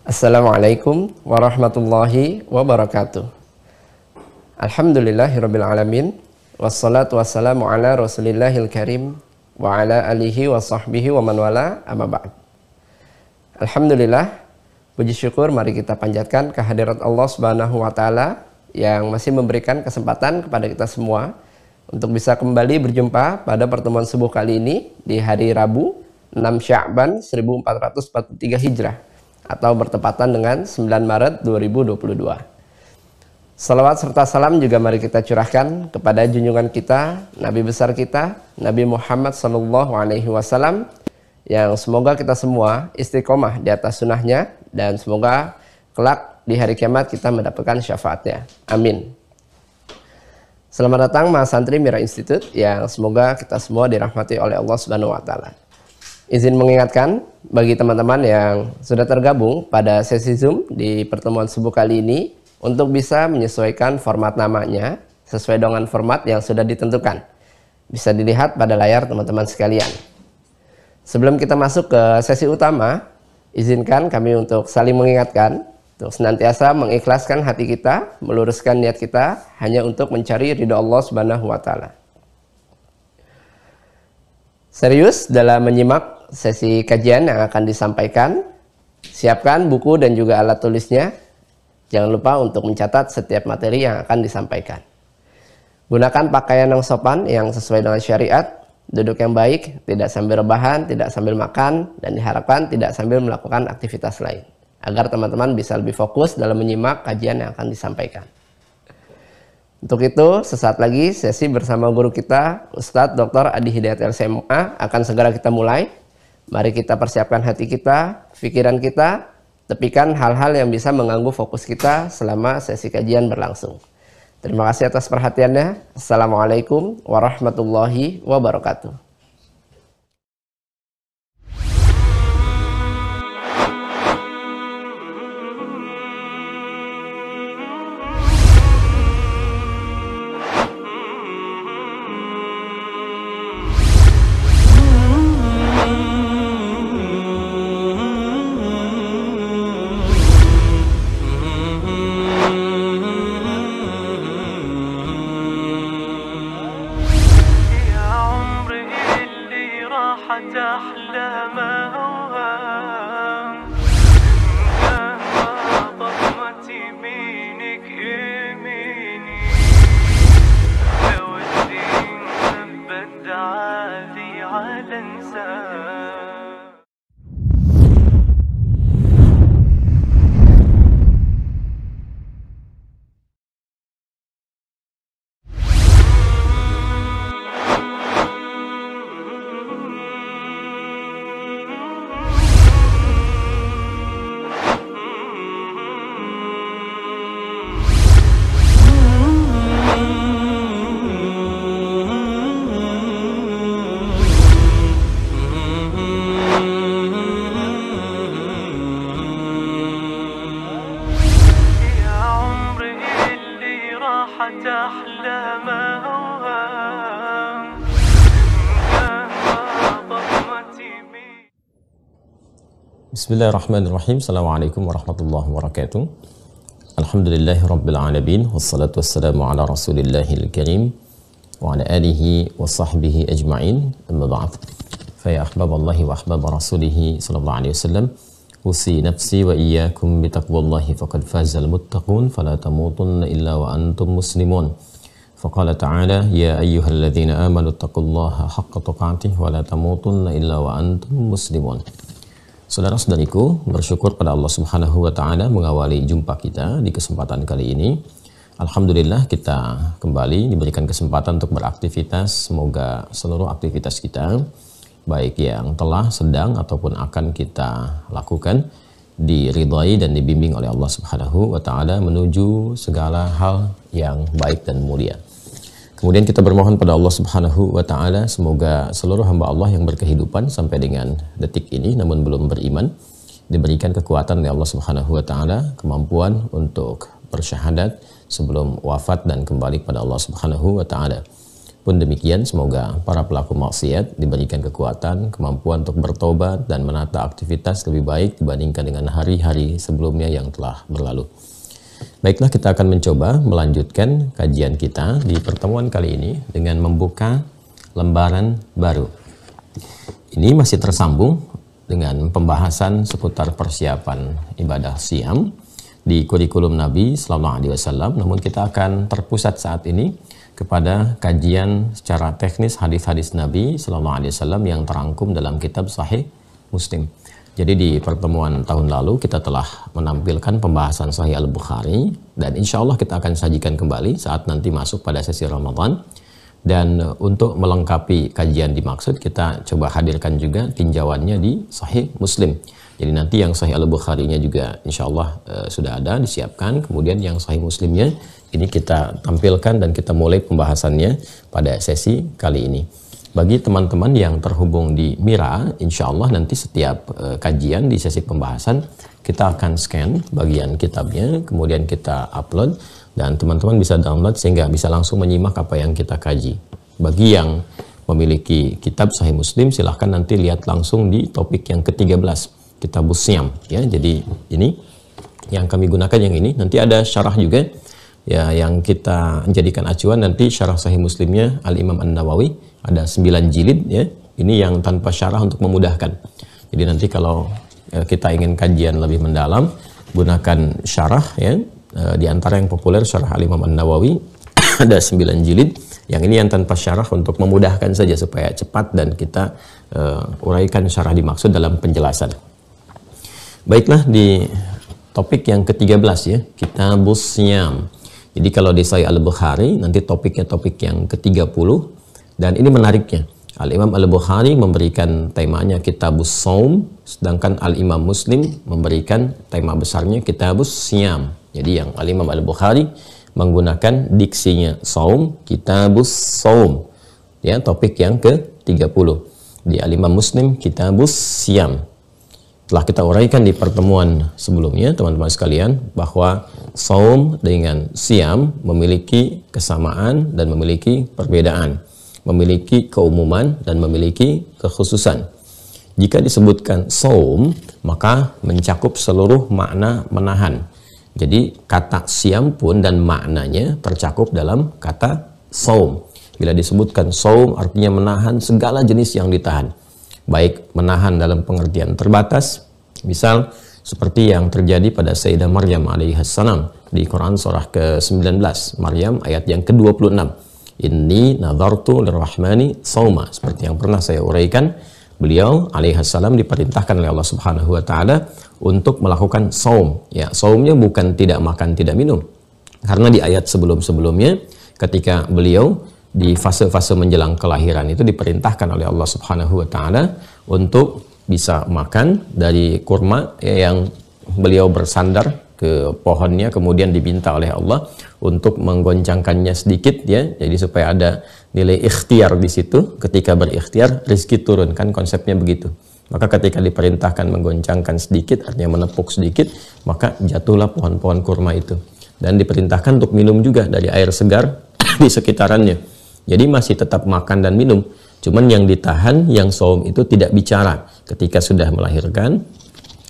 Assalamualaikum warahmatullahi wabarakatuh. Alhamdulillahirabbil alamin, wassalatu wassalamu ala rasulillahil karim wa ala alihi wa sahbihi wa man wala, amma ba'd. Alhamdulillah, puji syukur mari kita panjatkan kehadirat Allah Subhanahu wa taala yang masih memberikan kesempatan kepada kita semua untuk bisa kembali berjumpa pada pertemuan subuh kali ini di hari Rabu 6 Sya'ban 1443 Hijrah atau bertepatan dengan 9 Maret 2022. Salawat serta salam juga mari kita curahkan kepada junjungan kita, Nabi besar kita, Nabi Muhammad SAW, yang semoga kita semua istiqomah di atas sunnahnya dan semoga kelak di hari kiamat kita mendapatkan syafaatnya. Amin. Selamat datang Mas Santri Mira Institute yang semoga kita semua dirahmati oleh Allah Subhanahu wa taala. Izin mengingatkan bagi teman-teman yang sudah tergabung pada sesi Zoom di pertemuan subuh kali ini untuk bisa menyesuaikan format namanya sesuai dengan format yang sudah ditentukan. Bisa dilihat pada layar teman-teman sekalian. Sebelum kita masuk ke sesi utama, izinkan kami untuk saling mengingatkan untuk senantiasa mengikhlaskan hati kita, meluruskan niat kita hanya untuk mencari ridha Allah Subhanahu wa taala. Serius dalam menyimak sesi kajian yang akan disampaikan, siapkan buku dan juga alat tulisnya. Jangan lupa untuk mencatat setiap materi yang akan disampaikan. Gunakan pakaian yang sopan yang sesuai dengan syariat, duduk yang baik, tidak sambil rebahan, tidak sambil makan, dan diharapkan tidak sambil melakukan aktivitas lain, agar teman-teman bisa lebih fokus dalam menyimak kajian yang akan disampaikan. Untuk itu, sesaat lagi sesi bersama guru kita, Ustadz Dr. Adi Hidayat LCMA akan segera kita mulai. Mari kita persiapkan hati kita, pikiran kita, tepikan hal-hal yang bisa mengganggu fokus kita selama sesi kajian berlangsung. Terima kasih atas perhatiannya. Assalamualaikum warahmatullahi wabarakatuh. Bismillahirrahmanirrahim. Assalamualaikum warahmatullahi wabarakatuh. Alhamdulillahirabbil alamin, wassalatu wassalamu ala rasulillahil karim wa ala alihi wa sahbihi ajma'in. Amma ba'd. Fa ya ahbaballahi wa ahbab rasulih sallallahu alaihi wasallam, usi nafsi wa iyyakum bi taqwallahi faqad fazal muttaqun fala tamutunna illa wa antum muslimun. Faqala ta'ala ya ayyuhalladzina amanu taqullaha haqqa tuqatih wa la tamutunna illa wa antum muslimun. Saudara-saudariku, bersyukur pada Allah Subhanahu wa taala mengawali jumpa kita di kesempatan kali ini. Alhamdulillah kita kembali diberikan kesempatan untuk beraktivitas. Semoga seluruh aktivitas kita, baik yang telah, sedang ataupun akan kita lakukan, diridhai dan dibimbing oleh Allah Subhanahu wa taala menuju segala hal yang baik dan mulia. Kemudian kita bermohon pada Allah Subhanahu wa taala semoga seluruh hamba Allah yang berkehidupan sampai dengan detik ini namun belum beriman diberikan kekuatan oleh Allah Subhanahu wa taala, kemampuan untuk bersyahadat sebelum wafat dan kembali kepada Allah Subhanahu wa taala. Pun demikian, semoga para pelaku maksiat diberikan kekuatan, kemampuan untuk bertobat dan menata aktivitas lebih baik dibandingkan dengan hari-hari sebelumnya yang telah berlalu. Baiklah, kita akan mencoba melanjutkan kajian kita di pertemuan kali ini dengan membuka lembaran baru. Ini masih tersambung dengan pembahasan seputar persiapan ibadah siam di kurikulum Nabi Sallallahu Alaihi Wasallam. Namun kita akan terpusat saat ini kepada kajian secara teknis hadis-hadis Nabi Sallallahu Alaihi Wasallam yang terangkum dalam kitab Sahih Muslim. Jadi di pertemuan tahun lalu kita telah menampilkan pembahasan Sahih Al-Bukhari dan insya Allah kita akan sajikan kembali saat nanti masuk pada sesi Ramadan. Dan untuk melengkapi kajian dimaksud, kita coba hadirkan juga tinjauannya di Sahih Muslim. Jadi nanti yang Sahih Al-Bukhari-nya juga insya Allah sudah ada, disiapkan. Kemudian yang Sahih Muslimnya ini kita tampilkan dan kita mulai pembahasannya pada sesi kali ini. Bagi teman-teman yang terhubung di Mira, insya Allah nanti setiap kajian di sesi pembahasan, kita akan scan bagian kitabnya, kemudian kita upload, dan teman-teman bisa download sehingga bisa langsung menyimak apa yang kita kaji. Bagi yang memiliki kitab Sahih Muslim, silahkan nanti lihat langsung di topik yang ke-13, Kitabus Syam. Ya, jadi ini yang kami gunakan yang ini. Nanti ada syarah juga ya yang kita jadikan acuan, nanti syarah Sahih Muslimnya Al-Imam An-Nawawi ada 9 jilid ya. Ini yang tanpa syarah untuk memudahkan. Jadi nanti kalau kita ingin kajian lebih mendalam, gunakan syarah ya. Di antara yang populer syarah Al-Imam An-Nawawi ada 9 jilid. Yang ini yang tanpa syarah untuk memudahkan saja supaya cepat dan kita uraikan syarah dimaksud dalam penjelasan. Baiklah, di topik yang ke-13 ya, Kitabus Syam. Jadi kalau di Sahih Al-Bukhari nanti topiknya topik yang ke-30 dan ini menariknya. Al-Imam Al-Bukhari memberikan temanya Kitabus Shaum, sedangkan Al-Imam Muslim memberikan tema besarnya Kitabus Syam. Jadi yang Al-Imam Al-Bukhari menggunakan diksinya Shaum, Kitabus Shaum. Ya, topik yang ke-30. Di Al-Imam Muslim Kitabus Syam. Telah kita uraikan di pertemuan sebelumnya, teman-teman sekalian, bahwa Shaum dengan Syam memiliki kesamaan dan memiliki perbedaan, memiliki keumuman dan memiliki kekhususan. Jika disebutkan Shaum, maka mencakup seluruh makna menahan. Jadi kata Syam pun dan maknanya tercakup dalam kata Shaum. Bila disebutkan Shaum artinya menahan segala jenis yang ditahan. Baik menahan dalam pengertian terbatas, misal seperti yang terjadi pada Sayyidah Maryam alaihissalam di Quran surah ke-19, Maryam ayat yang ke-26. Inni nadhartu lirrahmani shauma. Seperti yang pernah saya uraikan, beliau alaihissalam diperintahkan oleh Allah Subhanahu wa taala untuk melakukan shaum. Ya, shaumnya bukan tidak makan, tidak minum. Karena di ayat sebelum-sebelumnya ketika beliau di fase-fase menjelang kelahiran itu diperintahkan oleh Allah Subhanahu wa taala untuk bisa makan dari kurma ya, yang beliau bersandar ke pohonnya, kemudian diminta oleh Allah untuk menggoncangkannya sedikit ya. Jadi supaya ada nilai ikhtiar di situ, ketika berikhtiar rezeki turun, kan konsepnya begitu. Maka ketika diperintahkan menggoncangkan sedikit, artinya menepuk sedikit, maka jatuhlah pohon-pohon kurma itu. Dan diperintahkan untuk minum juga dari air segar di sekitarannya. Jadi masih tetap makan dan minum. Cuman yang ditahan, yang shaum itu tidak bicara. Ketika sudah melahirkan,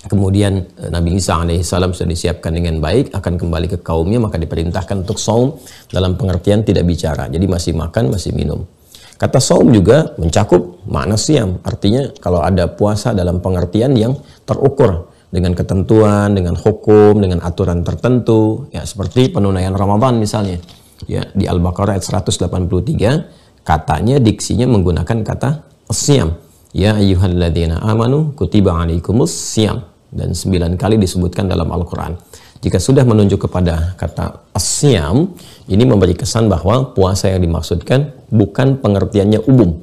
kemudian Nabi Isa alaihissalam sudah disiapkan dengan baik, akan kembali ke kaumnya, maka diperintahkan untuk shaum dalam pengertian tidak bicara. Jadi masih makan, masih minum. Kata shaum juga mencakup makna siam. Artinya kalau ada puasa dalam pengertian yang terukur dengan ketentuan, dengan hukum, dengan aturan tertentu, ya seperti penunaian Ramadan misalnya. Ya, di Al-Baqarah ayat 183 katanya diksinya menggunakan kata syam. Ya ayyuhalladzina amanu kutiba alaikumus syam, dan 9 kali disebutkan dalam Al-Qur'an. Jika sudah menunjuk kepada kata syam, ini memberi kesan bahwa puasa yang dimaksudkan bukan pengertiannya umum.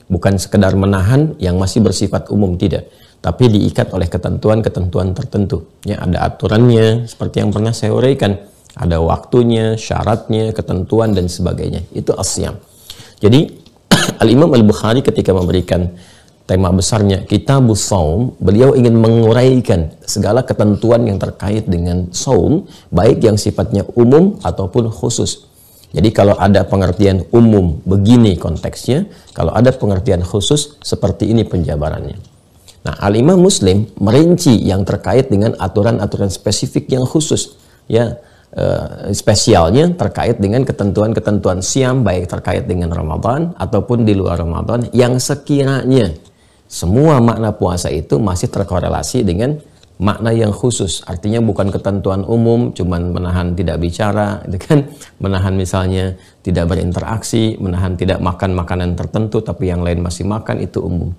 Bukan sekedar menahan yang masih bersifat umum, tidak. Tapi diikat oleh ketentuan-ketentuan tertentu. Ya, ada aturannya seperti yang pernah saya uraikan. Ada waktunya, syaratnya, ketentuan dan sebagainya. Itu as-syam. Jadi Al-Imam Al-Bukhari ketika memberikan tema besarnya Kitabus Shaum, beliau ingin menguraikan segala ketentuan yang terkait dengan shaum, baik yang sifatnya umum ataupun khusus. Jadi kalau ada pengertian umum begini konteksnya, kalau ada pengertian khusus seperti ini penjabarannya. Nah, Al-Imam Muslim merinci yang terkait dengan aturan-aturan spesifik yang khusus, ya, spesialnya terkait dengan ketentuan-ketentuan siam, baik terkait dengan Ramadan ataupun di luar Ramadan, yang sekiranya semua makna puasa itu masih terkorelasi dengan makna yang khusus. Artinya bukan ketentuan umum, cuman menahan tidak bicara, itu kan, menahan misalnya tidak berinteraksi, menahan tidak makan makanan tertentu, tapi yang lain masih makan, itu umum.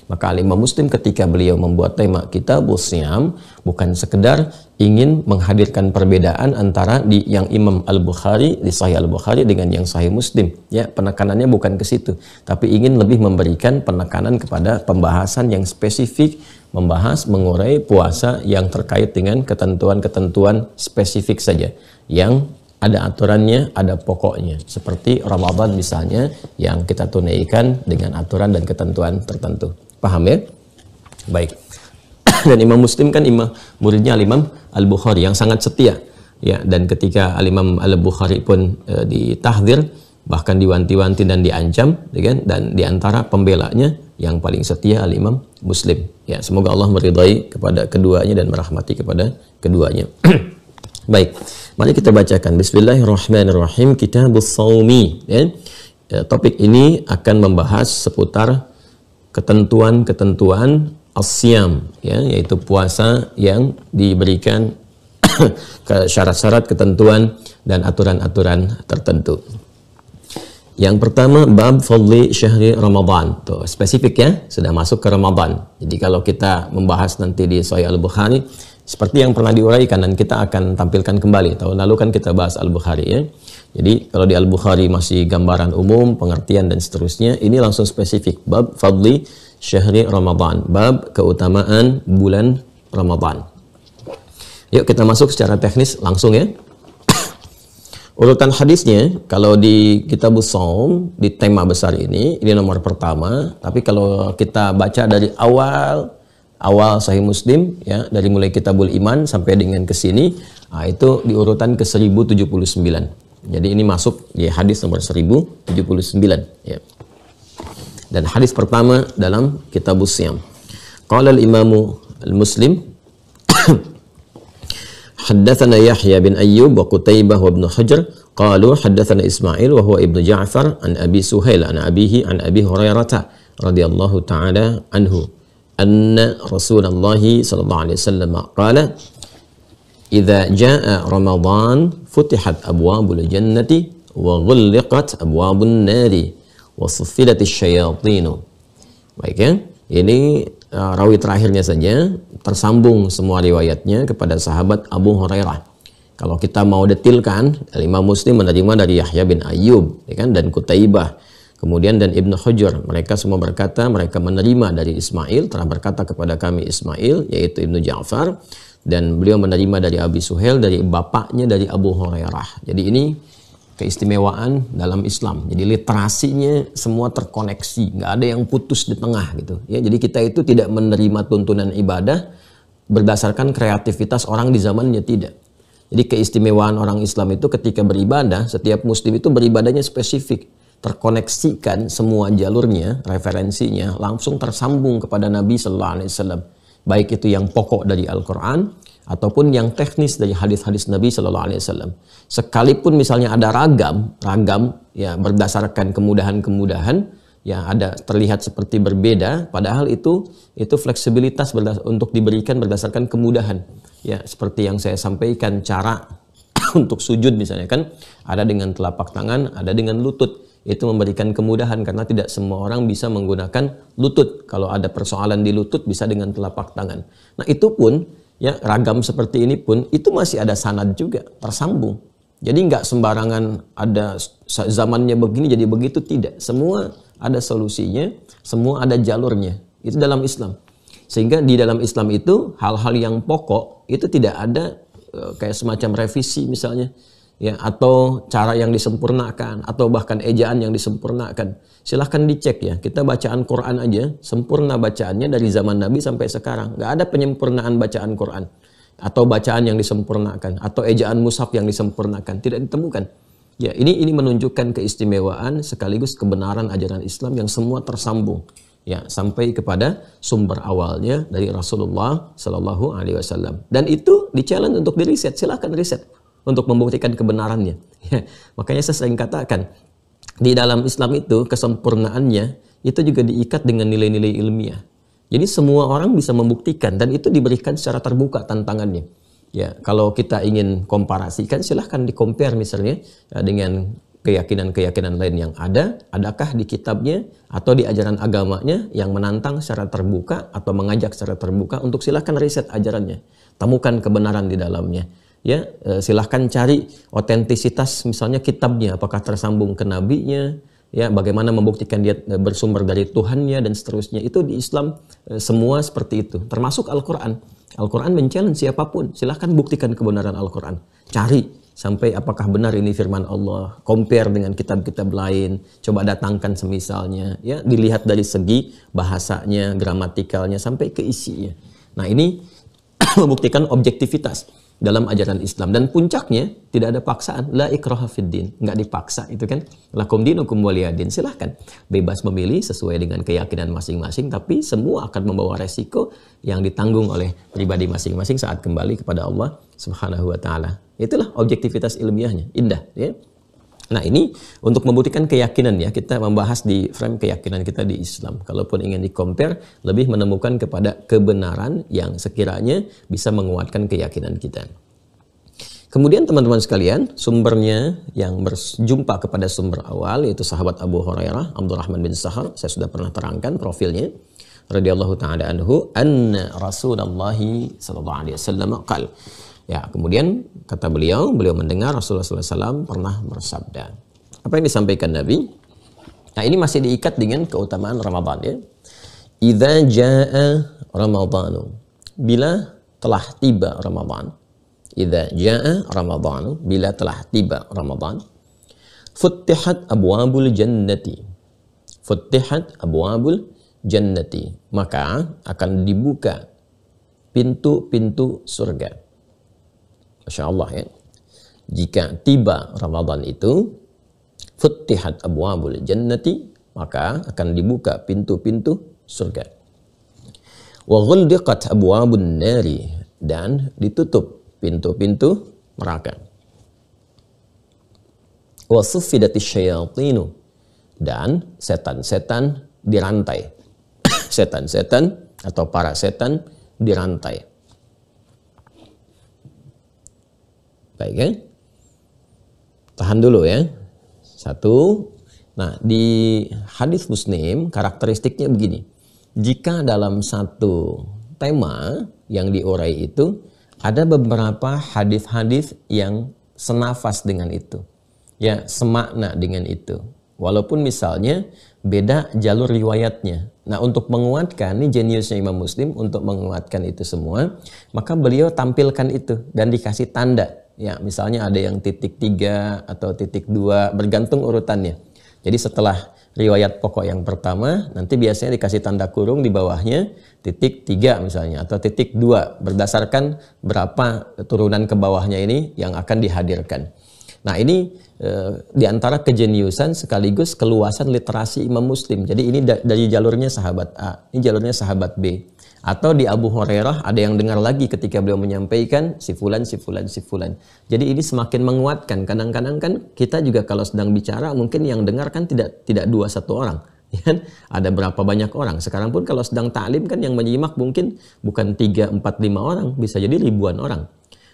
Maka Al-Imam Muslim ketika beliau membuat tema Kitabus Shiyam, bukan sekedar ingin menghadirkan perbedaan antara di yang Imam Al-Bukhari, di Sahih Al-Bukhari dengan yang Sahih Muslim. Ya, penekanannya bukan ke situ, tapi ingin lebih memberikan penekanan kepada pembahasan yang spesifik, membahas, mengurai puasa yang terkait dengan ketentuan-ketentuan spesifik saja, yang ada aturannya, ada pokoknya. Seperti Ramadan misalnya, yang kita tunaikan dengan aturan dan ketentuan tertentu. Paham ya? Baik. Dan Imam Muslim kan muridnya Al-Imam Al-Bukhari yang sangat setia. Ya, dan ketika Al-Imam Al-Bukhari pun ditahdzir, bahkan diwanti-wanti dan diancam, ya kan? Dan diantara pembelanya yang paling setia Al-Imam Muslim. Ya, semoga Allah meridai kepada keduanya dan merahmati kepada keduanya. Baik, mari kita bacakan. Bismillahirrahmanirrahim. Kitabus Shaumi. Ya. Topik ini akan membahas seputar ketentuan-ketentuan as-siyam, ya, yaitu puasa yang diberikan ke syarat-syarat, ketentuan dan aturan-aturan tertentu. Yang pertama, bab fadli syahri Ramadan. Tuh, spesifik ya, sudah masuk ke Ramadan. Jadi kalau kita membahas nanti di Sahih Al-Bukhari, seperti yang pernah diuraikan dan kita akan tampilkan kembali. Tahun lalu kan kita bahas Al-Bukhari ya. Jadi kalau di Al-Bukhari masih gambaran umum, pengertian dan seterusnya, ini langsung spesifik. Bab fadli syahri Ramadan. Bab keutamaan bulan Ramadan. Yuk kita masuk secara teknis langsung ya. Urutan hadisnya, kalau di Kitabus Shaum, di tema besar ini nomor pertama. Tapi kalau kita baca dari awal Sahih Muslim, ya, dari mulai Kitabul Iman sampai dengan ke sini, nah, itu di urutan ke 1079. Jadi ini masuk di hadis nomor 1079. Ya. Dan hadis pertama dalam Kitabus Shiyam. Qala al-Imamu al-Muslim, Haddatsana Yahya bin Ayyub wa Qutaibah wa Ibnu Hajar qalu haddatsana Ismail wa huwa Ibnu Ja'far an Abi Suhail an abihi an Abi Hurairah radhiyallahu ta'ala anhu anna Rasulullah sallallahu alaihi wasallam qala idza jaa Ramadan futihat abwabul jannati wa ghulliqat abwabun nari wa suffilatis syayatin. Baik ya, ini rawi terakhirnya saja, tersambung semua riwayatnya kepada sahabat Abu Hurairah. Kalau kita mau detilkan, Imam Muslim menerima dari Yahya bin Ayyub, ya kan, dan Qutaibah, kemudian dan Ibnu Hajar. Mereka semua berkata, mereka menerima dari Ismail, telah berkata kepada kami Ismail, yaitu Ibnu Ja'far, dan beliau menerima dari Abi Suhail, dari bapaknya dari Abu Hurairah. Jadi ini keistimewaan dalam Islam. Jadi literasinya semua terkoneksi, nggak ada yang putus di tengah gitu. Ya, jadi kita itu tidak menerima tuntunan ibadah berdasarkan kreativitas orang di zamannya, tidak. Jadi keistimewaan orang Islam itu ketika beribadah, setiap muslim itu beribadahnya spesifik, terkoneksikan semua jalurnya, referensinya langsung tersambung kepada Nabi Sallallahu Alaihi Wasallam. Baik itu yang pokok dari Al-Quran ataupun yang teknis dari hadis-hadis Nabi Sallallahu Alaihi Wasallam. Sekalipun misalnya ada ragam ya, berdasarkan kemudahan-kemudahan, ya, ada terlihat seperti berbeda, padahal itu fleksibilitas untuk diberikan berdasarkan kemudahan. Ya, seperti yang saya sampaikan, cara untuk sujud misalnya kan ada dengan telapak tangan, ada dengan lutut. Itu memberikan kemudahan karena tidak semua orang bisa menggunakan lutut. Kalau ada persoalan di lutut bisa dengan telapak tangan. Nah, itu pun ya, ragam seperti ini pun itu masih ada sanad juga, tersambung. Jadi nggak sembarangan ada zamannya begini jadi begitu, tidak. Semua ada solusinya, semua ada jalurnya. Itu dalam Islam. Sehingga di dalam Islam itu hal-hal yang pokok itu tidak ada kayak semacam revisi misalnya, ya, atau cara yang disempurnakan atau bahkan ejaan yang disempurnakan. Silahkan dicek ya, kita bacaan Quran aja sempurna bacaannya dari zaman Nabi sampai sekarang. Nggak ada penyempurnaan bacaan Quran atau bacaan yang disempurnakan atau ejaan mushaf yang disempurnakan, tidak ditemukan. Ya, ini menunjukkan keistimewaan sekaligus kebenaran ajaran Islam yang semua tersambung ya sampai kepada sumber awalnya dari Rasulullah Shallallahu Alaihi Wasallam. Dan itu di-challenge untuk diriset, silahkan riset untuk membuktikan kebenarannya. Ya, makanya saya sering katakan di dalam Islam itu kesempurnaannya itu juga diikat dengan nilai-nilai ilmiah. Jadi semua orang bisa membuktikan dan itu diberikan secara terbuka tantangannya. Ya, kalau kita ingin komparasikan silahkan di-compare misalnya ya, dengan keyakinan-keyakinan lain yang ada, adakah di kitabnya atau di ajaran agamanya yang menantang secara terbuka atau mengajak secara terbuka untuk silahkan riset ajarannya, temukan kebenaran di dalamnya. Ya, silahkan cari otentisitas misalnya kitabnya, apakah tersambung ke nabinya, ya, bagaimana membuktikan dia bersumber dari Tuhannya dan seterusnya. Itu di Islam semua seperti itu, termasuk Al-Quran. Al-Quran men-challenge siapapun, silahkan buktikan kebenaran Al-Quran. Cari sampai apakah benar ini firman Allah, compare dengan kitab-kitab lain, coba datangkan semisalnya, ya, dilihat dari segi bahasanya, gramatikalnya, sampai ke isinya. Nah, ini membuktikan objektivitas dalam ajaran Islam. Dan puncaknya tidak ada paksaan, la ikraha fiddin, nggak dipaksa itu kan, lakum dinukum waliyadin, silahkan bebas memilih sesuai dengan keyakinan masing-masing, tapi semua akan membawa resiko yang ditanggung oleh pribadi masing-masing saat kembali kepada Allah Subhanahu wa taala. Itulah objektivitas ilmiahnya, indah ya. Nah, ini untuk membuktikan keyakinan ya, kita membahas di frame keyakinan kita di Islam. Kalaupun ingin di-compare, lebih menemukan kepada kebenaran yang sekiranya bisa menguatkan keyakinan kita. Kemudian teman-teman sekalian, sumbernya yang berjumpa kepada sumber awal yaitu sahabat Abu Hurairah, Abdurrahman bin Sahar, saya sudah pernah terangkan profilnya. Radhiyallahu ta'ala anhu, anna Rasulullah sallallahu alaihi wasallam qala. Ya, kemudian kata beliau mendengar Rasulullah SAW pernah bersabda. Apa yang disampaikan Nabi? Nah, ini masih diikat dengan keutamaan Ramadan ya. Idza jaa Ramadhanu, bila telah tiba Ramadan. Idza jaa Ramadhanu, bila telah tiba Ramadan. Futtihat abwabul jannati. Futtihat abwabul jannati, maka akan dibuka pintu-pintu surga. Masya Allah ya. Jika tiba Ramadan itu, futtihat abwabul jannati, maka akan dibuka pintu-pintu surga. Wa ghuldiqat abwabun nari, dan ditutup pintu-pintu neraka. Wa suffidatis syayatinu, dan setan-setan dirantai. Setan-setan atau para setan dirantai. Baik ya. Tahan dulu ya. Satu. Nah, di hadis Muslim karakteristiknya begini. Jika dalam satu tema yang diurai itu ada beberapa hadis-hadis yang senafas dengan itu. Ya, semakna dengan itu. Walaupun misalnya beda jalur riwayatnya. Nah, untuk menguatkan, ini jeniusnya Imam Muslim untuk menguatkan itu semua, maka beliau tampilkan itu dan dikasih tanda. Ya, misalnya ada yang titik 3 atau titik 2, bergantung urutannya. Jadi setelah riwayat pokok yang pertama, nanti biasanya dikasih tanda kurung di bawahnya, titik 3 misalnya, atau titik 2, berdasarkan berapa turunan ke bawahnya ini yang akan dihadirkan. Nah, ini di antara kejeniusan sekaligus keluasan literasi Imam Muslim. Jadi ini dari jalurnya sahabat A, ini jalurnya sahabat B. Atau di Abu Hurairah ada yang dengar lagi ketika beliau menyampaikan si fulan, si fulan, si fulan. Jadi ini semakin menguatkan. Kadang-kadang kan kita juga kalau sedang bicara mungkin yang dengar kan tidak 2-1 orang. Ya kan? Ada berapa banyak orang. Sekarang pun kalau sedang ta'lim kan yang menyimak mungkin bukan 3, 4, 5 orang. Bisa jadi ribuan orang.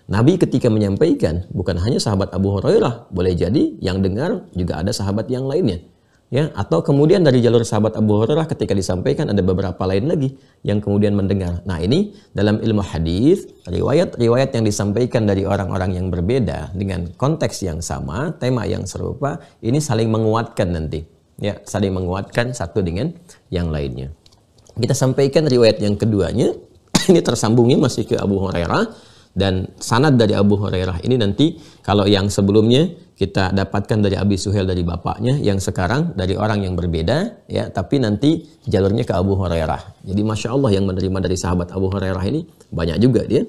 Nabi ketika menyampaikan bukan hanya sahabat Abu Hurairah, boleh jadi yang dengar juga ada sahabat yang lainnya. Ya, atau kemudian dari jalur sahabat Abu Hurairah ketika disampaikan ada beberapa lain lagi yang kemudian mendengar. Nah, ini dalam ilmu hadis, riwayat-riwayat yang disampaikan dari orang-orang yang berbeda dengan konteks yang sama, tema yang serupa, ini saling menguatkan nanti. Ya, saling menguatkan satu dengan yang lainnya. Kita sampaikan riwayat yang keduanya, ini tersambungnya masih ke Abu Hurairah. Dan sanad dari Abu Hurairah ini nanti kalau yang sebelumnya kita dapatkan dari Abi Suhail dari bapaknya, yang sekarang dari orang yang berbeda ya, tapi nanti jalurnya ke Abu Hurairah. Jadi Masya Allah yang menerima dari sahabat Abu Hurairah ini banyak juga dia.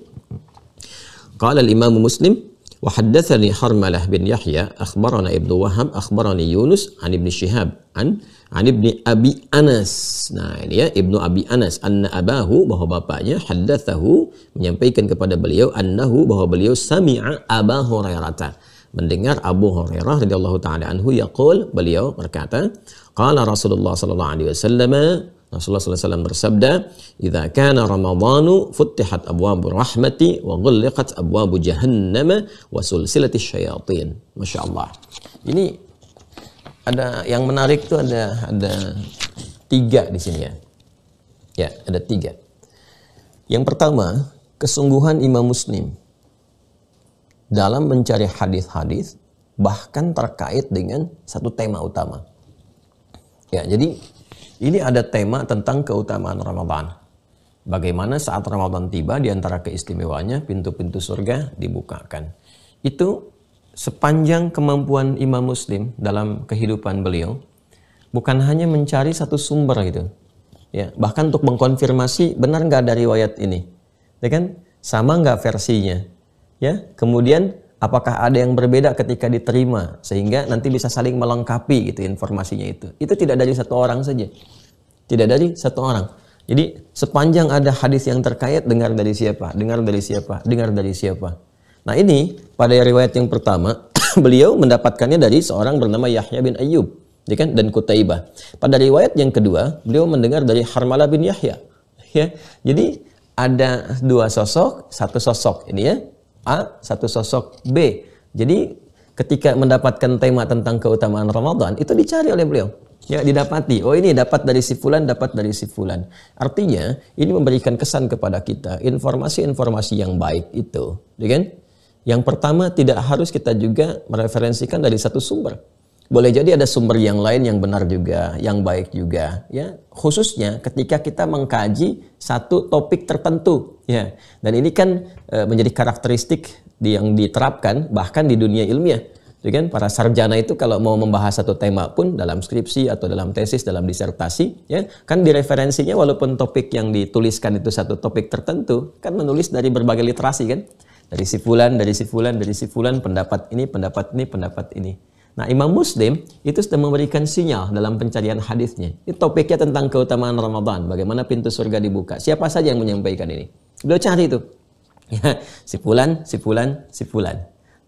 Qala al-Imam Muslim Wa haddatsani Harmalah bin Yahya akhbarana Ibnu Wahab akhbarani Yunus an Ibnu Syihab an Ibni Abi Anas. Nah, ini ya Ibnu Abi Anas, anna abahu, bahwa bapaknya, haddatsahu, menyampaikan kepada beliau, annahu, bahwa beliau sami'a Aba Hurairah, mendengar Abu Hurairah radhiyallahu taala anhu yaqul, beliau berkata, qala Rasulullah sallallahu alaihi wasallam, Rasulullah sallallahu alaihi wasallam bersabda, "Idza kana Ramadhanu futtihat abwabur rahmati wa ghulliqat abwabu jahannam wa sulsilatis syayatin." Masyaallah. Ini ada yang menarik tuh, ada 3 di sini ya. Ya, ada 3. Yang pertama, kesungguhan Imam Muslim dalam mencari hadis-hadis bahkan terkait dengan satu tema utama. Ya, jadi ini ada tema tentang keutamaan Ramadan. Bagaimana saat Ramadan tiba, di antara keistimewaannya pintu-pintu surga dibukakan. Itu sepanjang kemampuan Imam Muslim dalam kehidupan beliau, bukan hanya mencari satu sumber gitu. Ya, bahkan untuk mengkonfirmasi benar nggak ada riwayat ini. Ya kan? Sama nggak versinya? Ya, kemudian apakah ada yang berbeda ketika diterima sehingga nanti bisa saling melengkapi gitu informasinya itu. Itu tidak dari satu orang saja. Tidak dari satu orang. Jadi sepanjang ada hadis yang terkait, dengar dari siapa, dengar dari siapa, dengar dari siapa. Nah, ini pada riwayat yang pertama beliau mendapatkannya dari seorang bernama Yahya bin Ayyub, ya kan, dan Qutaibah. Pada riwayat yang kedua beliau mendengar dari Harmalah bin Yahya. Ya. Jadi ada 2 sosok, satu sosok ini ya A, satu sosok B. Jadi ketika mendapatkan tema tentang keutamaan Ramadan, itu dicari oleh beliau. Ya, didapati. Oh, ini dapat dari si fulan, dapat dari si fulan. Artinya, ini memberikan kesan kepada kita informasi-informasi yang baik itu, ya kan? Yang pertama, tidak harus kita juga mereferensikan dari satu sumber. Boleh jadi ada sumber yang lain yang benar juga, yang baik juga, ya. Khususnya ketika kita mengkaji satu topik tertentu, ya. Dan ini kan menjadi karakteristik yang diterapkan bahkan di dunia ilmiah. Ya kan, para sarjana itu kalau mau membahas satu tema pun dalam skripsi atau dalam tesis, dalam disertasi, ya, kan di referensinya walaupun topik yang dituliskan itu satu topik tertentu, kan menulis dari berbagai literasi kan. Dari si fulan, dari si fulan, dari si fulan, pendapat ini, pendapat ini, pendapat ini. Nah, Imam Muslim itu sudah memberikan sinyal dalam pencarian hadisnya. Ini topiknya tentang keutamaan Ramadan, bagaimana pintu surga dibuka. Siapa saja yang menyampaikan ini? Beliau cari itu. Ya, si fulan, si fulan, si fulan.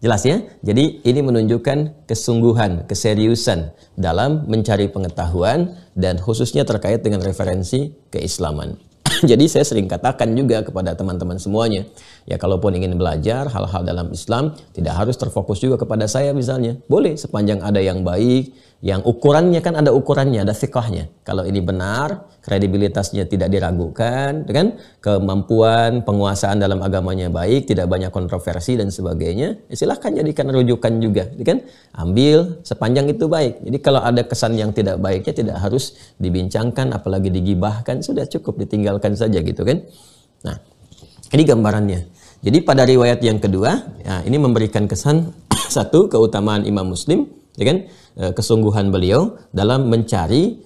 Jelas ya? Jadi ini menunjukkan kesungguhan, keseriusan dalam mencari pengetahuan dan khususnya terkait dengan referensi keislaman. Jadi saya sering katakan juga kepada teman-teman semuanya, ya kalaupun ingin belajar hal-hal dalam Islam, tidak harus terfokus juga kepada saya misalnya. Boleh sepanjang ada yang baik, yang ukurannya kan ada ukurannya, ada thiqahnya. Kalau ini benar, kredibilitasnya tidak diragukan, kan? Kemampuan penguasaan dalam agamanya baik, tidak banyak kontroversi dan sebagainya, ya silahkan jadikan rujukan juga, kan? Ambil sepanjang itu baik. Jadi kalau ada kesan yang tidak baiknya tidak harus dibincangkan, apalagi digibahkan, sudah cukup ditinggalkan saja gitu kan. Nah, ini gambarannya. Jadi pada riwayat yang kedua, ya, ini memberikan kesan satu keutamaan Imam Muslim, ya kan, kesungguhan beliau dalam mencari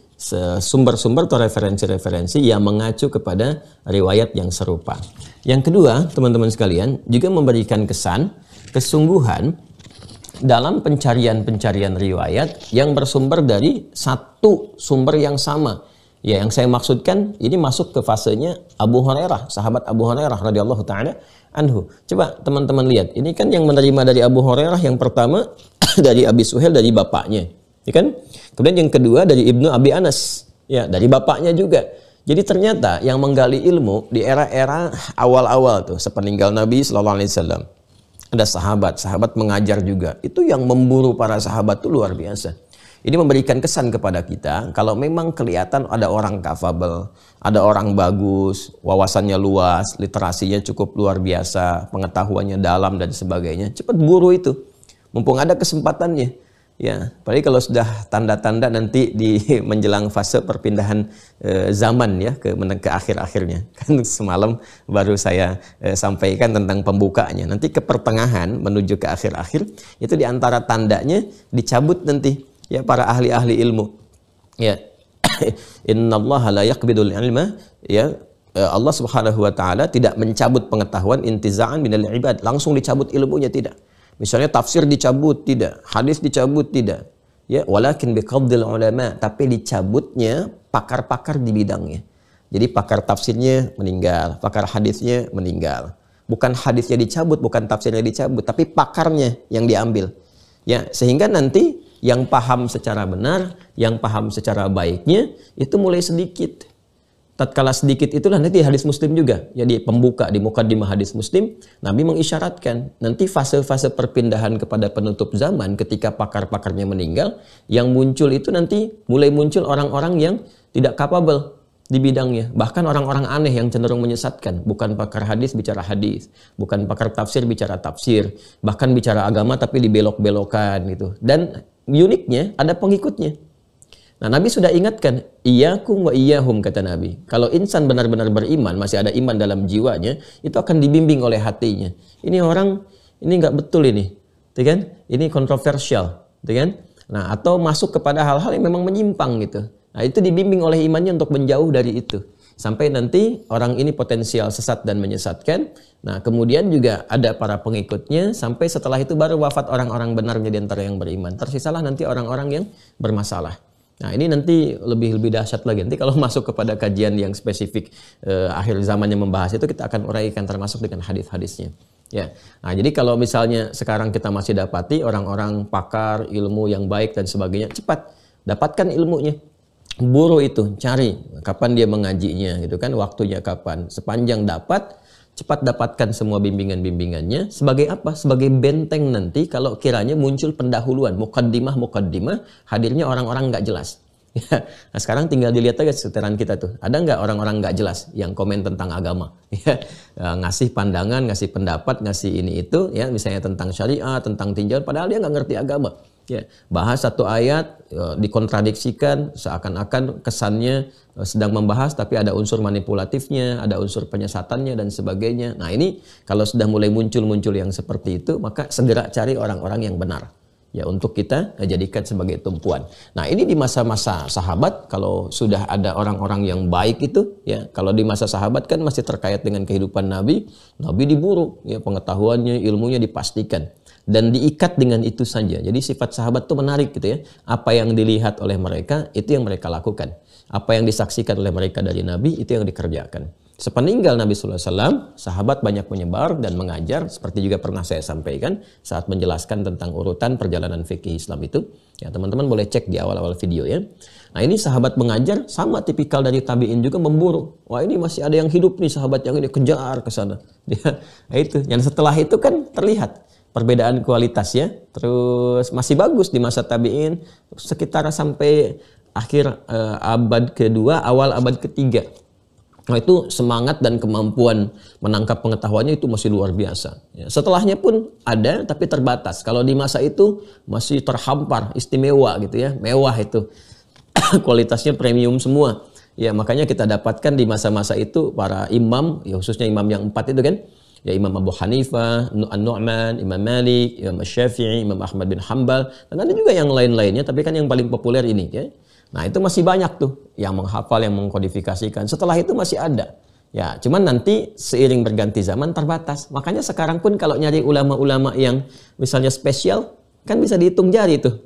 sumber-sumber atau referensi-referensi yang mengacu kepada riwayat yang serupa. Yang kedua, teman-teman sekalian, juga memberikan kesan kesungguhan dalam pencarian-pencarian riwayat yang bersumber dari satu sumber yang sama. Ya, yang saya maksudkan ini masuk ke fasenya Abu Hurairah, sahabat Abu Hurairah radhiyallahu taala anhu. Coba teman-teman lihat, ini kan yang menerima dari Abu Hurairah yang pertama dari Abi Suhail, dari bapaknya, ya kan? Kemudian yang kedua dari Ibnu Abi Anas, ya, dari bapaknya juga. Jadi ternyata yang menggali ilmu di era-era awal-awal tuh sepeninggal Nabi sallallahu alaihi wasallam, ada sahabat mengajar juga. Itu yang memburu para sahabat itu luar biasa. Ini memberikan kesan kepada kita, kalau memang kelihatan ada orang kafabel, ada orang bagus, wawasannya luas, literasinya cukup luar biasa, pengetahuannya dalam dan sebagainya, cepat buru itu, mumpung ada kesempatannya. Ya, apalagi kalau sudah tanda-tanda nanti di menjelang fase perpindahan zaman ya ke akhir-akhirnya. Kan semalam baru saya sampaikan tentang pembukanya. Nanti ke pertengahan menuju ke akhir-akhir itu di antara tandanya dicabut nanti ya para ahli-ahli ilmu. Ya. Innallaha la yaqbidul ilma, ya. Allah Subhanahu wa taala tidak mencabut pengetahuan intiza'an minal ibad, langsung dicabut ilmunya, tidak. Misalnya tafsir dicabut, tidak. Hadis dicabut, tidak. Ya, walakin biqabdil ulama, tapi dicabutnya pakar-pakar di bidangnya. Jadi pakar tafsirnya meninggal, pakar hadisnya meninggal. Bukan hadisnya dicabut, bukan tafsirnya dicabut, tapi pakarnya yang diambil. Ya, sehingga nanti yang paham secara benar, yang paham secara baiknya itu mulai sedikit. Tatkala sedikit itulah nanti hadis Muslim juga. Jadi pembuka di mukaddimah hadis Muslim, Nabi mengisyaratkan nanti fase-fase perpindahan kepada penutup zaman ketika pakar-pakarnya meninggal, yang muncul itu nanti mulai muncul orang-orang yang tidak capable di bidangnya. Bahkan orang-orang aneh yang cenderung menyesatkan. Bukan pakar hadis bicara hadis, bukan pakar tafsir bicara tafsir, bahkan bicara agama tapi dibelok-belokan gitu. Dan uniknya ada pengikutnya. Nah, Nabi sudah ingatkan, iyyakum wa iyyahum, kata Nabi. Kalau insan benar-benar beriman, masih ada iman dalam jiwanya, itu akan dibimbing oleh hatinya. Ini orang, ini nggak betul ini, kan? Ini kontroversial, kan? Nah, atau masuk kepada hal-hal yang memang menyimpang gitu. Nah, itu dibimbing oleh imannya untuk menjauh dari itu. Sampai nanti orang ini potensial sesat dan menyesatkan. Nah, kemudian juga ada para pengikutnya. Sampai setelah itu baru wafat orang-orang benarnya di antara yang beriman. Tersisalah nanti orang-orang yang bermasalah. Nah, ini nanti lebih dahsyat lagi. Nanti kalau masuk kepada kajian yang spesifik akhir zaman yang membahas itu, kita akan uraikan termasuk dengan hadis-hadisnya. Ya. Nah, jadi kalau misalnya sekarang kita masih dapati orang-orang pakar ilmu yang baik dan sebagainya, cepat dapatkan ilmunya. Buru itu, cari kapan dia mengajinya gitu kan, waktunya kapan. Sepanjang dapat, cepat dapatkan semua bimbingan-bimbingannya. Sebagai apa? Sebagai benteng nanti kalau kiranya muncul pendahuluan, mukaddimah, hadirnya orang-orang nggak jelas. Nah, sekarang tinggal dilihat aja sekitaran kita tuh. Ada nggak orang-orang nggak jelas yang komen tentang agama? Ngasih pandangan, ngasih pendapat, ngasih ini itu, ya misalnya tentang syariat, tentang tinjauan, padahal dia nggak ngerti agama. Ya, bahas satu ayat dikontradiksikan, seakan-akan kesannya sedang membahas tapi ada unsur manipulatifnya, ada unsur penyesatannya dan sebagainya. Nah, ini kalau sudah mulai muncul yang seperti itu, maka segera cari orang-orang yang benar ya untuk kita jadikan sebagai tumpuan. Nah, ini di masa-masa sahabat kalau sudah ada orang-orang yang baik itu, ya kalau di masa sahabat kan masih terkait dengan kehidupan Nabi diburu, ya pengetahuannya, ilmunya dipastikan. Dan diikat dengan itu saja. Jadi sifat sahabat itu menarik gitu ya. Apa yang dilihat oleh mereka, itu yang mereka lakukan. Apa yang disaksikan oleh mereka dari Nabi, itu yang dikerjakan. Sepeninggal Nabi SAW, sahabat banyak menyebar dan mengajar. Seperti juga pernah saya sampaikan saat menjelaskan tentang urutan perjalanan fikih Islam itu. Ya, teman-teman boleh cek di awal-awal video ya. Nah, ini sahabat mengajar, sama tipikal dari tabi'in juga memburu. Wah, ini masih ada yang hidup nih sahabat yang ini, kejar ke sana. Nah, itu. Yang setelah itu kan terlihat perbedaan kualitas ya, terus masih bagus di masa tabi'in sekitar sampai akhir abad kedua, awal abad ketiga. Nah, itu semangat dan kemampuan menangkap pengetahuannya itu masih luar biasa. Ya, setelahnya pun ada tapi terbatas. Kalau di masa itu masih terhampar, istimewa gitu ya, mewah itu. Kualitasnya premium semua. Ya, makanya kita dapatkan di masa-masa itu para imam, ya khususnya imam yang 4 itu kan. Ya, Imam Abu Hanifah, An-Nu'man, Imam Malik, Imam Syafi'i, Imam Ahmad bin Hanbal, dan ada juga yang lain-lainnya, tapi kan yang paling populer ini ya. Nah, itu masih banyak tuh yang menghafal, yang mengkodifikasikan. Setelah itu masih ada. Ya, cuman nanti seiring berganti zaman terbatas. Makanya sekarang pun kalau nyari ulama-ulama yang misalnya spesial, kan bisa dihitung jari tuh.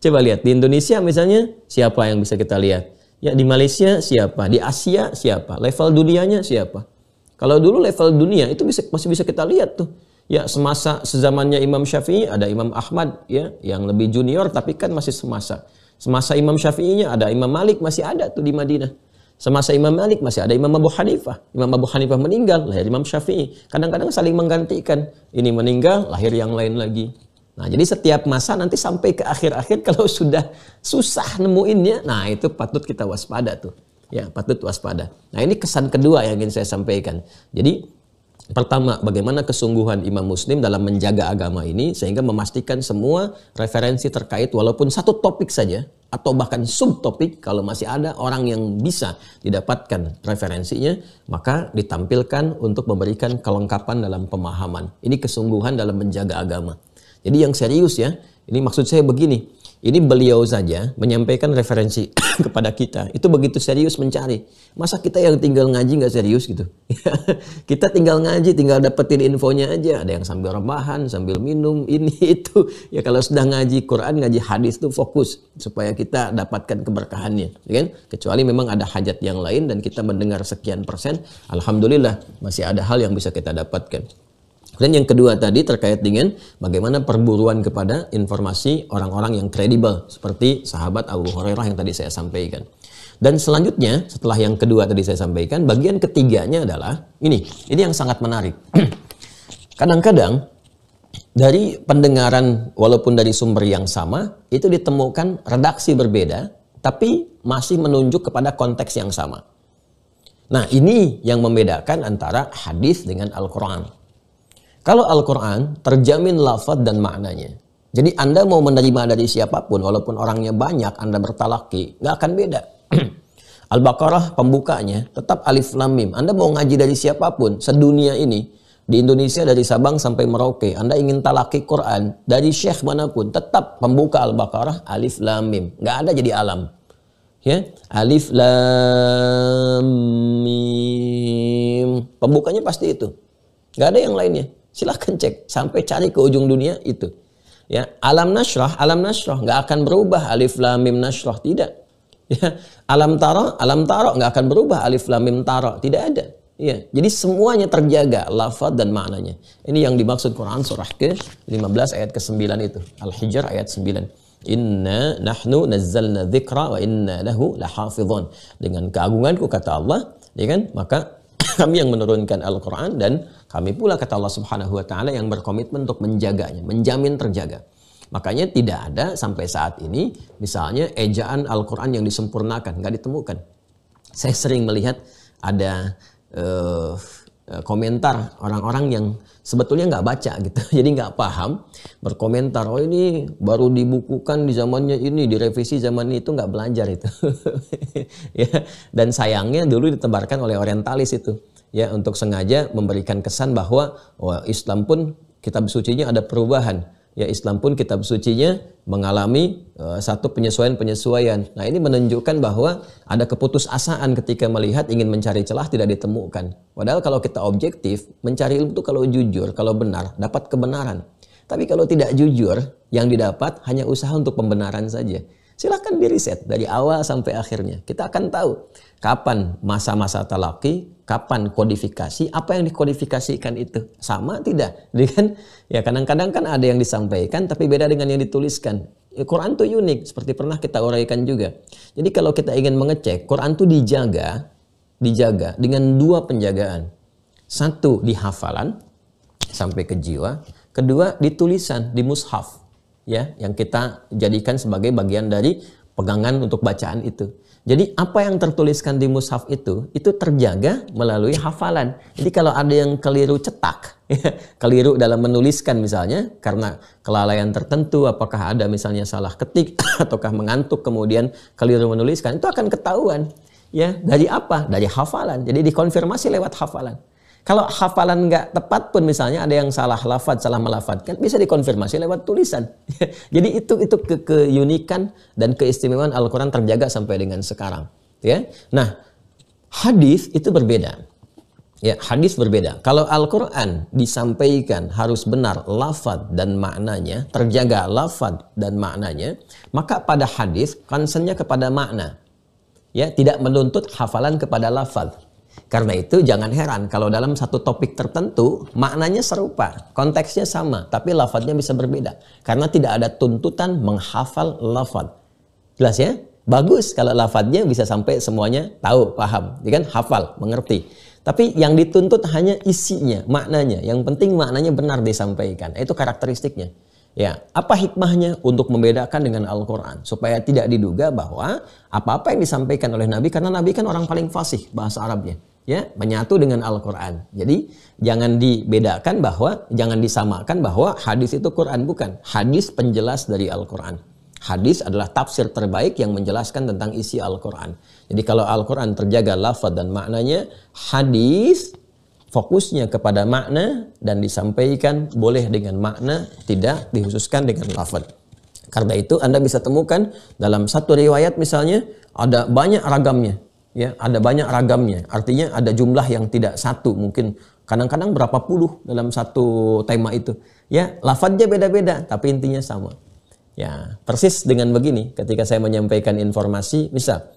Coba lihat di Indonesia misalnya siapa yang bisa kita lihat? Ya, di Malaysia siapa? Di Asia siapa? Level dunianya siapa? Kalau dulu level dunia itu masih bisa kita lihat tuh. Ya, sezamannya Imam Syafi'i ada Imam Ahmad ya, yang lebih junior tapi kan masih semasa. Semasa Imam Syafi'inya ada Imam Malik, masih ada tuh di Madinah. Semasa Imam Malik masih ada Imam Abu Hanifah. Imam Abu Hanifah meninggal, lahir Imam Syafi'i. Kadang-kadang saling menggantikan. Ini meninggal, lahir yang lain lagi. Nah, jadi setiap masa nanti sampai ke akhir-akhir kalau sudah susah nemuinnya, nah itu patut kita waspada tuh. Ya, patut waspada. Nah, ini kesan kedua yang ingin saya sampaikan. Jadi, pertama, bagaimana kesungguhan Imam Muslim dalam menjaga agama ini sehingga memastikan semua referensi terkait walaupun satu topik saja atau bahkan subtopik, kalau masih ada orang yang bisa didapatkan referensinya, maka ditampilkan untuk memberikan kelengkapan dalam pemahaman. Ini kesungguhan dalam menjaga agama. Jadi yang serius ya, ini maksud saya begini. Ini beliau saja menyampaikan referensi kepada kita. Itu begitu serius mencari. Masa kita yang tinggal ngaji nggak serius gitu? Kita tinggal ngaji, tinggal dapetin infonya aja. Ada yang sambil rebahan, sambil minum, ini itu. Ya kalau sudah ngaji Quran, ngaji hadis itu fokus. Supaya kita dapatkan keberkahannya. Ya kan? Kecuali memang ada hajat yang lain dan kita mendengar sekian persen. Alhamdulillah masih ada hal yang bisa kita dapatkan. Dan yang kedua tadi terkait dengan bagaimana perburuan kepada informasi orang-orang yang kredibel seperti sahabat Abu Hurairah yang tadi saya sampaikan. Dan selanjutnya setelah yang kedua tadi saya sampaikan, bagian ketiganya adalah ini yang sangat menarik. Kadang-kadang dari pendengaran walaupun dari sumber yang sama itu ditemukan redaksi berbeda tapi masih menunjuk kepada konteks yang sama. Nah, ini yang membedakan antara hadis dengan Al-Quran. Kalau Al-Quran terjamin lafaz dan maknanya. Jadi Anda mau menerima dari siapapun, walaupun orangnya banyak, Anda bertalaki, nggak akan beda. Al-Baqarah pembukanya tetap alif lam mim. Anda mau ngaji dari siapapun, sedunia ini, di Indonesia dari Sabang sampai Merauke, Anda ingin talaki Quran, dari syekh manapun, tetap pembuka Al-Baqarah alif lam mim. Nggak ada jadi alam. Ya, alif lam mim. Pembukanya pasti itu. Nggak ada yang lainnya. Silahkan cek sampai cari ke ujung dunia itu. Ya, alam nasrah nggak akan berubah alif lam mim nasrah, tidak. Ya, alam tara nggak akan berubah alif lam mim tara, tidak ada. Ya, jadi semuanya terjaga lafaz dan maknanya. Ini yang dimaksud Quran surah ke-15 ayat ke-9 itu. Al-Hijr ayat 9. Inna nahnu nazzalna dzikra wa inna lahu lahafizun. Dengan keagunganku kata Allah, ya kan? Maka kami yang menurunkan Al-Quran dan kami pula kata Allah Subhanahu wa Ta'ala yang berkomitmen untuk menjaganya, menjamin terjaga. Makanya tidak ada sampai saat ini misalnya ejaan Al-Quran yang disempurnakan, nggak ditemukan. Saya sering melihat ada komentar orang-orang yang sebetulnya nggak baca gitu, jadi nggak paham, berkomentar, oh ini baru dibukukan di zamannya ini, direvisi zaman itu, nggak belajar itu. Ya, dan sayangnya dulu ditebarkan oleh orientalis itu, ya, untuk sengaja memberikan kesan bahwa Islam pun kitab sucinya ada perubahan. Ya, Islam pun kitab sucinya mengalami satu penyesuaian-penyesuaian. Nah, ini menunjukkan bahwa ada keputusasaan ketika melihat ingin mencari celah tidak ditemukan. Padahal kalau kita objektif, mencari ilmu itu kalau jujur, kalau benar, dapat kebenaran. Tapi kalau tidak jujur, yang didapat hanya usaha untuk pembenaran saja. Silahkan diriset dari awal sampai akhirnya. Kita akan tahu kapan masa-masa talaki, kapan kodifikasi, apa yang dikodifikasikan itu sama tidak? Jadi kan ya kadang-kadang kan ada yang disampaikan tapi beda dengan yang dituliskan. Quran itu unik seperti pernah kita uraikan juga. Jadi kalau kita ingin mengecek, Quran itu dijaga dengan dua penjagaan. Satu di hafalan sampai ke jiwa, kedua di tulisan, di mushaf. Ya, yang kita jadikan sebagai bagian dari pegangan untuk bacaan itu. Jadi apa yang tertuliskan di mushaf itu terjaga melalui hafalan. Jadi kalau ada yang keliru cetak, ya, keliru dalam menuliskan misalnya karena kelalaian tertentu, apakah ada misalnya salah ketik ataukah mengantuk kemudian keliru menuliskan, itu akan ketahuan. Ya, dari apa? Dari hafalan. Jadi dikonfirmasi lewat hafalan. Kalau hafalan nggak tepat pun misalnya ada yang salah lafaz, salah melafadzkan, bisa dikonfirmasi lewat tulisan. Jadi itu keunikan dan keistimewaan Al-Quran terjaga sampai dengan sekarang. Ya, nah hadis itu berbeda. Ya, hadis berbeda. Kalau Al-Quran disampaikan harus benar lafaz dan maknanya, terjaga lafaz dan maknanya, maka pada hadis concernnya kepada makna. Ya, tidak menuntut hafalan kepada lafaz. Karena itu jangan heran kalau dalam satu topik tertentu maknanya serupa, konteksnya sama, tapi lafadznya bisa berbeda. Karena tidak ada tuntutan menghafal lafadz. Jelas ya? Bagus kalau lafadznya bisa sampai semuanya tahu, paham, ya kan? Hafal, mengerti. Tapi yang dituntut hanya isinya, maknanya. Yang penting maknanya benar disampaikan. Itu karakteristiknya. Ya, apa hikmahnya untuk membedakan dengan Al-Quran supaya tidak diduga bahwa apa-apa yang disampaikan oleh Nabi, karena Nabi kan orang paling fasih bahasa Arabnya, ya, menyatu dengan Al-Quran. Jadi jangan dibedakan bahwa, jangan disamakan bahwa hadis itu Quran, bukan. Hadis penjelas dari Al-Quran. Hadis adalah tafsir terbaik yang menjelaskan tentang isi Al-Quran. Jadi kalau Al-Quran terjaga lafaz dan maknanya, hadis fokusnya kepada makna dan disampaikan boleh dengan makna, tidak dikhususkan dengan lafaz. Karena itu Anda bisa temukan dalam satu riwayat misalnya ada banyak ragamnya, ya, ada banyak ragamnya. Artinya ada jumlah yang tidak satu, mungkin kadang-kadang berapa puluh dalam satu tema itu. Ya, lafadznya beda-beda tapi intinya sama. Ya, persis dengan begini ketika saya menyampaikan informasi, misal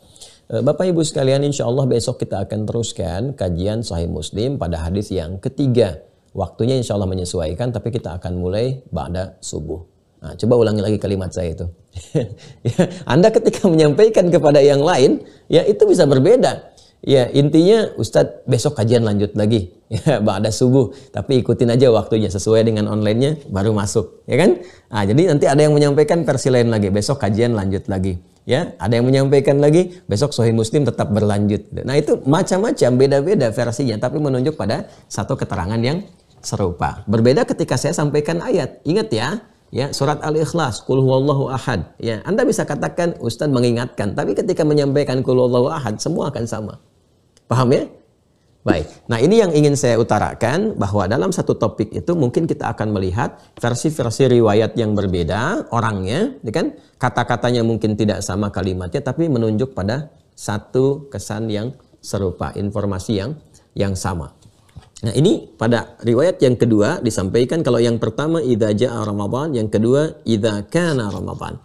Bapak Ibu sekalian, insya Allah besok kita akan teruskan kajian Sahih Muslim pada hadis yang ketiga. Waktunya insya Allah menyesuaikan, tapi kita akan mulai ba'da subuh. Nah, coba ulangi lagi kalimat saya itu. Ya, Anda ketika menyampaikan kepada yang lain, ya itu bisa berbeda. Ya, intinya Ustadz besok kajian lanjut lagi. Ya, ba'da subuh. Tapi ikutin aja waktunya sesuai dengan online-nya baru masuk, ya kan? Nah, jadi nanti ada yang menyampaikan versi lain lagi, besok kajian lanjut lagi. Ya, ada yang menyampaikan lagi, besok Sahih Muslim tetap berlanjut. Nah, itu macam-macam, beda-beda versinya, tapi menunjuk pada satu keterangan yang serupa. Berbeda ketika saya sampaikan ayat. Ingat ya, surat Al-Ikhlas, Qul huwallahu ahad. Ya, Anda bisa katakan Ustadz mengingatkan, tapi ketika menyampaikan Qul huwallahu ahad, semua akan sama. Paham ya? Baik. Nah, ini yang ingin saya utarakan, bahwa dalam satu topik itu mungkin kita akan melihat versi-versi riwayat yang berbeda, orangnya, ya kan? Kata-katanya mungkin tidak sama kalimatnya, tapi menunjuk pada satu kesan yang serupa, informasi yang sama. Nah, ini pada riwayat yang kedua disampaikan, kalau yang pertama idza jaa Ramadan, yang kedua idza kana Ramadan.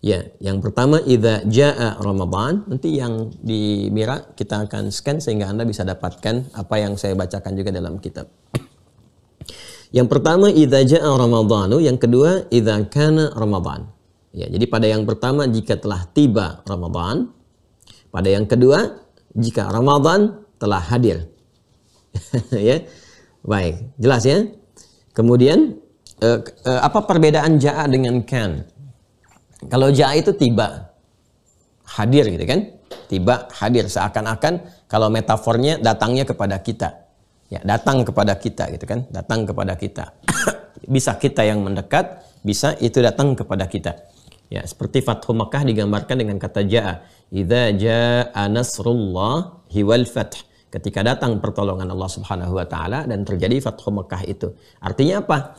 Ya, yang pertama idza jaa Ramadan, nanti yang di Mira kita akan scan sehingga Anda bisa dapatkan apa yang saya bacakan juga dalam kitab. Yang pertama idza jaa Ramadanu, yang kedua idza kana Ramadan. Ya, jadi pada yang pertama jika telah tiba Ramadan, pada yang kedua jika Ramadan telah hadir. Ya, baik, jelas ya. Kemudian apa perbedaan jaa dengan kan? Kalau jaa itu tiba, hadir gitu kan? Tiba, hadir, seakan-akan kalau metafornya datangnya kepada kita. Ya, datang kepada kita gitu kan? Datang kepada kita. Bisa kita yang mendekat, bisa itu datang kepada kita. Ya, seperti Fathu Makkah digambarkan dengan kata jaa. Idza jaa nasrullahi wal fath. Ketika datang pertolongan Allah Subhanahu wa taala dan terjadi Fathu Mekah itu. Artinya apa?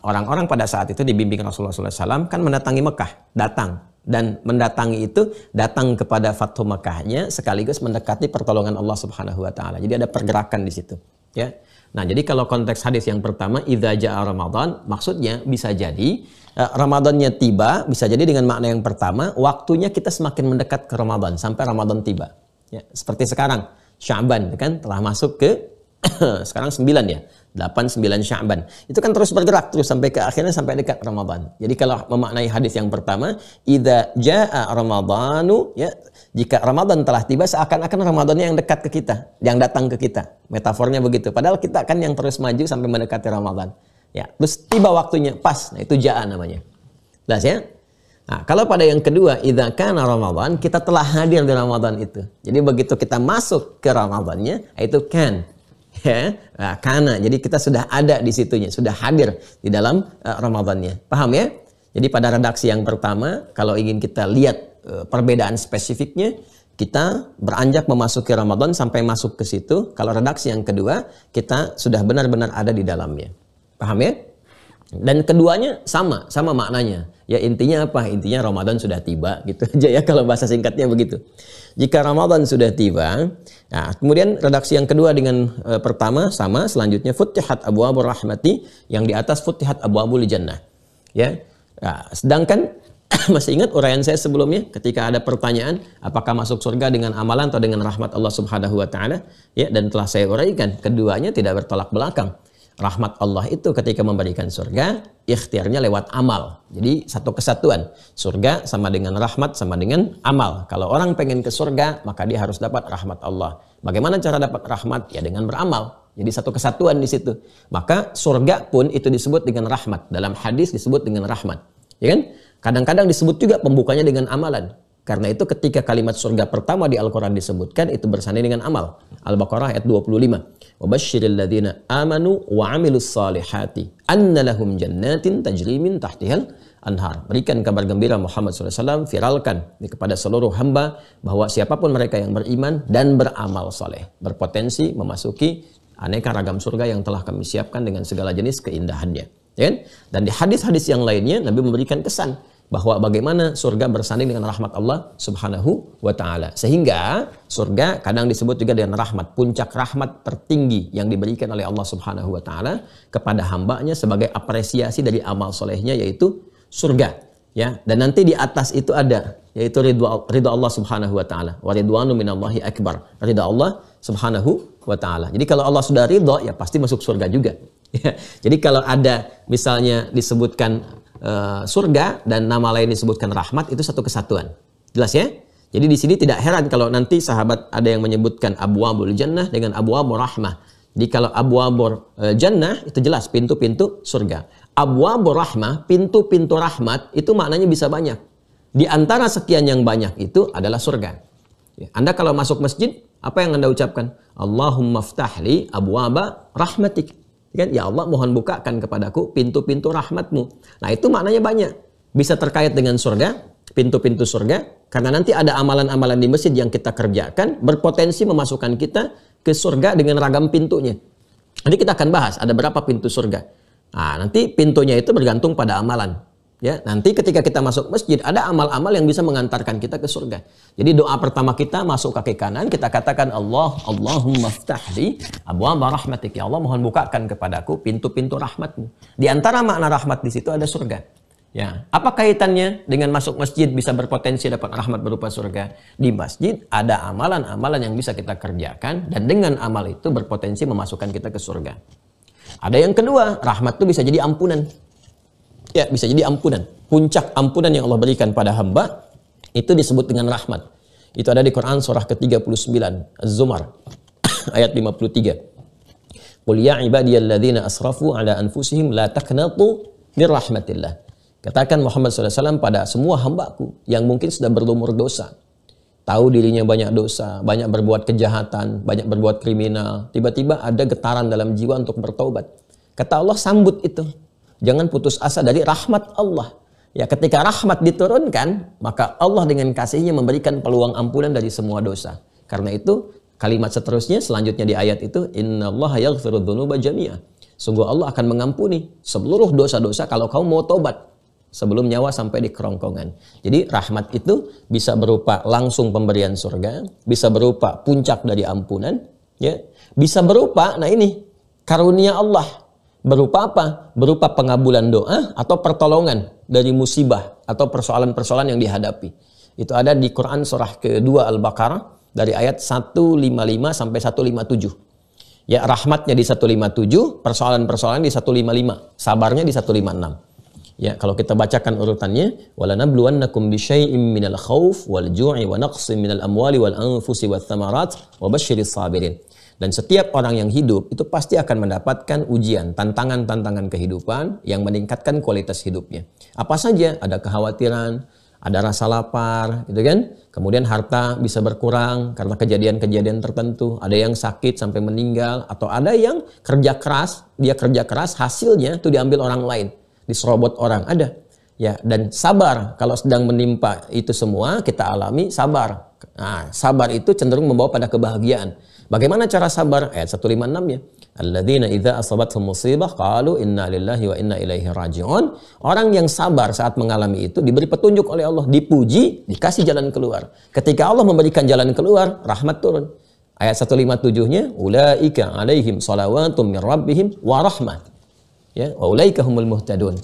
Orang-orang pada saat itu dibimbing Rasulullah SAW kan mendatangi Mekah, datang. Dan mendatangi itu datang kepada Fathu Mekahnya sekaligus mendekati pertolongan Allah Subhanahu wa taala. Jadi ada pergerakan di situ, ya. Nah, jadi kalau konteks hadis yang pertama idza jaa Ramadan, maksudnya bisa jadi Ramadannya tiba, bisa jadi dengan makna yang pertama, waktunya kita semakin mendekat ke Ramadan sampai Ramadan tiba. Ya, seperti sekarang Sya'ban kan telah masuk ke sekarang 9 ya, 8 9 Sya'ban. Itu kan terus bergerak terus sampai ke akhirnya sampai dekat Ramadan. Jadi kalau memaknai hadis yang pertama, idza jaa Ramadanu, ya, jika Ramadan telah tiba seakan-akan Ramadannya yang dekat ke kita, yang datang ke kita. Metafornya begitu. Padahal kita kan yang terus maju sampai mendekati Ramadan. Ya, terus tiba waktunya pas. Nah, itu jaa namanya. Jelas ya? Nah, kalau pada yang kedua, idza kana Ramadan, kita telah hadir di Ramadan itu. Jadi begitu kita masuk ke Ramadannya, itu kan. Ya, nah, kana. Jadi kita sudah ada di situnya, sudah hadir di dalam Ramadannya. Paham ya? Jadi pada redaksi yang pertama, kalau ingin kita lihat perbedaan spesifiknya, kita beranjak memasuki Ramadan sampai masuk ke situ. Kalau redaksi yang kedua, kita sudah benar-benar ada di dalamnya. Paham ya? Dan keduanya sama maknanya. Ya, intinya apa? Intinya Ramadan sudah tiba, gitu aja ya kalau bahasa singkatnya begitu. Jika Ramadan sudah tiba, nah, kemudian redaksi yang kedua dengan pertama sama, selanjutnya Futihat abwabur rahmati, yang di atas Futihat abwabul jannah. Ya. Nah, sedangkan masih ingat uraian saya sebelumnya ketika ada pertanyaan apakah masuk surga dengan amalan atau dengan rahmat Allah Subhanahu wa taala? Ya, dan telah saya uraikan keduanya tidak bertolak belakang. Rahmat Allah itu ketika memberikan surga, ikhtiarnya lewat amal. Jadi satu kesatuan. Surga sama dengan rahmat, sama dengan amal. Kalau orang pengen ke surga, maka dia harus dapat rahmat Allah. Bagaimana cara dapat rahmat? Ya dengan beramal. Jadi satu kesatuan di situ. Maka surga pun itu disebut dengan rahmat. Dalam hadis disebut dengan rahmat. Ya kan? Kadang-kadang disebut juga pembukanya dengan amalan. Karena itu ketika kalimat surga pertama di Al-Quran disebutkan, itu bersanding dengan amal. Al-Baqarah ayat 25. وَبَشِّرِ الَّذِينَ آمَنُوا وَعَمِلُوا الصَّالِحَاتِ أَنَّ لَهُمْ جَنَّاتٍ تَجْرِي مِنْ تَحْتِهَا الْأَنْهَارُ. Berikan kabar gembira Muhammad SAW, viralkan kepada seluruh hamba bahwa siapapun mereka yang beriman dan beramal soleh, berpotensi memasuki aneka ragam surga yang telah kami siapkan dengan segala jenis keindahannya. Ya kan? Dan di hadis-hadis yang lainnya Nabi memberikan kesan bahwa bagaimana surga bersanding dengan rahmat Allah Subhanahu wa taala. Sehingga surga kadang disebut juga dengan rahmat, puncak rahmat tertinggi yang diberikan oleh Allah Subhanahu wa taala kepada hambanya sebagai apresiasi dari amal solehnya, yaitu surga. Ya, dan nanti di atas itu ada yaitu ridha Allah Subhanahu wa taala. Wa ridwanu minallahi akbar. Ridha Allah Subhanahu wa taala. Jadi kalau Allah sudah ridha, ya pasti masuk surga juga. Ya. Jadi kalau ada misalnya disebutkan surga dan nama lain disebutkan rahmat, itu satu kesatuan. Jelas ya? Jadi di sini tidak heran kalau nanti sahabat ada yang menyebutkan abwabul jannah dengan abwabur rahmah. Jadi kalau abwabur jannah itu jelas pintu-pintu surga. Abwabur rahmah, pintu-pintu rahmat, itu maknanya bisa banyak. Di antara sekian yang banyak itu adalah surga. Ya, Anda kalau masuk masjid, apa yang Anda ucapkan? Allahumma ftahli abwaba rahmatik. Kan? Ya Allah, mohon bukakan kepadaku pintu-pintu rahmatmu. Nah, itu maknanya banyak. Bisa terkait dengan surga, pintu-pintu surga, karena nanti ada amalan-amalan di masjid yang kita kerjakan, berpotensi memasukkan kita ke surga dengan ragam pintunya. Nanti kita akan bahas, ada berapa pintu surga. Nah, nanti pintunya itu bergantung pada amalan. Ya, nanti ketika kita masuk masjid, ada amal-amal yang bisa mengantarkan kita ke surga. Jadi doa pertama kita masuk kaki kanan, kita katakan Allahumma ftahli abwaaba rahmatik. Ya Allah, mohon bukakan kepadaku pintu-pintu rahmatmu. Di antara makna rahmat di situ ada surga. Ya, apa kaitannya dengan masuk masjid bisa berpotensi dapat rahmat berupa surga? Di masjid ada amalan-amalan yang bisa kita kerjakan dan dengan amal itu berpotensi memasukkan kita ke surga. Ada yang kedua, rahmat itu bisa jadi ampunan. Ya, bisa jadi ampunan. Puncak ampunan yang Allah berikan pada hamba itu disebut dengan rahmat. Itu ada di Quran surah ke-39 Az-Zumar ayat 53. Qul ya ibadiyalladzina asrafu ala anfusihim la taqnatu mir rahmatillah. Katakan Muhammad SAW pada semua hambaku yang mungkin sudah berlumur dosa. Tahu dirinya banyak dosa, banyak berbuat kejahatan, banyak berbuat kriminal. Tiba-tiba ada getaran dalam jiwa untuk bertaubat. Kata Allah, sambut itu. Jangan putus asa dari rahmat Allah. Ya, ketika rahmat diturunkan, maka Allah dengan kasihnya memberikan peluang ampunan dari semua dosa. Karena itu, kalimat seterusnya selanjutnya di ayat itu, innallaha yaghfiru dzunuba jami'a. Sungguh Allah akan mengampuni seluruh dosa-dosa kalau kamu mau tobat sebelum nyawa sampai di kerongkongan. Jadi rahmat itu bisa berupa langsung pemberian surga, bisa berupa puncak dari ampunan, ya, bisa berupa, nah ini karunia Allah. Berupa apa? Berupa pengabulan doa atau pertolongan dari musibah atau persoalan-persoalan yang dihadapi. Itu ada di Quran surah kedua Al-Baqarah dari ayat 155 sampai 157. Ya, rahmatnya di 157, persoalan-persoalan di 155, sabarnya di 156. Ya, kalau kita bacakan urutannya, walanabluwannakum bisyai'im minal khauf wal ju'i wa naqsim minal amwali wal anfusi wath thamarat wa basyiris sabirin. Dan setiap orang yang hidup itu pasti akan mendapatkan ujian, tantangan-tantangan kehidupan yang meningkatkan kualitas hidupnya. Apa saja? Ada kekhawatiran, ada rasa lapar, gitu kan? Kemudian harta bisa berkurang karena kejadian-kejadian tertentu. Ada yang sakit sampai meninggal, atau ada yang kerja keras, dia kerja keras, hasilnya itu diambil orang lain, diserobot orang. Ada. Ya, dan sabar kalau sedang menimpa itu semua kita alami, sabar. Nah, sabar itu cenderung membawa pada kebahagiaan. Bagaimana cara sabar? Ayat 156 ya. Alladzina idza asabathum musibah qalu inna lillahi wa inna ilaihi raji'un. Orang yang sabar saat mengalami itu diberi petunjuk oleh Allah, dipuji, dikasih jalan keluar. Ketika Allah memberikan jalan keluar, rahmat turun. Ayat 157-nya, ulaika alaihim salawatum min rabbihim wa rahmah. Ya, wa ulaika humul muhtadun.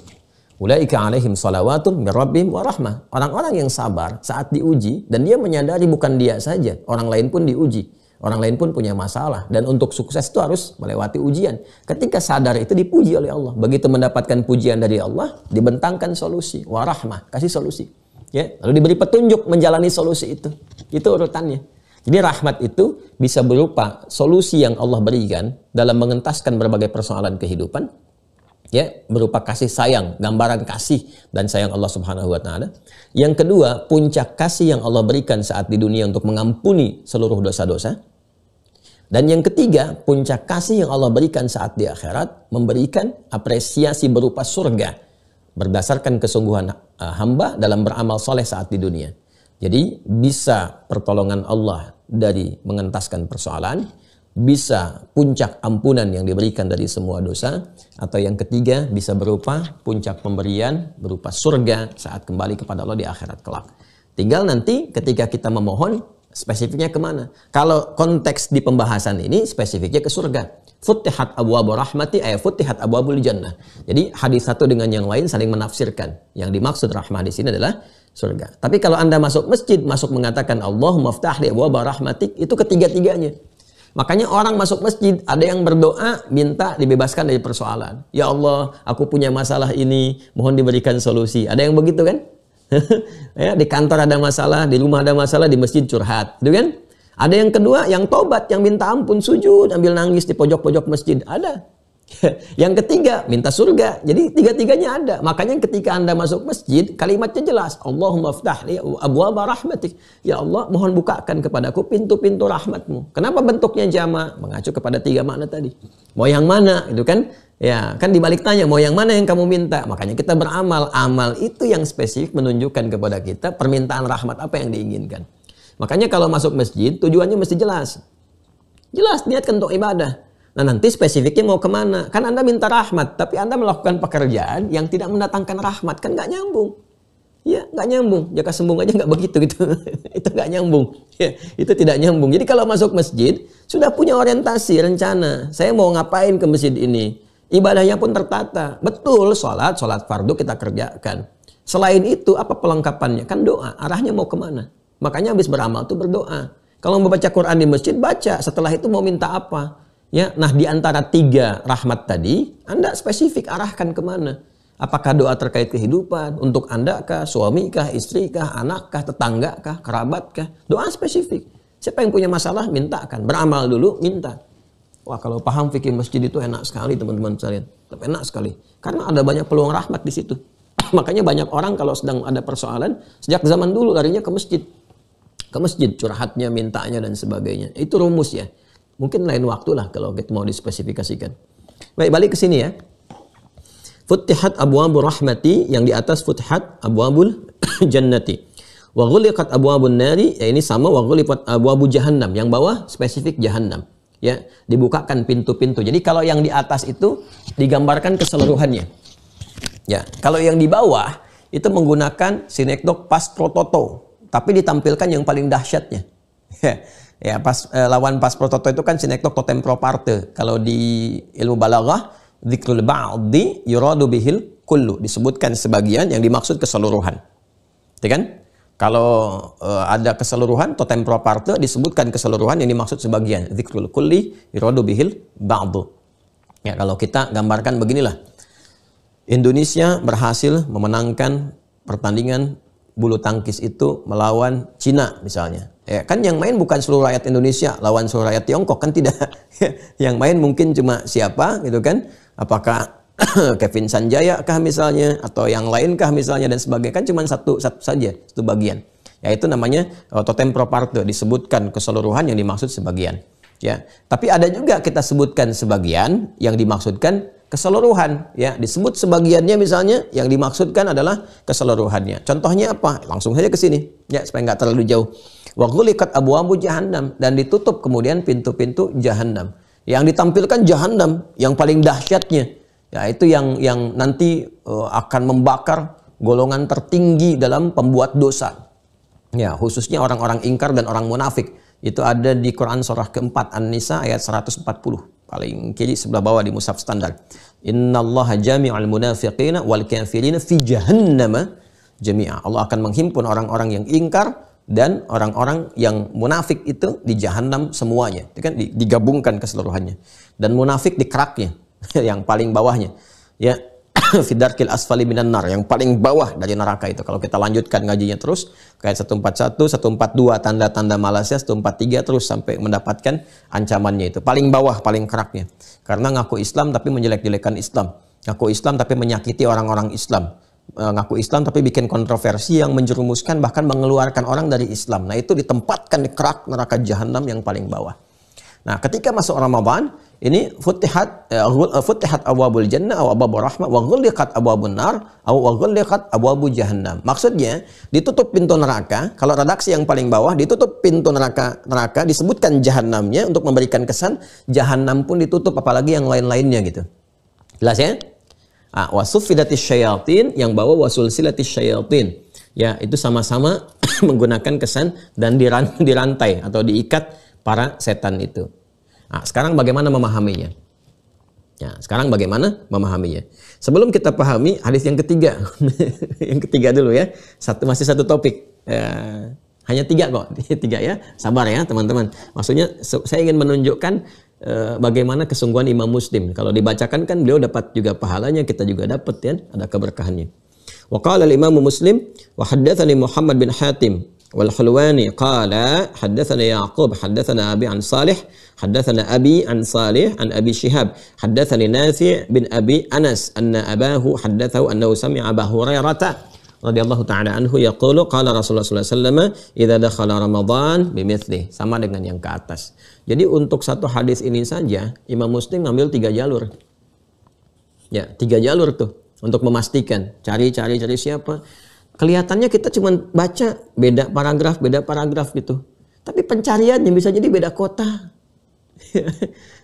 Ulaika alaihim salawatum min rabbihim wa rahmah. Orang-orang yang sabar saat diuji dan dia menyadari bukan dia saja, orang lain pun diuji. Orang lain pun punya masalah dan untuk sukses itu harus melewati ujian. Ketika sadar itu dipuji oleh Allah. Begitu mendapatkan pujian dari Allah, dibentangkan solusi, warahmah, kasih solusi. Ya, lalu diberi petunjuk menjalani solusi itu. Itu urutannya. Jadi rahmat itu bisa berupa solusi yang Allah berikan dalam mengentaskan berbagai persoalan kehidupan. Ya, berupa kasih sayang, gambaran kasih dan sayang Allah Subhanahu wa taala. Yang kedua, puncak kasih yang Allah berikan saat di dunia untuk mengampuni seluruh dosa-dosa. Dan yang ketiga, puncak kasih yang Allah berikan saat di akhirat, memberikan apresiasi berupa surga berdasarkan kesungguhan hamba dalam beramal soleh saat di dunia. Jadi bisa pertolongan Allah dari mengentaskan persoalan, bisa puncak ampunan yang diberikan dari semua dosa, atau yang ketiga bisa berupa puncak pemberian berupa surga saat kembali kepada Allah di akhirat kelak. Tinggal nanti ketika kita memohon spesifiknya kemana. Kalau konteks di pembahasan ini spesifiknya ke surga. Futtihat abwabu rahmati ay futtihat abwabul jannah. Jadi hadis satu dengan yang lain saling menafsirkan. Yang dimaksud rahmah di sini adalah surga. Tapi kalau Anda masuk masjid, masuk mengatakan Allahumma ftah li abwaba rahmatik, itu ketiga-tiganya. Makanya orang masuk masjid, ada yang berdoa minta dibebaskan dari persoalan. Ya Allah, aku punya masalah ini, mohon diberikan solusi. Ada yang begitu kan? Ya, di kantor ada masalah, di rumah ada masalah, di masjid curhat, gitu kan? Ada yang kedua, yang tobat, yang minta ampun, sujud, ambil nangis di pojok-pojok masjid, ada. Yang ketiga, minta surga. Jadi tiga-tiganya ada. Makanya ketika Anda masuk masjid, kalimatnya jelas. Allahumma ftah li abwaba rahmatik. Ya Allah, mohon bukakan kepadaku pintu-pintu rahmatmu. Kenapa bentuknya jama'? Mengacu kepada tiga makna tadi. Mau yang mana? Itu kan? Ya, kan dibalik tanya, mau yang mana yang kamu minta? Makanya kita beramal. Amal itu yang spesifik menunjukkan kepada kita permintaan rahmat apa yang diinginkan. Makanya kalau masuk masjid, tujuannya mesti jelas. Jelas, niatkan untuk ibadah. Nah nanti spesifiknya mau kemana? Kan Anda minta rahmat, tapi Anda melakukan pekerjaan yang tidak mendatangkan rahmat. Kan nggak nyambung. Ya, nggak nyambung. Jaka sembung aja nggak begitu gitu. Itu nggak nyambung. Ya, itu tidak nyambung. Jadi kalau masuk masjid, sudah punya orientasi, rencana. Saya mau ngapain ke masjid ini? Ibadahnya pun tertata. Betul, sholat fardu kita kerjakan. Selain itu, apa pelengkapannya? Kan doa. Arahnya mau kemana? Makanya habis beramal tuh berdoa. Kalau mau baca Quran di masjid, baca. Setelah itu mau minta apa? Ya, nah di antara tiga rahmat tadi, Anda spesifik arahkan kemana? Apakah doa terkait kehidupan? Untuk Anda kah? Suami kah? Istri kah? Anak kah? Tetangga kah? Kerabat kah? Doa spesifik. Siapa yang punya masalah, mintakan. Beramal dulu, minta. Wah, kalau paham fikih masjid itu enak sekali teman-teman sekalian. Enak sekali. Karena ada banyak peluang rahmat di situ. Makanya banyak orang kalau sedang ada persoalan, sejak zaman dulu larinya ke masjid. Ke masjid, curhatnya, mintanya, dan sebagainya. Itu rumus ya. Mungkin lain waktu lah kalau kita mau dispesifikasikan. Baik, balik ke sini ya. Futtihat abwabu rahmati, yang di atas futtihat abwabul jannati. Wa ghuliqat abwabun nari, ya ini sama wa ghuliqat abwabu jahannam, yang bawah spesifik jahannam. Ya, dibukakan pintu-pintu. Jadi kalau yang di atas itu digambarkan keseluruhannya. Ya, kalau yang di bawah itu menggunakan sinekdok pas prototo, tapi ditampilkan yang paling dahsyatnya. Ya, lawan pas prototo itu kan sinekdok totem pro parte. Kalau di ilmu balaghah, dzikrul ba'di yuradu bihil kullu, disebutkan sebagian yang dimaksud keseluruhan. Ya kan? Kalau ada keseluruhan totem pro parte, disebutkan keseluruhan yang dimaksud sebagian. Dzikrul kulli yuradu bihil ba'du. Ya, kalau kita gambarkan beginilah. Indonesia berhasil memenangkan pertandingan bulu tangkis itu melawan Cina misalnya. Ya, kan yang main bukan seluruh rakyat Indonesia lawan seluruh rakyat Tiongkok, kan tidak. Yang main mungkin cuma siapa gitu kan? Apakah Kevin Sanjaya kah misalnya, atau yang lain kah misalnya, dan sebagainya. Kan cuma satu saja, satu bagian. Ya, itu namanya totem pro parte, disebutkan keseluruhan yang dimaksud sebagian. Ya, tapi ada juga kita sebutkan sebagian yang dimaksudkan keseluruhan. Ya, disebut sebagiannya misalnya, yang dimaksudkan adalah keseluruhannya. Contohnya apa? Langsung saja ke sini. Ya, supaya nggak terlalu jauh. Wa ghuliqat abwabu jahannam, dan ditutup kemudian pintu-pintu jahannam. Yang ditampilkan jahannam yang paling dahsyatnya. Ya, itu yang nanti akan membakar golongan tertinggi dalam pembuat dosa. Ya, khususnya orang-orang ingkar dan orang munafik. Itu ada di Quran surah keempat An-Nisa ayat 140. Paling kiri sebelah bawah di mushaf standar. Innallaha jami'al munafiqina wal kafirina fi jahannama jami'a. Allah akan menghimpun orang-orang yang ingkar dan orang-orang yang munafik itu di jahanam semuanya. Itu kan digabungkan keseluruhannya. Dan munafik di keraknya, yang paling bawahnya. Ya, fidarkil asfali minan nar, yang paling bawah dari neraka itu. Kalau kita lanjutkan ngajinya terus, kayak 141, 142 tanda-tanda malasnya, 143 terus sampai mendapatkan ancamannya itu. Paling bawah, paling keraknya. Karena ngaku Islam tapi menjelek-jelekan Islam. Ngaku Islam tapi menyakiti orang-orang Islam. Ngaku Islam tapi bikin kontroversi yang menjerumuskan bahkan mengeluarkan orang dari Islam. Nah, itu ditempatkan di kerak neraka jahanam yang paling bawah. Nah, ketika masuk Ramadan, Ini futihat abwabul jannah aw abwabur rahmah wa ghulliqat abwabun nar aw wa ghulliqat abwabu jahannam. Maksudnya ditutup pintu neraka. Kalau redaksi yang paling bawah ditutup pintu neraka disebutkan jahannamnya untuk memberikan kesan jahannam pun ditutup, apalagi yang lain-lainnya gitu. Jelas ya? Wasuffidatis syayatin, yang bawah wasulsilatis syayatin. Ya, itu sama-sama menggunakan kesan dan dirantai atau diikat para setan itu. Nah, sekarang bagaimana memahaminya? Ya, sekarang bagaimana memahaminya? Sebelum kita pahami hadis yang ketiga, yang ketiga dulu ya. Masih satu topik. Hanya 3 kok, 3 ya. Sabar ya teman-teman. Maksudnya saya ingin menunjukkan bagaimana kesungguhan Imam Muslim. Kalau dibacakan kan beliau dapat juga pahalanya, kita juga dapat ya, ada keberkahannya. Wa qala al-Imam Muslim wa haddatsani Muhammad bin Hatim wal Hulwani qala haddatsana Yaqub haddatsana Abi an Salih haddatsana Abi an Salih an Abi Shihab haddatsani Nafi' bin Abi Anas anna abahu haddatsahu annahu sami'a Abu Hurairah radhiyallahu ta'ala anhu yaqulu qala Rasulullah sallallahu alaihi wasallam idza dakhala Ramadan bimithli, sama dengan yang ke atas. Jadi untuk satu hadis ini saja Imam Muslim ngambil 3 jalur. Ya, 3 jalur tuh untuk memastikan cari siapa. Kelihatannya kita cuma baca beda paragraf gitu. Tapi pencariannya bisa jadi beda kota.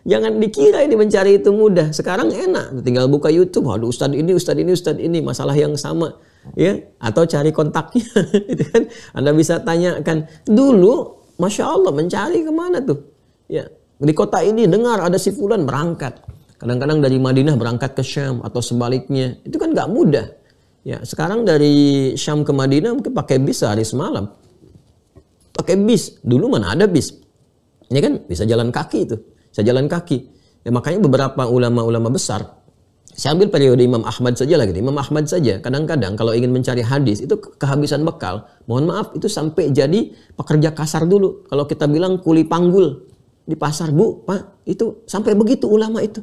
Jangan dikira ini mencari itu mudah. Sekarang enak, tinggal buka YouTube, waduh ustadz ini, masalah yang sama. Ya, atau cari kontaknya. Itu kan Anda bisa tanyakan. Dulu, Masya Allah, mencari kemana tuh? Ya, di kota ini dengar ada si fulan berangkat. Kadang-kadang dari Madinah berangkat ke Syam atau sebaliknya. Itu kan nggak mudah. Ya, sekarang dari Syam ke Madinah mungkin pakai bis sehari semalam. Pakai bis. Dulu mana ada bis? Ini kan bisa jalan kaki itu. Bisa jalan kaki. Ya, makanya beberapa ulama-ulama besar, saya ambil periode Imam Ahmad saja lagi. Imam Ahmad saja kadang-kadang kalau ingin mencari hadis itu kehabisan bekal. Mohon maaf, itu sampai jadi pekerja kasar dulu. Kalau kita bilang kuli panggul di pasar, Bu, Pak, itu sampai begitu ulama itu.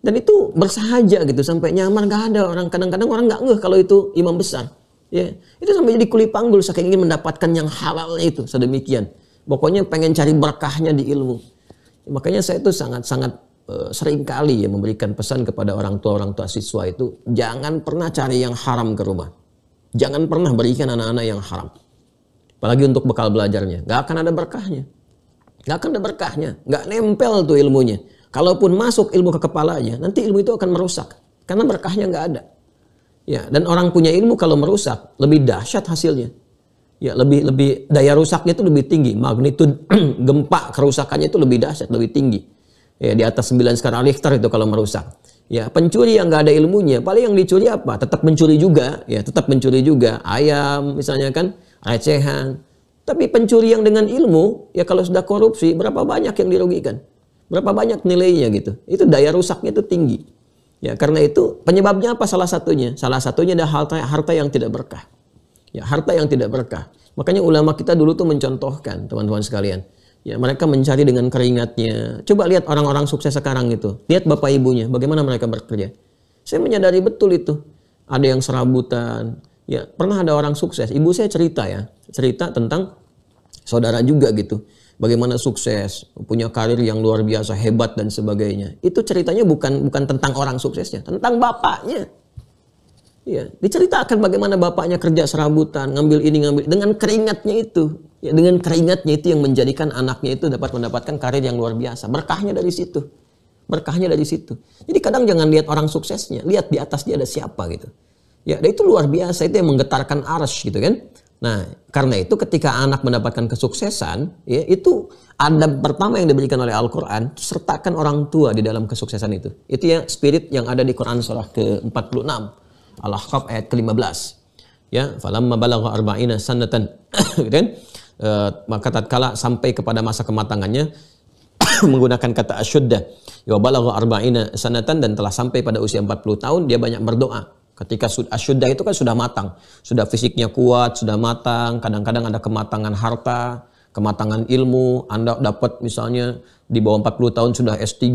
Dan itu bersahaja gitu, sampai nyamar, gak ada orang. Kadang-kadang orang gak ngeh kalau itu imam besar. Ya, itu sampai jadi kuli panggul, saking ingin mendapatkan yang halalnya itu, sedemikian. Pokoknya pengen cari berkahnya di ilmu. Ya, makanya saya itu sangat-sangat sering kali ya memberikan pesan kepada orang tua siswa itu, jangan pernah cari yang haram ke rumah. Jangan pernah berikan anak-anak yang haram. Apalagi untuk bekal belajarnya. Gak akan ada berkahnya. Gak akan ada berkahnya. Gak nempel tuh ilmunya. Kalaupun masuk ilmu ke kepalanya, nanti ilmu itu akan merusak. Karena berkahnya nggak ada. Ya, dan orang punya ilmu kalau merusak, lebih dahsyat hasilnya. Ya, lebih daya rusaknya itu lebih tinggi. Magnitud gempa kerusakannya itu lebih dahsyat, lebih tinggi. Ya, di atas 9 skala Richter itu kalau merusak. Ya, pencuri yang nggak ada ilmunya, paling yang dicuri apa? Tetap mencuri juga. Ya, tetap mencuri juga. Ayam misalnya kan, recehan. Tapi pencuri yang dengan ilmu, ya kalau sudah korupsi, berapa banyak yang dirugikan? Berapa banyak nilainya gitu. Itu daya rusaknya itu tinggi. Ya, karena itu penyebabnya apa salah satunya? Salah satunya adalah harta yang tidak berkah. Ya, harta yang tidak berkah. Makanya ulama kita dulu tuh mencontohkan, teman-teman sekalian. Ya, mereka mencari dengan keringatnya. Coba lihat orang-orang sukses sekarang itu. Lihat bapak ibunya, bagaimana mereka bekerja. Saya menyadari betul itu. Ada yang serabutan. Ya, pernah ada orang sukses. Ibu saya cerita ya. Cerita tentang saudara juga gitu. Bagaimana sukses, punya karir yang luar biasa, hebat dan sebagainya. Itu ceritanya bukan tentang orang suksesnya, tentang bapaknya. Ya, diceritakan bagaimana bapaknya kerja serabutan, ngambil ini, ngambil dengan keringatnya itu. Ya, dengan keringatnya itu yang menjadikan anaknya itu dapat mendapatkan karir yang luar biasa. Berkahnya dari situ. Berkahnya dari situ. Jadi kadang jangan lihat orang suksesnya, lihat di atas dia ada siapa gitu. Ya, dan itu luar biasa, itu yang menggetarkan arsy gitu kan. Nah, karena itu ketika anak mendapatkan kesuksesan, ya, itu adab pertama yang diberikan oleh Al-Quran, sertakan orang tua di dalam kesuksesan itu. Itu ya spirit yang ada di Quran surah ke-46, Al-Ahqaf ayat ke-15. Ya, falamma balagha arba'ina sanatan, gitu kan? Maka tatkala sampai kepada masa kematangannya, menggunakan kata asyuddah, ya balagha arba'ina sanatan, dan telah sampai pada usia 40 tahun, dia banyak berdoa. Ketika asyuddah itu kan sudah matang, sudah fisiknya kuat, sudah matang, kadang-kadang ada kematangan harta, kematangan ilmu. Anda dapat misalnya di bawah 40 tahun sudah S3,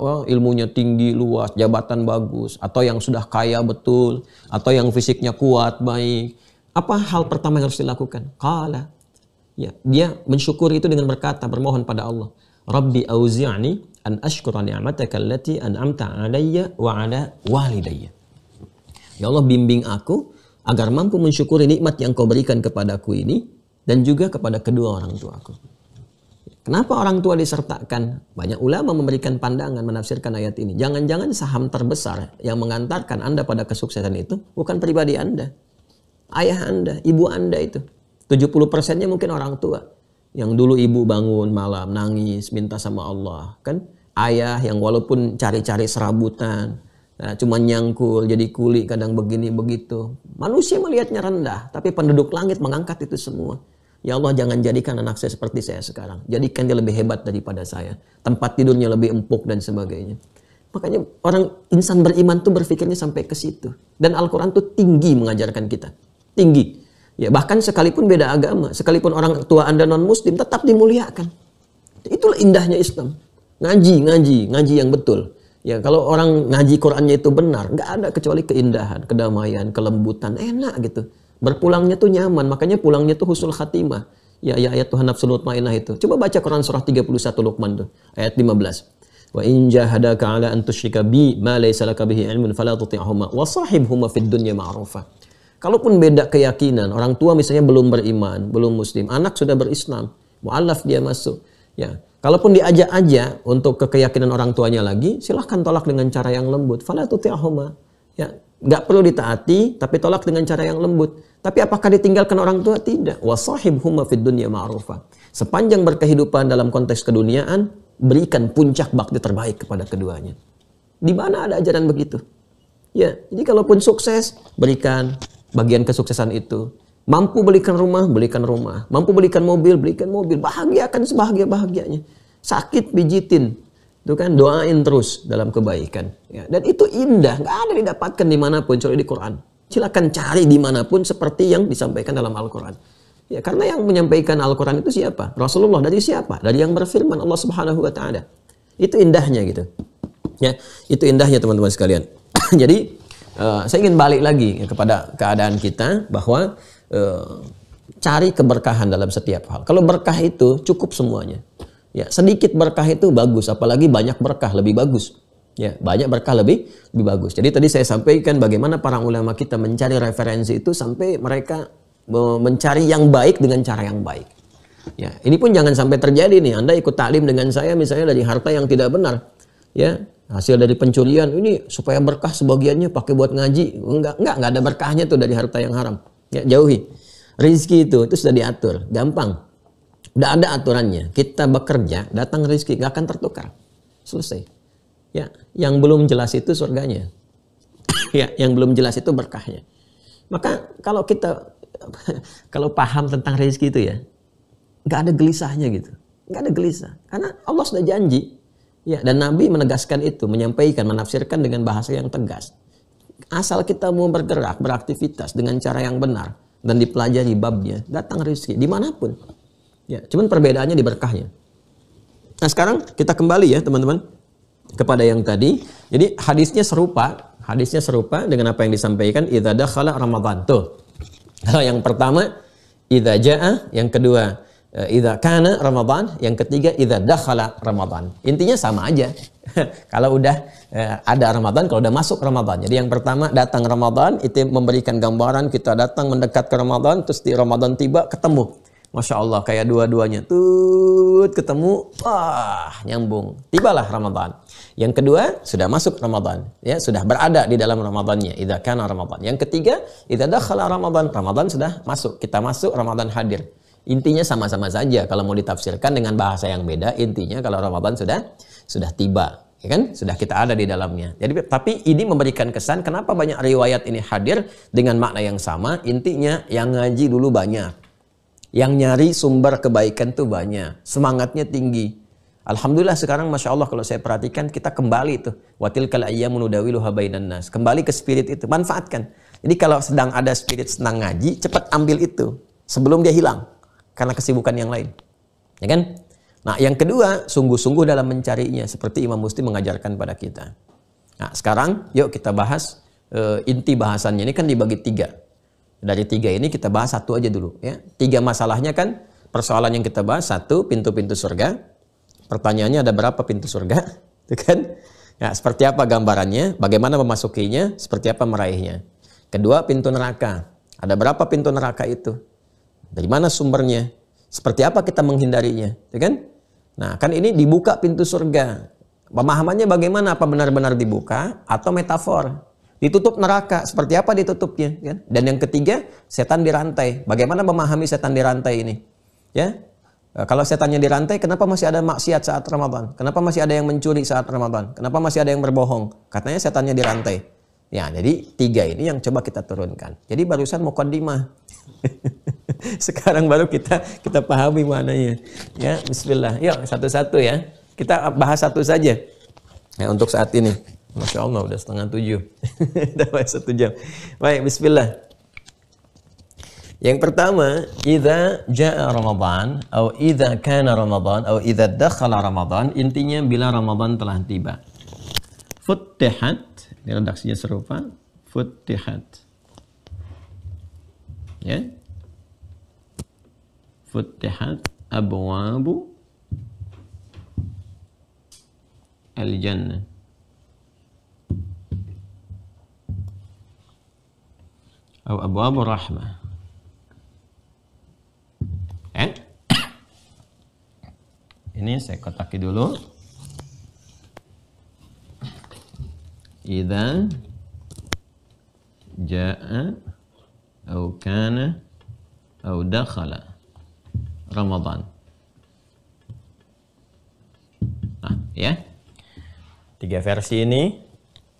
wah, ilmunya tinggi, luas, jabatan bagus, atau yang sudah kaya betul, atau yang fisiknya kuat, baik. Apa hal pertama yang harus dilakukan? Qala, ya, dia mensyukuri itu dengan berkata, bermohon pada Allah, Rabbi auzi'ni an ashkura ni'mataka allati an'amta 'alayya wa 'ala walidayya. Ya Allah, bimbing aku agar mampu mensyukuri nikmat yang Kau berikan kepadaku ini dan juga kepada kedua orang tuaku. Kenapa orang tua disertakan? Banyak ulama memberikan pandangan menafsirkan ayat ini. Jangan-jangan saham terbesar yang mengantarkan Anda pada kesuksesan itu bukan pribadi Anda. Ayah Anda, ibu Anda itu. 70%-nya mungkin orang tua. Yang dulu ibu bangun malam, nangis, minta sama Allah. Kan? Ayah yang walaupun cari-cari serabutan, nah, cuma nyangkul, jadi kuli, kadang begini, begitu. Manusia melihatnya rendah, tapi penduduk langit mengangkat itu semua. Ya Allah, jangan jadikan anak saya seperti saya sekarang. Jadikan dia lebih hebat daripada saya. Tempat tidurnya lebih empuk dan sebagainya. Makanya orang insan beriman tuh berpikirnya sampai ke situ. Dan Al-Quran tuh tinggi mengajarkan kita. Tinggi. Ya, bahkan sekalipun beda agama, sekalipun orang tua Anda non-muslim, tetap dimuliakan. Itulah indahnya Islam. Ngaji yang betul. Ya, kalau orang ngaji Qurannya itu benar, nggak ada kecuali keindahan, kedamaian, kelembutan, enak gitu. Berpulangnya tuh nyaman, makanya pulangnya tuh husnul khatimah. Ya ayat Tuhan nafsul mutmainnah itu. Coba baca Quran surah 31 Luqman tuh, ayat 15. Wa in jahadaka 'ala an tusyrika bi ma laysa laka bihi 'ilmun fala tuti'huma wa shahibhuma fid dunya ma'rufa. Kalaupun beda keyakinan, orang tua misalnya belum beriman, belum muslim, anak sudah berislam, mu'allaf dia masuk. Ya, kalaupun diajak aja untuk ke keyakinan orang tuanya lagi, silahkan tolak dengan cara yang lembut. Fala tuti'huma. Ya, nggak perlu ditaati, tapi tolak dengan cara yang lembut. Tapi apakah ditinggalkan orang tua? Tidak. Wasahibhuma fid dunya ma'rufa. Sepanjang berkehidupan dalam konteks keduniaan, berikan puncak bakti terbaik kepada keduanya. Di mana ada ajaran begitu? Ya, jadi kalaupun sukses, berikan bagian kesuksesan itu. Mampu belikan rumah, belikan rumah. Mampu belikan mobil, belikan mobil. Bahagiakan sebahagia-bahagianya. Sakit, pijitin. Itu kan, doain terus dalam kebaikan. Ya, dan itu indah, nggak ada didapatkan dimanapun, kecuali di Quran. Silakan cari dimanapun seperti yang disampaikan dalam Al-Quran. Ya, karena yang menyampaikan Al-Quran itu siapa? Rasulullah. Dari siapa? Dari yang berfirman Allah Subhanahu Wa Taala. Itu indahnya gitu. Ya, itu indahnya teman-teman sekalian. Jadi saya ingin balik lagi kepada keadaan kita bahwa cari keberkahan dalam setiap hal. Kalau berkah itu cukup semuanya. Ya, sedikit berkah itu bagus, apalagi banyak berkah lebih bagus. Ya, banyak berkah lebih bagus. Jadi tadi saya sampaikan bagaimana para ulama kita mencari referensi itu sampai mereka mencari yang baik dengan cara yang baik. Ya, ini pun jangan sampai terjadi nih. Anda ikut taklim dengan saya misalnya dari harta yang tidak benar. Ya, hasil dari pencurian ini supaya berkah sebagiannya pakai buat ngaji. Enggak ada berkahnya tuh dari harta yang haram. Ya, jauhi. Rizki itu sudah diatur, gampang. Udah ada aturannya. Kita bekerja, datang rezeki, nggak akan tertukar. Selesai. Ya, yang belum jelas itu surganya. Ya, yang belum jelas itu berkahnya. Maka kalau kita kalau paham tentang rezeki itu ya, nggak ada gelisahnya gitu. Nggak ada gelisah. Karena Allah sudah janji. Ya, dan Nabi menegaskan itu, menyampaikan, menafsirkan dengan bahasa yang tegas. Asal kita mau bergerak, beraktivitas dengan cara yang benar dan dipelajari babnya, datang rezeki dimanapun. Ya, cuman perbedaannya di berkahnya. Nah, sekarang kita kembali ya teman-teman kepada yang tadi. Jadi hadisnya serupa dengan apa yang disampaikan idza dakhala Ramadan. Tuh. Kalau yang pertama idza jaa, yang kedua idza kana Ramadan, yang ketiga idza dakhala Ramadan. Intinya sama aja. Kalau udah ada Ramadan, kalau udah masuk Ramadan. Jadi yang pertama datang Ramadan itu memberikan gambaran kita datang mendekat ke Ramadan, terus di Ramadan tiba ketemu. Masya Allah, kayak dua-duanya ketemu, nyambung. Tibalah Ramadan. Yang kedua, sudah masuk Ramadan. Ya, sudah berada di dalam Ramadannya. Idza kana Ramadan. Yang ketiga, idza dakhala Ramadan. Ramadan sudah masuk. Kita masuk, Ramadan hadir. Intinya sama-sama saja. Kalau mau ditafsirkan dengan bahasa yang beda, intinya kalau Ramadan sudah tiba. Ya kan? Sudah kita ada di dalamnya. Jadi, tapi ini memberikan kesan, kenapa banyak riwayat ini hadir dengan makna yang sama. Intinya, yang ngaji dulu banyak. Yang nyari sumber kebaikan tuh banyak. Semangatnya tinggi. Alhamdulillah sekarang Masya Allah kalau saya perhatikan kita kembali tuh. Watilkal ayyamu nudawiluha bainan nas. Kembali ke spirit itu. Manfaatkan. Jadi kalau sedang ada spirit senang ngaji, cepat ambil itu. Sebelum dia hilang. Karena kesibukan yang lain. Ya kan? Nah yang kedua, sungguh-sungguh dalam mencarinya. Seperti Imam Muslim mengajarkan pada kita. Nah sekarang yuk kita bahas inti bahasannya. Ini kan dibagi 3. Dari 3 ini kita bahas 1 aja dulu ya. 3 masalahnya kan persoalan yang kita bahas 1 pintu-pintu surga, Pertanyaannya, ada berapa pintu surga? Itu kan? Ya, seperti apa gambarannya? Bagaimana memasukinya? Seperti apa meraihnya? Kedua, pintu neraka. Ada berapa pintu neraka itu? Dari mana sumbernya? Seperti apa kita menghindarinya? Itu kan? Nah, kan ini dibuka pintu surga. Pemahamannya bagaimana? Apa benar-benar dibuka atau metafor? Ditutup neraka, seperti apa ditutupnya? Kan? Dan yang ketiga, setan dirantai. Bagaimana memahami setan dirantai ini? Ya, kalau setannya dirantai, kenapa masih ada maksiat saat Ramadan? Kenapa masih ada yang mencuri saat Ramadan? Kenapa masih ada yang berbohong? Katanya setannya dirantai. Ya, jadi 3 ini yang coba kita turunkan. Jadi barusan muqaddimah. Sekarang baru kita pahami maknanya. Ya, bismillah. Yuk, satu-satu ya. Kita bahas satu saja. Ya, untuk saat ini. Masya Allah, udah 6:30. Udah 1 jam. Baik, bismillah. Yang pertama, idza jaa Ramadan atau idza kana Ramadan atau idza dakhala Ramadan, intinya bila Ramadan telah tiba. Futtihat, ini redaksinya serupa, futtihat. Ya. Futtihat abwabu al-jannah. Atau abwabu rahmah. Ini saya kotaki dulu. Idza jaa atau kana atau dakhala Ramadan. Nah, ya. 3 versi ini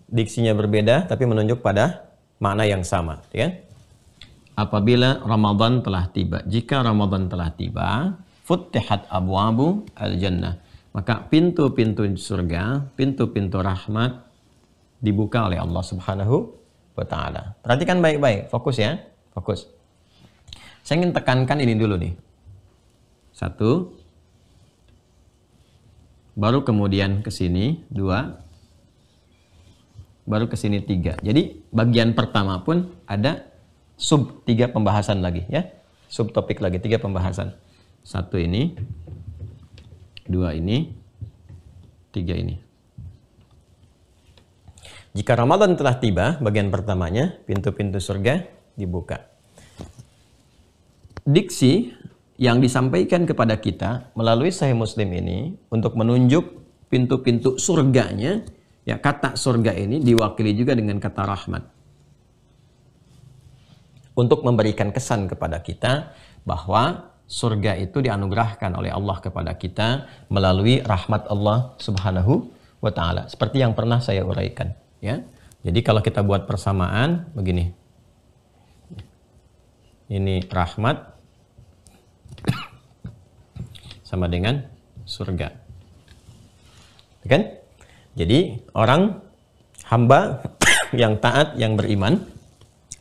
diksinya berbeda tapi menunjuk pada makna yang sama, ya. Apabila Ramadan telah tiba, jika Ramadan telah tiba, futtihat abwabu al-jannah, maka pintu-pintu surga, pintu-pintu rahmat dibuka oleh Allah Subhanahu wa taala. Perhatikan baik-baik, fokus ya, fokus. Saya ingin tekankan ini dulu nih. 1, baru kemudian ke sini 2, baru ke sini 3. Jadi bagian pertama pun ada sub 3 pembahasan lagi ya. Subtopik lagi 3 pembahasan. 1 ini, 2 ini, 3 ini. Jika Ramadan telah tiba, bagian pertamanya, pintu-pintu surga dibuka. Diksi yang disampaikan kepada kita melalui Sahih Muslim ini untuk menunjuk pintu-pintu surganya, ya, kata surga ini diwakili juga dengan kata rahmat. Untuk memberikan kesan kepada kita bahwa surga itu dianugerahkan oleh Allah kepada kita melalui rahmat Allah Subhanahu wa taala. Seperti yang pernah saya uraikan, ya. Jadi kalau kita buat persamaan begini. Ini rahmat sama dengan surga. Kan? Jadi orang hamba yang taat, yang beriman,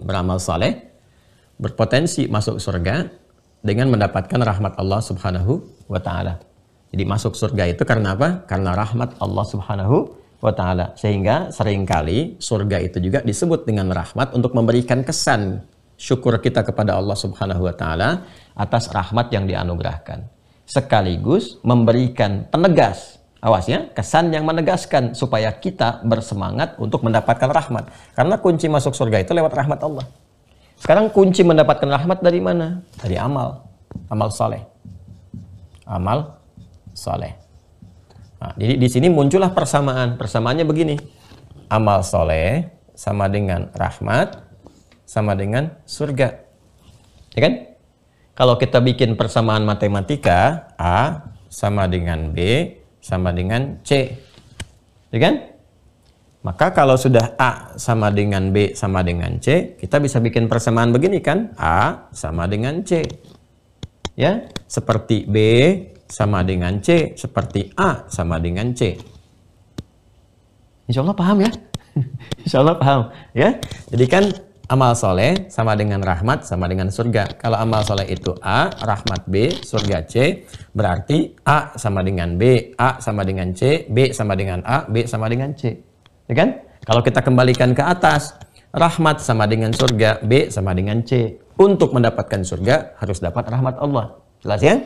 beramal saleh, berpotensi masuk surga dengan mendapatkan rahmat Allah Subhanahu wa taala. Jadi masuk surga itu karena apa? Karena rahmat Allah Subhanahu wa taala. Sehingga seringkali surga itu juga disebut dengan rahmat untuk memberikan kesan syukur kita kepada Allah Subhanahu wa taala atas rahmat yang dianugerahkan. Sekaligus memberikan penegas, awas ya, kesan yang menegaskan supaya kita bersemangat untuk mendapatkan rahmat. Karena kunci masuk surga itu lewat rahmat Allah. Sekarang kunci mendapatkan rahmat dari mana? Dari amal saleh. Amal saleh. Nah, jadi di sini muncullah persamaan. Persamaannya begini. Amal saleh sama dengan rahmat sama dengan surga. Ya kan? Kalau kita bikin persamaan matematika, A sama dengan B sama dengan C. Ya kan? Maka kalau sudah A sama dengan B sama dengan C, kita bisa bikin persamaan begini kan? A sama dengan C. Ya, seperti B sama dengan C, seperti A sama dengan C. Insya Allah paham ya? Insya Allah paham ya? Jadi kan amal soleh sama dengan rahmat sama dengan surga. Kalau amal soleh itu A, rahmat B, surga C, berarti A sama dengan B, A sama dengan C, B sama dengan A, B sama dengan C. Ya kan? Kalau kita kembalikan ke atas, rahmat sama dengan surga, B sama dengan C. Untuk mendapatkan surga harus dapat rahmat Allah. Jelas ya?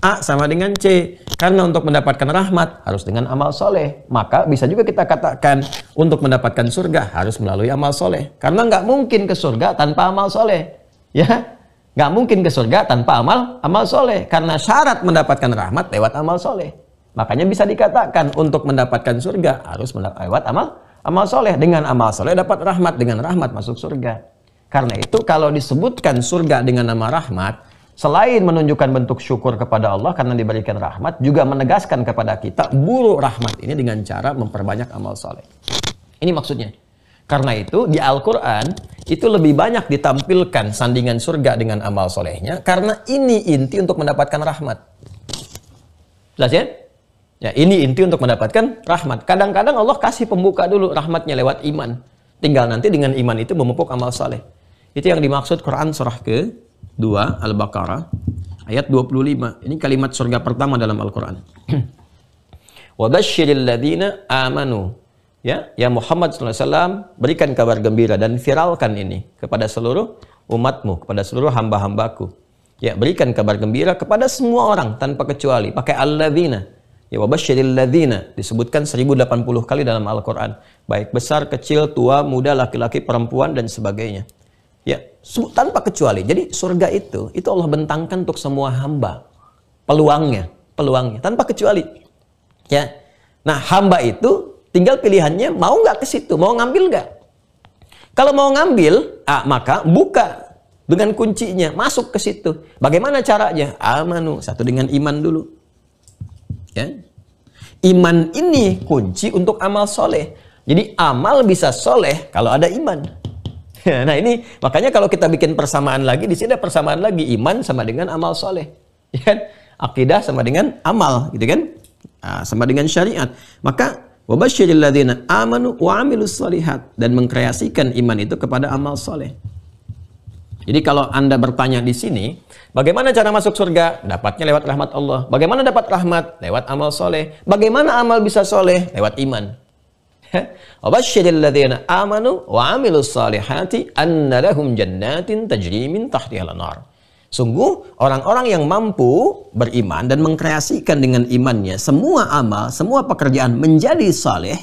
A sama dengan C. Karena untuk mendapatkan rahmat harus dengan amal soleh. Maka bisa juga kita katakan untuk mendapatkan surga harus melalui amal soleh. Karena nggak mungkin ke surga tanpa amal soleh. Ya, nggak mungkin ke surga tanpa amal soleh. Karena syarat mendapatkan rahmat lewat amal soleh. Makanya bisa dikatakan untuk mendapatkan surga harus lewat amal soleh. Dengan amal soleh dapat rahmat, dengan rahmat masuk surga. Karena itu kalau disebutkan surga dengan nama rahmat, selain menunjukkan bentuk syukur kepada Allah karena diberikan rahmat, juga menegaskan kepada kita buru rahmat ini dengan cara memperbanyak amal soleh. Ini maksudnya. Karena itu di Al-Quran itu lebih banyak ditampilkan sandingan surga dengan amal solehnya, karena ini inti untuk mendapatkan rahmat. Jelas ya? Ya, ini inti untuk mendapatkan rahmat. Kadang-kadang Allah kasih pembuka dulu rahmatnya lewat iman. Tinggal nanti dengan iman itu memupuk amal soleh. Itu yang dimaksud Quran surah ke-2 Al-Baqarah ayat 25. Ini kalimat surga pertama dalam Al-Quran. Wa basyiril ladzina amanu. Ya Muhammad SAW, berikan kabar gembira dan viralkan ini kepada seluruh umatmu, kepada seluruh hamba-hambaku. Ya, berikan kabar gembira kepada semua orang tanpa kecuali. Pakai alladzina. Ya, wa basyiril ladzina disebutkan 1080 kali dalam Al-Quran. Baik besar, kecil, tua, muda, laki-laki, perempuan dan sebagainya. Ya, tanpa kecuali. Jadi surga itu Allah bentangkan untuk semua hamba. Peluangnya tanpa kecuali. Ya. Nah, hamba itu tinggal pilihannya mau nggak ke situ, mau ngambil nggak? Kalau mau ngambil, maka buka dengan kuncinya, masuk ke situ. Bagaimana caranya? Amanu, satu dengan iman dulu. Ya. Iman ini kunci untuk amal soleh. Jadi amal bisa soleh kalau ada iman. Nah ini makanya kalau kita bikin persamaan lagi, di sini ada persamaan lagi, iman sama dengan amal soleh, ya kan? Akidah sama dengan amal, gitu kan? Sama dengan syariat. Maka wabasyiril ladzina amanu wa amilus shalihat, dan mengkreasikan iman itu kepada amal soleh. Jadi kalau Anda bertanya di sini, bagaimana cara masuk surga? Dapatnya lewat rahmat Allah. Bagaimana dapat rahmat? Lewat amal soleh. Bagaimana amal bisa soleh? Lewat iman. Wabasyiril ladzina amanu wa amilus salihati anna lahum jannatin tajri min tahtihal anhar. Sungguh orang-orang yang mampu beriman dan mengkreasikan dengan imannya semua amal, semua pekerjaan menjadi saleh,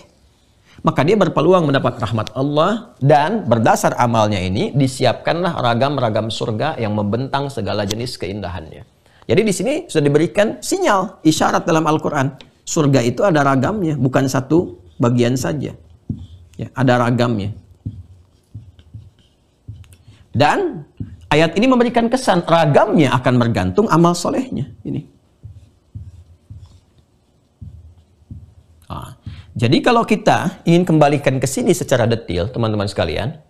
maka dia berpeluang mendapat rahmat Allah, dan berdasar amalnya ini disiapkanlah ragam-ragam surga yang membentang segala jenis keindahannya. Jadi di sini sudah diberikan sinyal, isyarat dalam Al-Quran. Surga itu ada ragamnya, bukan satu bagian saja. Ya, ada ragamnya. Dan ayat ini memberikan kesan ragamnya akan bergantung amal solehnya. Ini. Jadi kalau kita ingin kembalikan ke sini secara detail, teman-teman sekalian,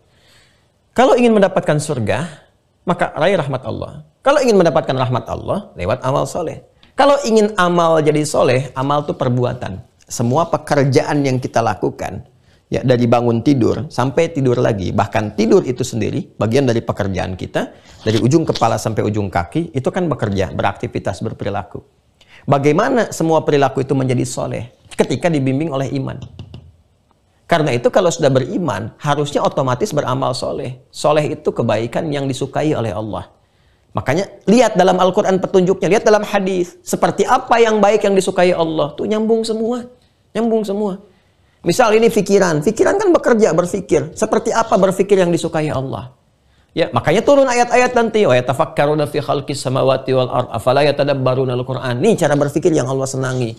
kalau ingin mendapatkan surga, maka raih rahmat Allah. Kalau ingin mendapatkan rahmat Allah, lewat amal soleh. Kalau ingin amal jadi soleh, amal itu perbuatan. Semua pekerjaan yang kita lakukan, ya dari bangun tidur sampai tidur lagi, bahkan tidur itu sendiri bagian dari pekerjaan kita, dari ujung kepala sampai ujung kaki itu kan bekerja, beraktivitas, berperilaku. Bagaimana semua perilaku itu menjadi soleh? Ketika dibimbing oleh iman. Karena itu kalau sudah beriman, harusnya otomatis beramal soleh. Soleh itu kebaikan yang disukai oleh Allah. Makanya lihat dalam Al-Quran petunjuknya, lihat dalam hadis, seperti apa yang baik yang disukai Allah, tuh nyambung semua. Nyambung semua. Misal ini pikiran kan bekerja, berpikir. Seperti apa berpikir yang disukai Allah? Ya, makanya turun ayat-ayat nanti, wa yatafakkaruna fi khalqis samawati wal ard afala yatadabbaruna al-Qur'an. Ini cara berpikir yang Allah senangi.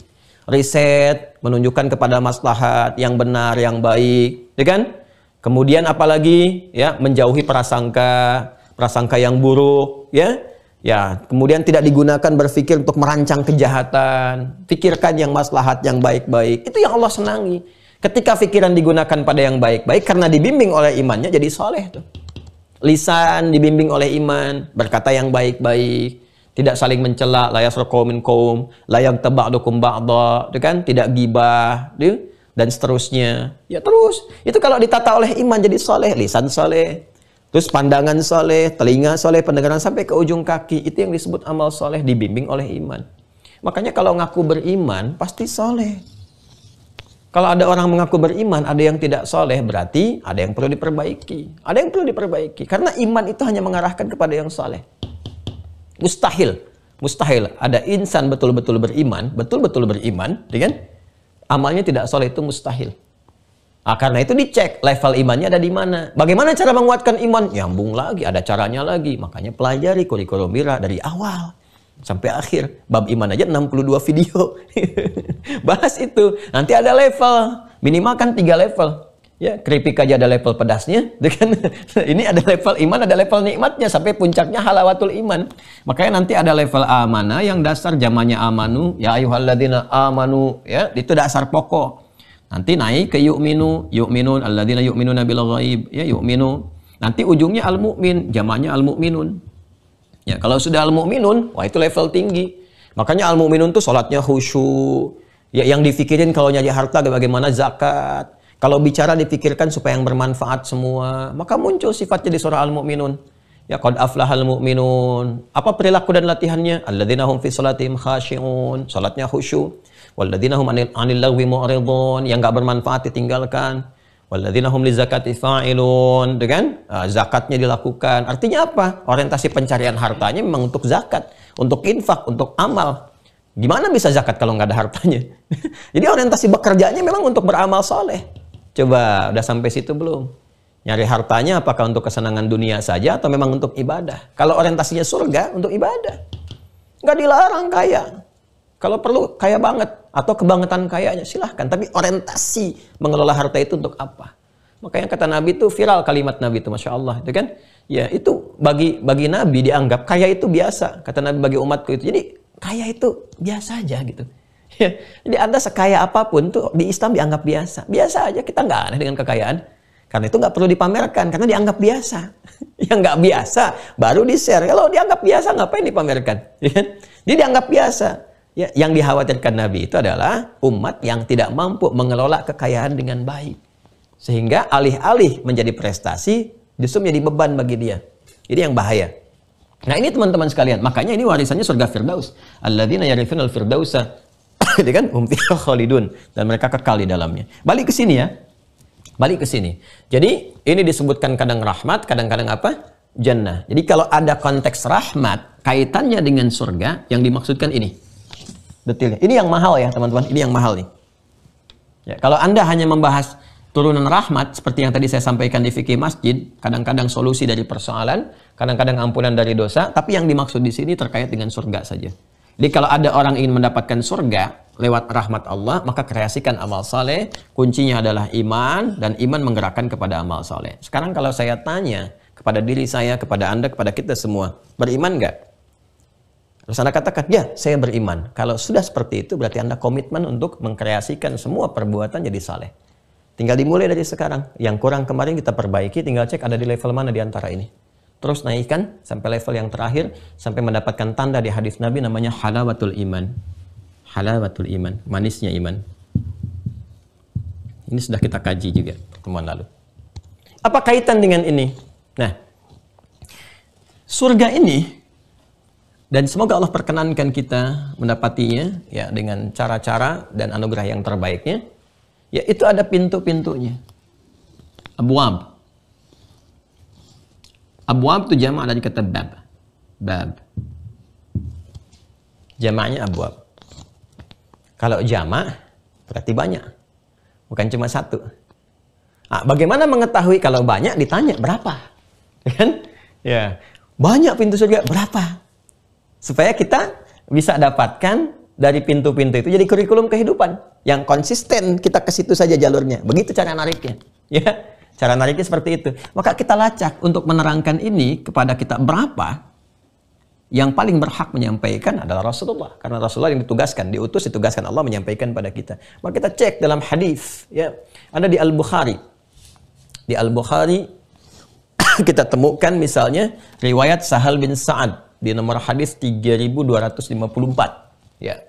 Riset, menunjukkan kepada maslahat yang benar, yang baik, ya kan? Kemudian apalagi ya, menjauhi prasangka yang buruk, ya. Ya, kemudian tidak digunakan berpikir untuk merancang kejahatan. Pikirkan yang maslahat, yang baik-baik. Itu yang Allah senangi. Ketika pikiran digunakan pada yang baik-baik, karena dibimbing oleh imannya, jadi soleh tuh. Lisan dibimbing oleh iman, berkata yang baik-baik, tidak saling mencela, la yasraqu minkum, la yaghtab ba'dukum ba'dha, kan? Tidak gibah, dan seterusnya. Ya terus, itu kalau ditata oleh iman jadi soleh, lisan soleh. Terus pandangan soleh, telinga soleh, pendengaran sampai ke ujung kaki. Itu yang disebut amal soleh, dibimbing oleh iman. Makanya kalau ngaku beriman, pasti soleh. Kalau ada orang mengaku beriman, ada yang tidak soleh, berarti ada yang perlu diperbaiki. Ada yang perlu diperbaiki. Karena iman itu hanya mengarahkan kepada yang soleh. Mustahil Mustahil ada insan betul-betul beriman, ya kan? Amalnya tidak soleh, itu mustahil. Karena itu dicek level imannya ada di mana. Bagaimana cara menguatkan iman? Nyambung lagi, ada caranya lagi. Makanya pelajari kurikulum Mira dari awal sampai akhir. Bab iman aja 62 video. Bahas itu. Nanti ada level. Minimal kan 3 level. Ya, keripik aja ada level pedasnya. Ini ada level iman, ada level nikmatnya. Sampai puncaknya halawatul iman. Makanya nanti ada level amanah yang dasar zamannya amanu. Ya ayyuhalladzina amanu. Ya, itu dasar pokok. Nanti naik ke yu'minun alladzina yu'minuna bil ghaib, ya yu'minu. Nanti ujungnya al-mu'min, zamannya al-mu'minun. Ya, kalau sudah al-mu'minun, wah itu level tinggi. Makanya al-mu'minun tuh salatnya khusyuk. Ya, yang difikirin kalau nyari harta bagaimana zakat. Kalau bicara dipikirkan supaya yang bermanfaat semua. Maka muncul sifatnya di surah Al-Mu'minun. Ya, qad aflahal mu'minun. Apa perilaku dan latihannya? Alladzina hum fi salatihim khashi'un. Salatnya khusyuk. Walladzina hum 'anil lagwi mu'ridun. Yang enggak bermanfaat ditinggalkan. Walladzina hum lizakati fa'ilun. Kan? Zakatnya dilakukan. Artinya apa? Orientasi pencarian hartanya memang untuk zakat, untuk infak, untuk amal. Gimana bisa zakat kalau nggak ada hartanya? Jadi orientasi bekerjanya memang untuk beramal soleh. Coba, udah sampai situ belum? Nyari hartanya apakah untuk kesenangan dunia saja atau memang untuk ibadah? Kalau orientasinya surga, untuk ibadah. Nggak dilarang kaya. Kalau perlu kaya banget atau kebangetan kayanya silahkan. Tapi orientasi mengelola harta itu untuk apa? Makanya kata Nabi itu viral kalimat Nabi itu, Masya Allah. Itu kan? Ya itu bagi Nabi dianggap kaya itu biasa. Kata Nabi bagi umatku itu. Jadi kaya itu biasa aja gitu. Ya, jadi Anda sekaya apapun tuh di Islam dianggap biasa. Biasa aja, kita nggak aneh dengan kekayaan. Karena itu nggak perlu dipamerkan, karena dianggap biasa. Yang nggak biasa baru di-share. Kalau dianggap biasa ngapain dipamerkan? Ya, jadi dianggap biasa. Ya, yang dikhawatirkan Nabi itu adalah umat yang tidak mampu mengelola kekayaan dengan baik. Sehingga alih-alih menjadi prestasi, justru menjadi beban bagi dia. Ini yang bahaya. Nah ini teman-teman sekalian, makanya ini warisannya surga Firdaus. Alladzina yarithunal firdausa. Kan hum fiha khalidun, dan mereka kekal di dalamnya. Balik ke sini ya. Balik ke sini. Jadi ini disebutkan kadang rahmat, kadang-kadang apa? Jannah. Jadi kalau ada konteks rahmat kaitannya dengan surga, yang dimaksudkan ini. Detailnya. Ini yang mahal ya, teman-teman. Ini yang mahal nih. Ya, kalau Anda hanya membahas turunan rahmat seperti yang tadi saya sampaikan di fikih masjid, kadang-kadang solusi dari persoalan, kadang-kadang ampunan dari dosa, tapi yang dimaksud di sini terkait dengan surga saja. Jadi kalau ada orang ingin mendapatkan surga lewat rahmat Allah, maka kreasikan amal saleh. Kuncinya adalah iman, dan iman menggerakkan kepada amal saleh. Sekarang kalau saya tanya kepada diri saya, kepada Anda, kepada kita semua, beriman nggak? Terus Anda katakan, ya saya beriman. Kalau sudah seperti itu berarti Anda komitmen untuk mengkreasikan semua perbuatan jadi saleh. Tinggal dimulai dari sekarang. Yang kurang kemarin kita perbaiki, tinggal cek ada di level mana di antara ini. Terus naikkan sampai level yang terakhir, sampai mendapatkan tanda di hadis Nabi namanya halawatul iman. Halawatul iman, manisnya iman. Ini sudah kita kaji juga pertemuan lalu. Apa kaitan dengan ini? Nah, surga ini, dan semoga Allah perkenankan kita mendapatinya ya dengan cara-cara dan anugerah yang terbaiknya. Ya itu ada pintu-pintunya. Abwab. Abwab itu jamak dari kata bab. Bab. Jamaknya abwab. Kalau jamak berarti banyak. Bukan cuma satu. Nah, bagaimana mengetahui kalau banyak? Ditanya berapa? Kan? Ya. Banyak pintu surga berapa? Supaya kita bisa dapatkan dari pintu-pintu itu jadi kurikulum kehidupan yang konsisten, kita ke situ saja jalurnya. Begitu cara nariknya. Ya. Cara nariknya seperti itu. Maka kita lacak untuk menerangkan ini kepada kita berapa yang paling berhak menyampaikan adalah Rasulullah. Karena Rasulullah yang ditugaskan Allah menyampaikan pada kita. Maka kita cek dalam hadis. Ya, ada di Al-Bukhari. Di Al-Bukhari kita temukan misalnya riwayat Sahal bin Sa'ad di nomor hadis 3254. Ya.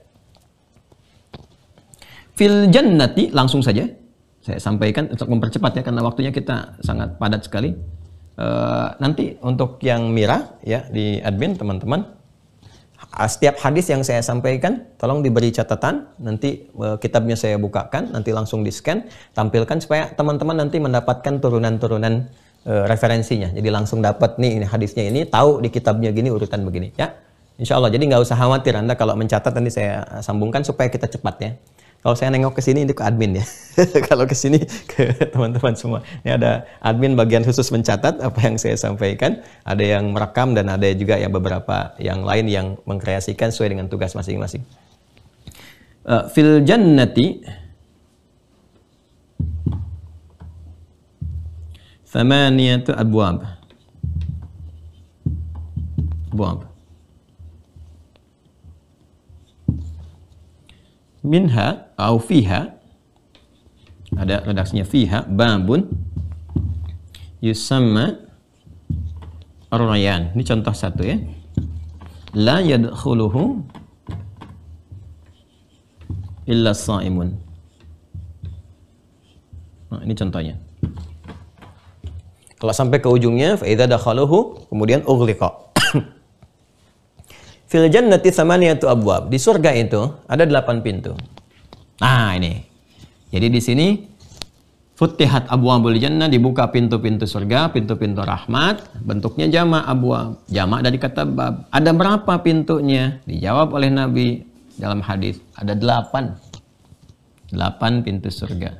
Fil jannati, langsung saja saya sampaikan untuk mempercepat ya, karena waktunya kita sangat padat sekali. Nanti untuk yang Mira ya di admin teman-teman, setiap hadis yang saya sampaikan tolong diberi catatan. Nanti kitabnya saya bukakan, nanti langsung di scan, tampilkan supaya teman-teman nanti mendapatkan turunan referensinya. Jadi langsung dapat nih ini hadisnya ini, tahu di kitabnya gini urutan begini ya. Insya Allah. Jadi nggak usah khawatir Anda kalau mencatat, nanti saya sambungkan supaya kita cepat ya. Kalau saya nengok ke sini itu ke admin ya. Kalau ke sini ke teman-teman semua. Ini ada admin bagian khusus mencatat apa yang saya sampaikan. Ada yang merekam dan ada juga yang beberapa yang lain yang mengkreasikan sesuai dengan tugas masing-masing. Fil jannati thamaniyatu abwab. Minha au fiha, ada redaksinya fiha, babun yusamma ar-rayyan. Ini contoh satu ya. La yadkhuluhu illa as-saimun. Nah, ini contohnya. Kalau sampai ke ujungnya fa idza dakhaluhu, kemudian ughliqa. Fil jannati thamaniyatu abwab. Di surga itu ada 8 pintu. Nah, ini. Jadi di sini Futtihat abwabul jannah, dibuka pintu-pintu surga, pintu-pintu rahmat, bentuknya jamak abwab. Jamak dari kata bab. Ada berapa pintunya? Dijawab oleh Nabi dalam hadis, ada 8. 8 pintu surga.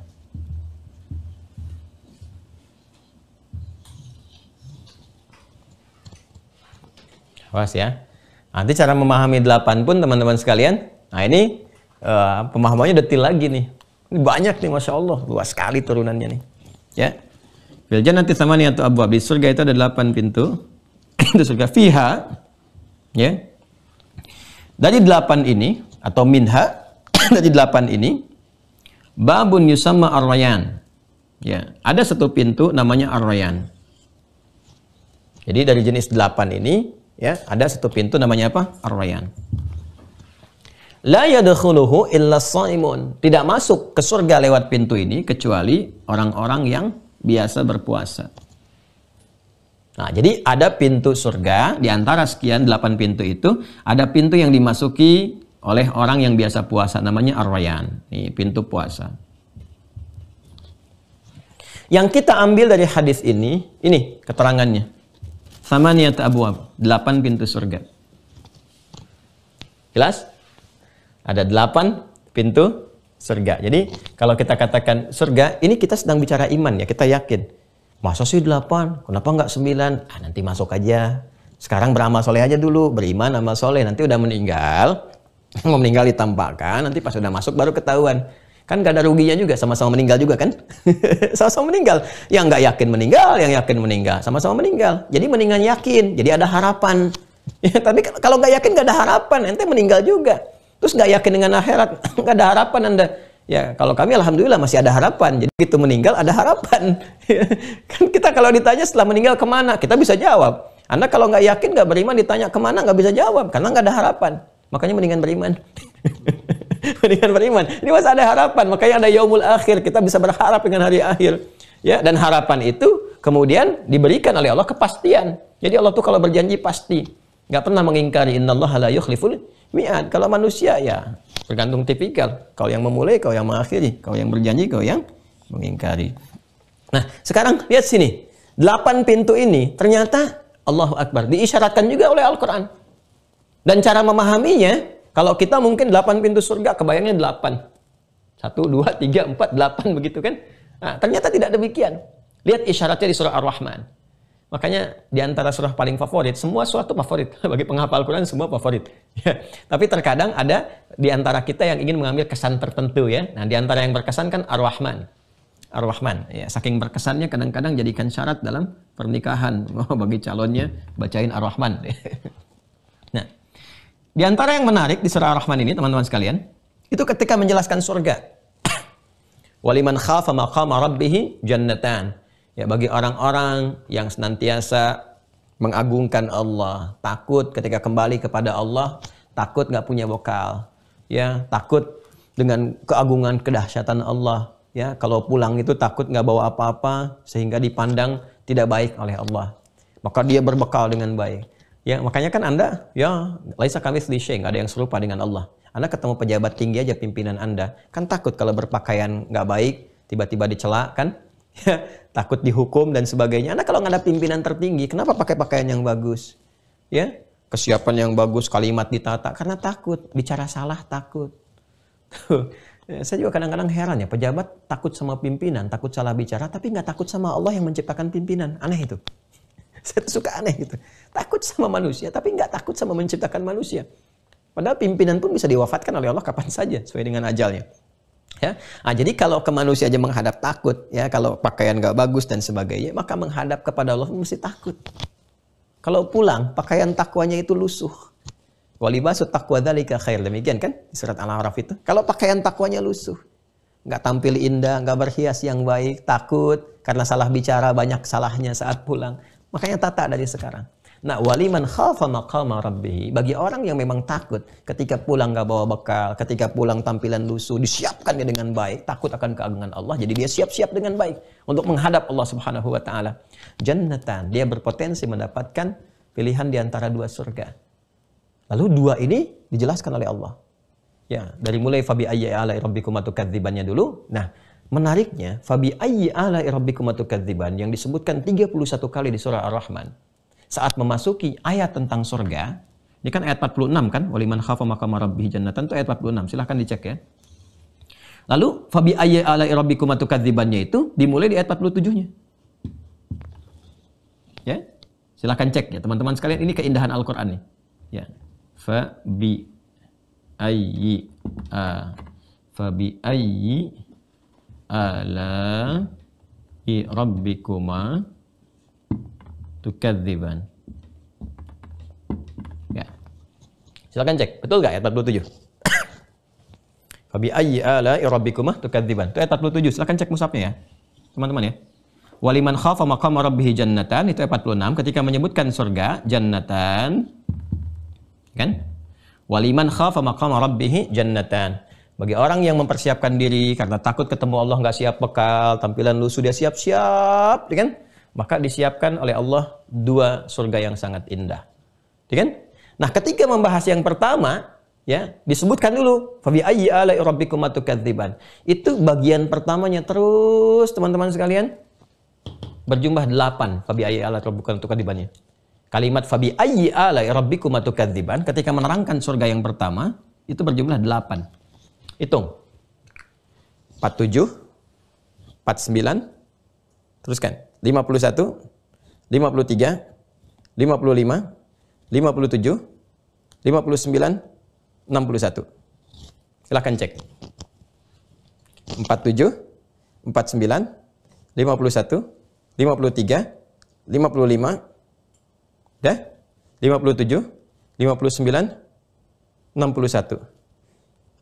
Awas ya. Nanti cara memahami 8 pun teman-teman sekalian. Nah ini pemahamannya detil lagi nih. Ini banyak nih, Masya Allah. Luas sekali turunannya nih. Ya. Fil jannati thamaniyatu abwab. Di surga itu ada 8 pintu. Itu surga. Fiha. Ya. Dari 8 ini, atau minha, dari 8 ini, babun yusamma ar-rayyan. Ya. Ada satu pintu namanya ar-rayyan. Jadi dari jenis 8 ini, ya, ada satu pintu namanya apa? Ar-rayyan. La yadkhuluhu illa as-shaimun. Tidak masuk ke surga lewat pintu ini kecuali orang-orang yang biasa berpuasa. Nah, jadi ada pintu surga di antara sekian 8 pintu itu, ada pintu yang dimasuki oleh orang yang biasa puasa namanya ar-rayyan. Ini pintu puasa. Yang kita ambil dari hadis ini keterangannya. Thamaniyat abwab, 8 pintu surga. Jelas? Ada 8 pintu surga. Jadi kalau kita katakan surga, ini kita sedang bicara iman ya, kita yakin. Masa sih 8? Kenapa enggak 9? Ah, nanti masuk aja. Sekarang beramal soleh aja dulu, beriman amal soleh. Nanti udah meninggal, mau meninggal ditampakkan, nanti pas udah masuk baru ketahuan. Kan gak ada ruginya juga, sama-sama meninggal juga kan? Sama-sama meninggal. Yang nggak yakin meninggal, yang yakin meninggal. Sama-sama meninggal. Jadi mendingan yakin, jadi ada harapan. Ya, tapi kalau nggak yakin nggak ada harapan, ente meninggal juga. Terus nggak yakin dengan akhirat, nggak ada harapan Anda. Ya, kalau kami alhamdulillah masih ada harapan. Jadi begitu meninggal ada harapan. Kan kita kalau ditanya setelah meninggal kemana, kita bisa jawab. Anda kalau nggak yakin, nggak beriman, ditanya kemana, nggak bisa jawab. Karena nggak ada harapan. Makanya mendingan beriman. Mendingan beriman. Ini masih ada harapan. Makanya ada yaumul akhir. Kita bisa berharap dengan hari akhir. Ya, dan harapan itu kemudian diberikan oleh Allah kepastian. Jadi Allah tuh kalau berjanji pasti. Nggak pernah mengingkari. Innallaha la yukhliful mi'ad. Kalau manusia ya tergantung tipikal. Kau yang memulai, kau yang mengakhiri. Kau yang berjanji, kau yang mengingkari. Nah, sekarang lihat sini. 8 pintu ini ternyata Allahu Akbar diisyaratkan juga oleh Al-Quran. Dan cara memahaminya, kalau kita mungkin 8 pintu surga, kebayangnya 8. 1, 2, 3, 4, 8 begitu kan. Nah, ternyata tidak demikian. Lihat isyaratnya di surah Ar-Rahman. Makanya di antara surah paling favorit, semua surah itu favorit. Bagi penghafal Quran semua favorit. Ya. Tapi terkadang ada di antara kita yang ingin mengambil kesan tertentu ya. Nah, di antara yang berkesan kan Ar-Rahman. Ar-Rahman. Ya, saking berkesannya kadang-kadang jadikan syarat dalam pernikahan. Bagi calonnya bacain Ar-Rahman. Nah, di antara yang menarik di surah Ar-Rahman ini teman-teman sekalian, itu ketika menjelaskan surga. Waliman khafa maqama rabbih jannatan. Ya, bagi orang-orang yang senantiasa mengagungkan Allah, takut ketika kembali kepada Allah, takut nggak punya bekal, ya, takut dengan keagungan kedahsyatan Allah, ya, kalau pulang itu takut nggak bawa apa-apa sehingga dipandang tidak baik oleh Allah, maka dia berbekal dengan baik. Ya, makanya kan Anda, ya, laisa kamitslihi syai', nggak ada yang serupa dengan Allah. Anda ketemu pejabat tinggi aja pimpinan Anda, kan takut kalau berpakaian nggak baik, tiba-tiba dicela kan? Ya, takut dihukum dan sebagainya. Anda kalau nggak ada pimpinan tertinggi, kenapa pakai pakaian yang bagus? Ya, kesiapan yang bagus, kalimat ditata, karena takut, bicara salah takut. Saya juga kadang-kadang heran ya, pejabat takut sama pimpinan, takut salah bicara, tapi nggak takut sama Allah yang menciptakan pimpinan. Aneh itu. Saya tuh suka aneh gitu. Takut sama manusia, tapi nggak takut sama menciptakan manusia. Padahal pimpinan pun bisa diwafatkan oleh Allah kapan saja, sesuai dengan ajalnya. Ya, jadi kalau ke manusia aja menghadap takut, ya kalau pakaian nggak bagus dan sebagainya, maka menghadap kepada Allah mesti takut. Kalau pulang, pakaian takwanya itu lusuh. Walibasut taqwa dzalika khair, demikian kan di surat Al-A'raf itu. Kalau pakaian takwanya lusuh, nggak tampil indah, nggak berhias yang baik, takut karena salah bicara, banyak salahnya saat pulang. Makanya tata dari sekarang. Nah, waliman khafa maqama rabbih, bagi orang yang memang takut ketika pulang nggak bawa bekal, ketika pulang tampilan lusuh, disiapkan dia dengan baik, takut akan keagungan Allah, jadi dia siap-siap dengan baik untuk menghadap Allah Subhanahu wa taala. Jannatan, dia berpotensi mendapatkan pilihan di antara dua surga. Lalu dua ini dijelaskan oleh Allah. Ya, dari mulai fabi ayyi ala'i rabbikuma tukadzibannya dulu. Nah, menariknya fabi ayyi ala'i rabbikuma tukadziban yang disebutkan 31 kali di surah Ar-Rahman. Saat memasuki ayat tentang surga, ini kan ayat 46 kan, waliman khafa maqama rabbih jannatan, itu ayat 46. Silahkan dicek ya. Lalu fabi ayyi ala'i rabbikuma tukadzibannya itu dimulai di ayat 47-nya. Ya. Silahkan cek ya teman-teman sekalian, ini keindahan Al-Qur'an nih. Ya. Fabi ayyi ala'i rabbikuma tukadziban. Ya. Silakan cek, betul enggak ayat 47? Fabi ayyi ala'i rabbikuma tukadziban. Itu ayat 47. Silakan cek mushafnya ya. Teman-teman ya. Waliman khafa maqama rabbih jannatan, itu ayat 46 ketika menyebutkan surga, jannatan. Kan? Waliman khafa maqama rabbih jannatan. Bagi orang yang mempersiapkan diri karena takut ketemu Allah, nggak siap bekal, tampilan lusuh, dia siap-siap, kan? Maka disiapkan oleh Allah dua surga yang sangat indah. Kan? Nah, ketika membahas yang pertama, ya, disebutkan dulu fabi ayyi ala'i rabbikuma tukadziban. Itu bagian pertamanya terus teman-teman sekalian berjumlah 8 fabi ayyi ala'i rabbikuma tukadzibannya. Kalimat fabi ayyi ala'i rabbikuma tukadziban ketika menerangkan surga yang pertama itu berjumlah 8. Hitung. 47, 49, teruskan. 51, 53, 55, 57, 59, 61. Silahkan cek. 47, 49, 51, 53, 55, dah? 57, 59, 61.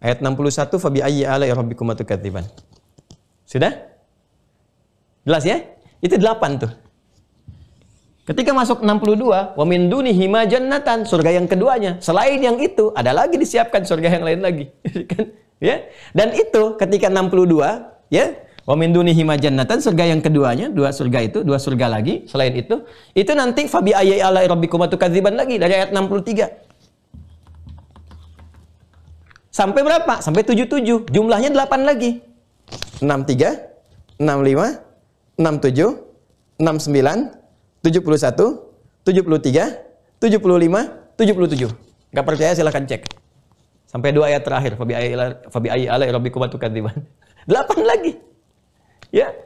Ayat 61, fabi ayyi ala'i rabbikuma tukadziban. Sudah? Jelas ya? Itu 8 tuh. Ketika masuk 62, wa min dunihi ma jannatan, surga yang keduanya. Selain yang itu, ada lagi disiapkan surga yang lain lagi. Kan? Ya? Dan itu ketika 62, ya, wa min dunihi ma jannatan, surga yang keduanya, dua surga lagi selain itu nanti fabi ayyi ala'i rabbikuma tukadziban lagi dari ayat 63. Sampai berapa? Sampai 77. Jumlahnya 8 lagi. 63, 65, 67, 69, 71, 73, 75, 77. Enggak percaya silahkan cek. Sampai 2 ayat terakhir fabi ayyi ala'i rabbikuma tukadziban. 8 lagi. Ya.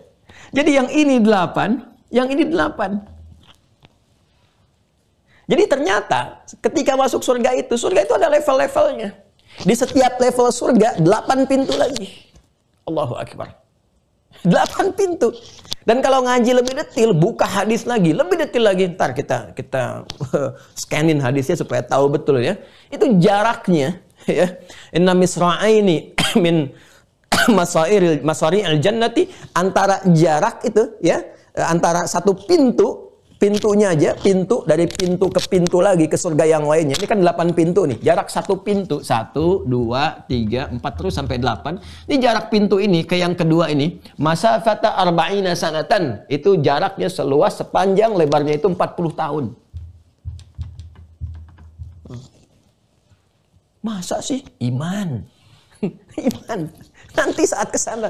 Jadi yang ini 8, yang ini 8. Jadi ternyata ketika masuk surga itu ada level-levelnya. Di setiap level surga 8 pintu lagi. Allahu Akbar. 8 pintu. Dan kalau ngaji lebih detail, buka hadis lagi, lebih detail lagi. Ntar kita scanin hadisnya supaya tahu betul ya. Itu jaraknya ya. Inna misra'aini min masari'il jannati, antara jarak itu ya, antara satu pintunya aja, pintu dari pintu ke pintu lagi ke surga yang lainnya. Ini kan 8 pintu nih. Jarak satu pintu, 1, 2, 3, 4 terus sampai 8. Ini jarak pintu ini ke yang kedua ini, masafata arba'ina sanatan. Itu jaraknya seluas, sepanjang, lebarnya itu 40 tahun. Masa sih? Iman. Iman. Nanti saat ke sana.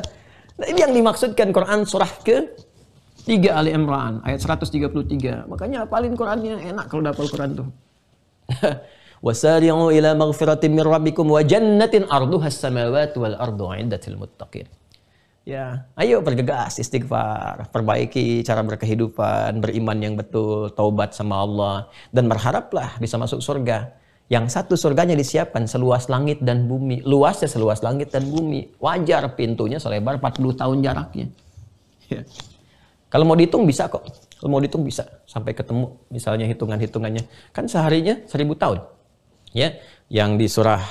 Nah, ini yang dimaksudkan Quran surah ke-3 Ali Imran ayat 133. Makanya hafalin Qurannya, enak kalau hafal Quran tuh. Wasari'u ila maghfiratin min rabbikum wa jannatin arduha as-samawati wal ardu 'iddatil muttaqin. Ya, ayo bergegas istighfar, perbaiki cara berkehidupan, beriman yang betul, taubat sama Allah, dan berharaplah bisa masuk surga. Yang satu surganya disiapkan seluas langit dan bumi, luasnya seluas langit dan bumi. Wajar pintunya selebar 40 tahun jaraknya. Ya. Kalau mau dihitung bisa kok, kalau mau dihitung bisa sampai ketemu misalnya hitungan-hitungannya. Kan seharinya 1000 tahun. Ya, yang di surah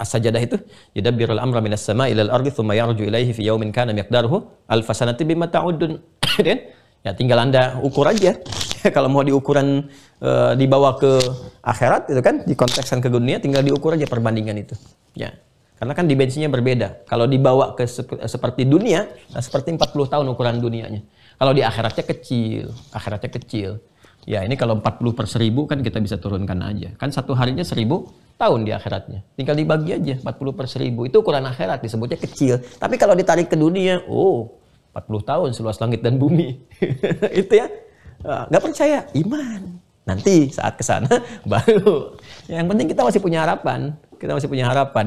As-Sajdah itu, yudabbirul amra minas sama'i ilal ardi tsumma yarju ilaihi fi yaumin kana miqdaruhu alf sanati bimma ta'udun. Ya tinggal Anda ukur aja. Kalau mau diukuran dibawa ke akhirat itu kan, dikontekskan ke dunia, tinggal diukur aja perbandingan itu. Ya. Karena kan dimensinya berbeda. Kalau dibawa ke seperti dunia, nah seperti 40 tahun ukuran dunianya. Kalau di akhiratnya kecil. Ya ini kalau 40 per 1000 kan kita bisa turunkan aja. Kan satu harinya 1000 tahun di akhiratnya. Tinggal dibagi aja 40 per 1000. Itu ukuran akhirat, disebutnya kecil. Tapi kalau ditarik ke dunia, 40 tahun seluas langit dan bumi. Itu ya. Nggak percaya, iman. Nanti saat kesana baru. Yang penting kita masih punya harapan.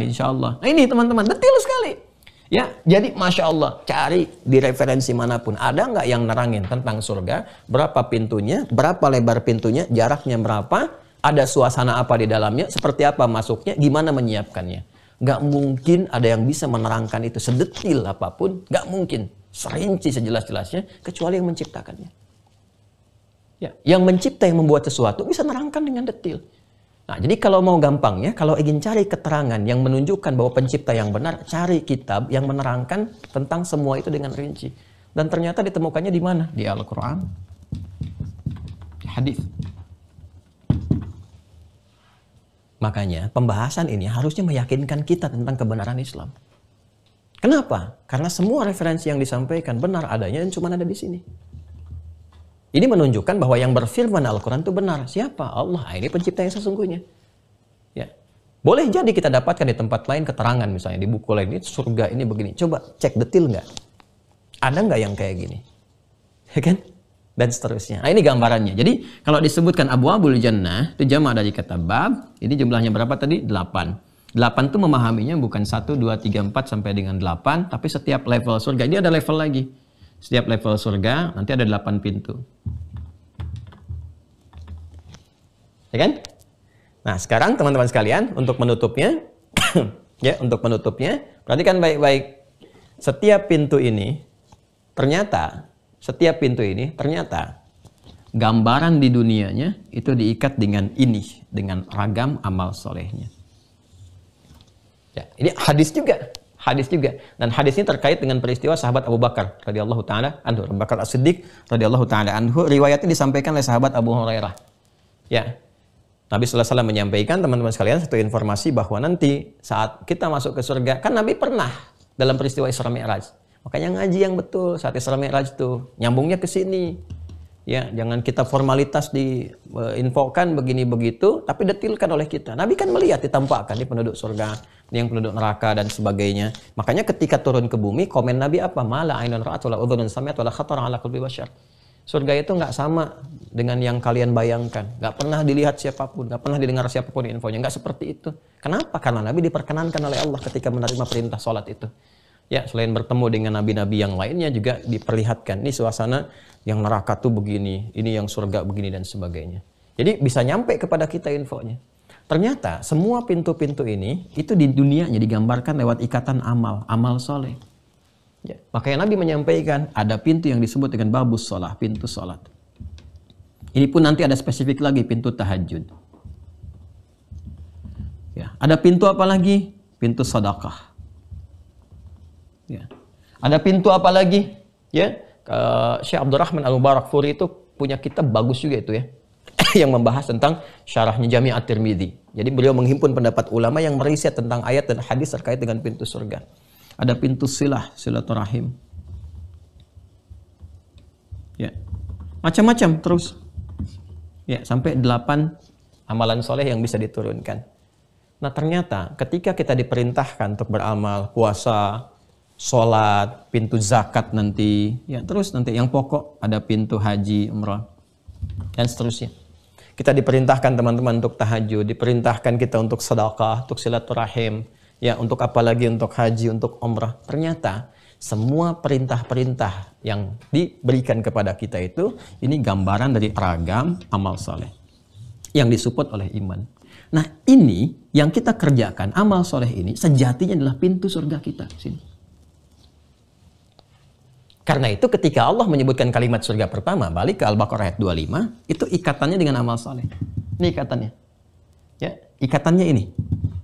Insya Allah. Nah ini teman-teman, detail sekali. Ya, jadi Masya Allah, cari di referensi manapun. Ada nggak yang nerangin tentang surga? Berapa pintunya? Berapa lebar pintunya? Jaraknya berapa? Ada suasana apa di dalamnya? Seperti apa masuknya? Gimana menyiapkannya? Nggak mungkin ada yang bisa menerangkan itu sedetil apapun. Nggak mungkin. Serinci sejelas-jelasnya, kecuali yang menciptakannya. Ya, yang mencipta, yang membuat sesuatu bisa nerangkan dengan detil. Nah, jadi kalau mau gampangnya, kalau ingin cari keterangan yang menunjukkan bahwa pencipta yang benar, cari kitab yang menerangkan tentang semua itu dengan rinci. Dan ternyata ditemukannya di mana? Di Al-Quran, di hadis. Makanya pembahasan ini harusnya meyakinkan kita tentang kebenaran Islam. Kenapa? Karena semua referensi yang disampaikan benar adanya dan cuma ada di sini. Ini menunjukkan bahwa yang berfirman Al-Quran itu benar. Siapa? Allah. Ini pencipta yang sesungguhnya. Ya. Boleh jadi kita dapatkan di tempat lain keterangan, misalnya di buku lain, ini surga ini begini. Coba cek detil nggak? Ada nggak yang kayak gini? Ya kan? Dan seterusnya. Nah, ini gambarannya. Jadi kalau disebutkan abwabul jannah, itu jamak dari kata bab. Ini jumlahnya berapa tadi? 8. 8 itu memahaminya bukan 1, 2, 3, 4 sampai dengan 8. Tapi setiap level surga. Ini ada level lagi. Setiap level surga nanti ada 8 pintu. Ya kan? Nah, sekarang teman-teman sekalian, untuk menutupnya ya, untuk menutupnya, perhatikan baik-baik. Setiap pintu ini ternyata gambaran di dunianya itu diikat dengan ini, dengan ragam amal solehnya. Ya, ini hadis juga. Dan hadis ini terkait dengan peristiwa sahabat Abu Bakar radhiyallahu taala anhu, Abu Bakar As-Siddiq radhiyallahu taala anhu. Riwayatnya disampaikan oleh sahabat Abu Hurairah. Ya. Nabi sallallahu alaihi wasallam menyampaikan, teman-teman sekalian, satu informasi bahwa nanti saat kita masuk ke surga, kan Nabi pernah dalam peristiwa Isra Mi'raj. Makanya ngaji yang betul saat Isra Mi'raj itu, nyambungnya ke sini. Ya, jangan kita formalitas diinfokan begini begitu, tapi detilkan oleh kita. Nabi kan melihat, ditampakkan di penduduk surga, ini yang penduduk neraka dan sebagainya. Makanya ketika turun ke bumi, komen Nabi apa? Mala ainun ra'at wala udhunun sami'at wala khatara ala qalbi bashar. Surga itu nggak sama dengan yang kalian bayangkan. Nggak pernah dilihat siapapun, nggak pernah didengar siapapun infonya. Nggak seperti itu. Kenapa? Karena Nabi diperkenankan oleh Allah ketika menerima perintah sholat itu. Ya, selain bertemu dengan nabi-nabi yang lainnya juga diperlihatkan. Ini suasana yang neraka tuh begini, ini yang surga begini dan sebagainya. Jadi bisa nyampe kepada kita infonya. Ternyata semua pintu-pintu ini itu di dunianya digambarkan lewat ikatan amal soleh. Ya, makanya Nabi menyampaikan ada pintu yang disebut dengan babus sholah, pintu sholat. Ini pun nanti ada spesifik lagi, pintu tahajud. Ya, ada pintu apa lagi? Pintu sedekah. Ya. Ada pintu apa lagi? Ya, Syekh Abdurrahman Al-Mubarakfuri itu punya kitab bagus juga itu ya, yang membahas tentang syarahnya Jami' At-Tirmidzi. Jadi beliau menghimpun pendapat ulama yang meriset tentang ayat dan hadis terkait dengan pintu surga. Ada pintu silaturahim. Ya. Macam-macam terus. Ya, sampai 8 amalan soleh yang bisa diturunkan. Nah, ternyata ketika kita diperintahkan untuk beramal, puasa, sholat, pintu zakat nanti, ya terus nanti yang pokok ada pintu haji, umrah, dan seterusnya. Kita diperintahkan teman-teman untuk tahajud, diperintahkan kita untuk sedekah, untuk silaturahim, ya untuk apa lagi, untuk haji, untuk umrah. Ternyata semua perintah-perintah yang diberikan kepada kita itu, ini gambaran dari ragam amal soleh yang disupport oleh iman. Nah ini yang kita kerjakan, amal soleh ini sejatinya adalah pintu surga kita. Sini. Karena itu ketika Allah menyebutkan kalimat surga pertama, balik ke Al-Baqarah ayat 25, itu ikatannya dengan amal soleh. Ini ikatannya. Ya, ikatannya ini.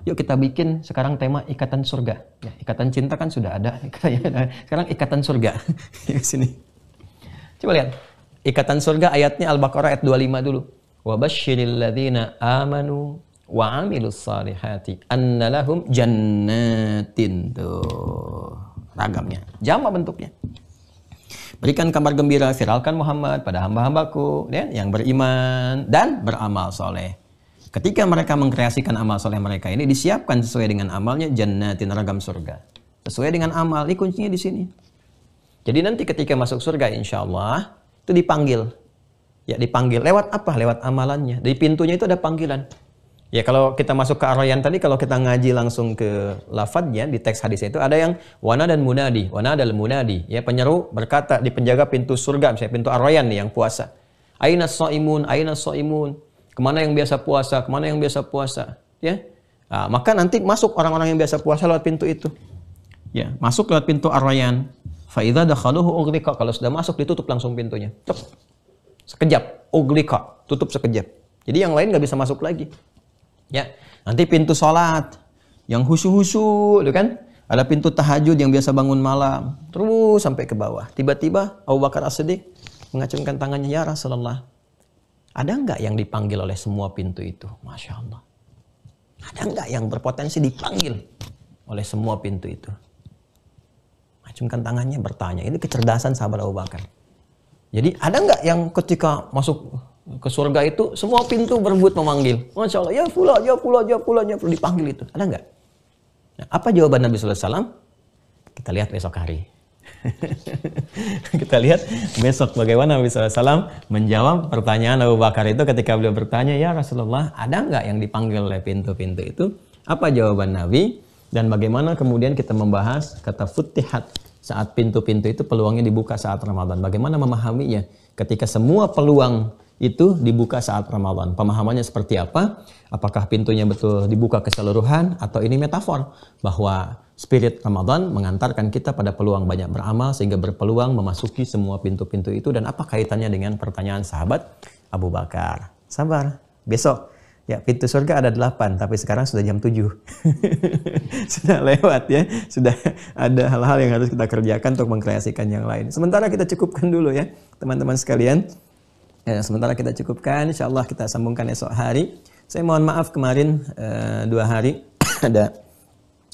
Yuk kita bikin sekarang tema ikatan surga. Ya, ikatan cinta kan sudah ada. Sekarang ikatan surga. Sini. Coba lihat. Ikatan surga ayatnya Al-Baqarah ayat 25 dulu. Wa basyiril ladzina amanu wa 'amilus salihati anna lahum jannatin. Tuh, ragamnya. Jamak bentuknya. Berikan kabar gembira, viralkan Muhammad pada hamba-hambaku ya, yang beriman dan beramal soleh. Ketika mereka mengkreasikan amal soleh mereka ini, disiapkan sesuai dengan amalnya jannatin, ragam surga. Sesuai dengan amal, ini kuncinya di sini. Jadi nanti ketika masuk surga insya Allah itu dipanggil. Ya dipanggil. Lewat apa? Lewat amalannya. Di pintunya itu ada panggilan. Ya kalau kita masuk ke Ar-Rayyan tadi, kalau kita ngaji langsung ke lafadznya di teks hadisnya itu ada yang wana dan munadi, wana dan munadi. Ya penyeru berkata di penjaga pintu surga, misalnya pintu Ar-Rayyan nih yang puasa. Aina shaimun, aina shaimun. Kemana yang biasa puasa, kemana yang biasa puasa. Ya, nah, maka nanti masuk orang-orang yang biasa puasa lewat pintu itu. Ya, masuk lewat pintu Ar-Rayyan. Fa idza dakhaluhu ughliqa. Kalau sudah masuk ditutup langsung pintunya. Cep. Sekejap, ughliqa, tutup sekejap. Jadi yang lain nggak bisa masuk lagi. Ya, nanti pintu sholat yang husu-husu, itu kan? Ada pintu tahajud yang biasa bangun malam, terus sampai ke bawah. Tiba-tiba Abu Bakar As-Siddiq mengacungkan tangannya, ya Rasulullah, ada nggak yang dipanggil oleh semua pintu itu? Masya Allah. Ada nggak yang berpotensi dipanggil oleh semua pintu itu? Acungkan tangannya bertanya. Ini kecerdasan sahabat Abu Bakar. Jadi ada nggak yang ketika masuk ke surga itu semua pintu berebut memanggil? Masya Allah, ya fulan, ya fulan, ya fulan, ya fulan, dipanggil itu. Ada nggak? Nah, apa jawaban Nabi Sallallahu Alaihi Wasallam? Kita lihat besok hari. Kita lihat besok bagaimana Nabi Sallallahu Alaihi Wasallam menjawab pertanyaan Abu Bakar itu ketika beliau bertanya, ya Rasulullah, ada nggak yang dipanggil oleh pintu-pintu itu? Apa jawaban Nabi? Dan bagaimana kemudian kita membahas kata futihat, saat pintu-pintu itu peluangnya dibuka saat Ramadan. Bagaimana memahaminya ketika semua peluang itu dibuka saat Ramadan. Pemahamannya seperti apa? Apakah pintunya betul dibuka keseluruhan atau ini metafor bahwa spirit Ramadan mengantarkan kita pada peluang banyak beramal sehingga berpeluang memasuki semua pintu-pintu itu, dan apa kaitannya dengan pertanyaan sahabat Abu Bakar? Sabar, besok ya pintu surga ada 8 tapi sekarang sudah jam 7. Sudah lewat ya, sudah ada hal-hal yang harus kita kerjakan untuk mengkreasikan yang lain. Sementara kita cukupkan dulu ya teman-teman sekalian. Ya, sementara kita cukupkan, insya Allah kita sambungkan esok hari. Saya mohon maaf kemarin 2 hari ada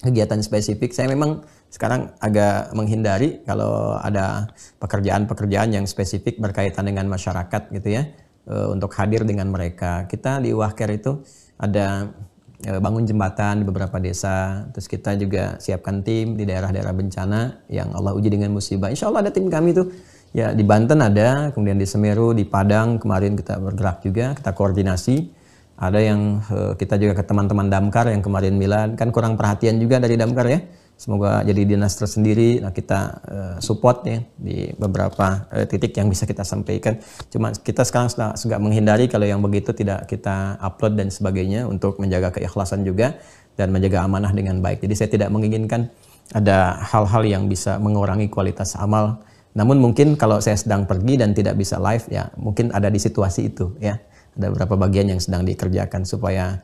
kegiatan spesifik. Saya memang sekarang agak menghindari kalau ada pekerjaan-pekerjaan yang spesifik berkaitan dengan masyarakat gitu ya, untuk hadir dengan mereka. Kita di Wahker itu ada bangun jembatan di beberapa desa, terus kita juga siapkan tim di daerah-daerah bencana yang Allah uji dengan musibah. Insya Allah ada tim kami tuh. Ya di Banten ada, kemudian di Semeru, di Padang kemarin kita bergerak juga, kita koordinasi. Ada yang kita juga ke teman-teman Damkar yang kemarin Milan, kan kurang perhatian juga dari Damkar ya. Semoga jadi dinas tersendiri. Nah kita support ya di beberapa titik yang bisa kita sampaikan. Cuma kita sekarang sudah menghindari kalau yang begitu tidak kita upload dan sebagainya untuk menjaga keikhlasan juga dan menjaga amanah dengan baik. Jadi saya tidak menginginkan ada hal-hal yang bisa mengurangi kualitas amal. Namun mungkin kalau saya sedang pergi dan tidak bisa live ya mungkin ada di situasi itu ya. Ada beberapa bagian yang sedang dikerjakan supaya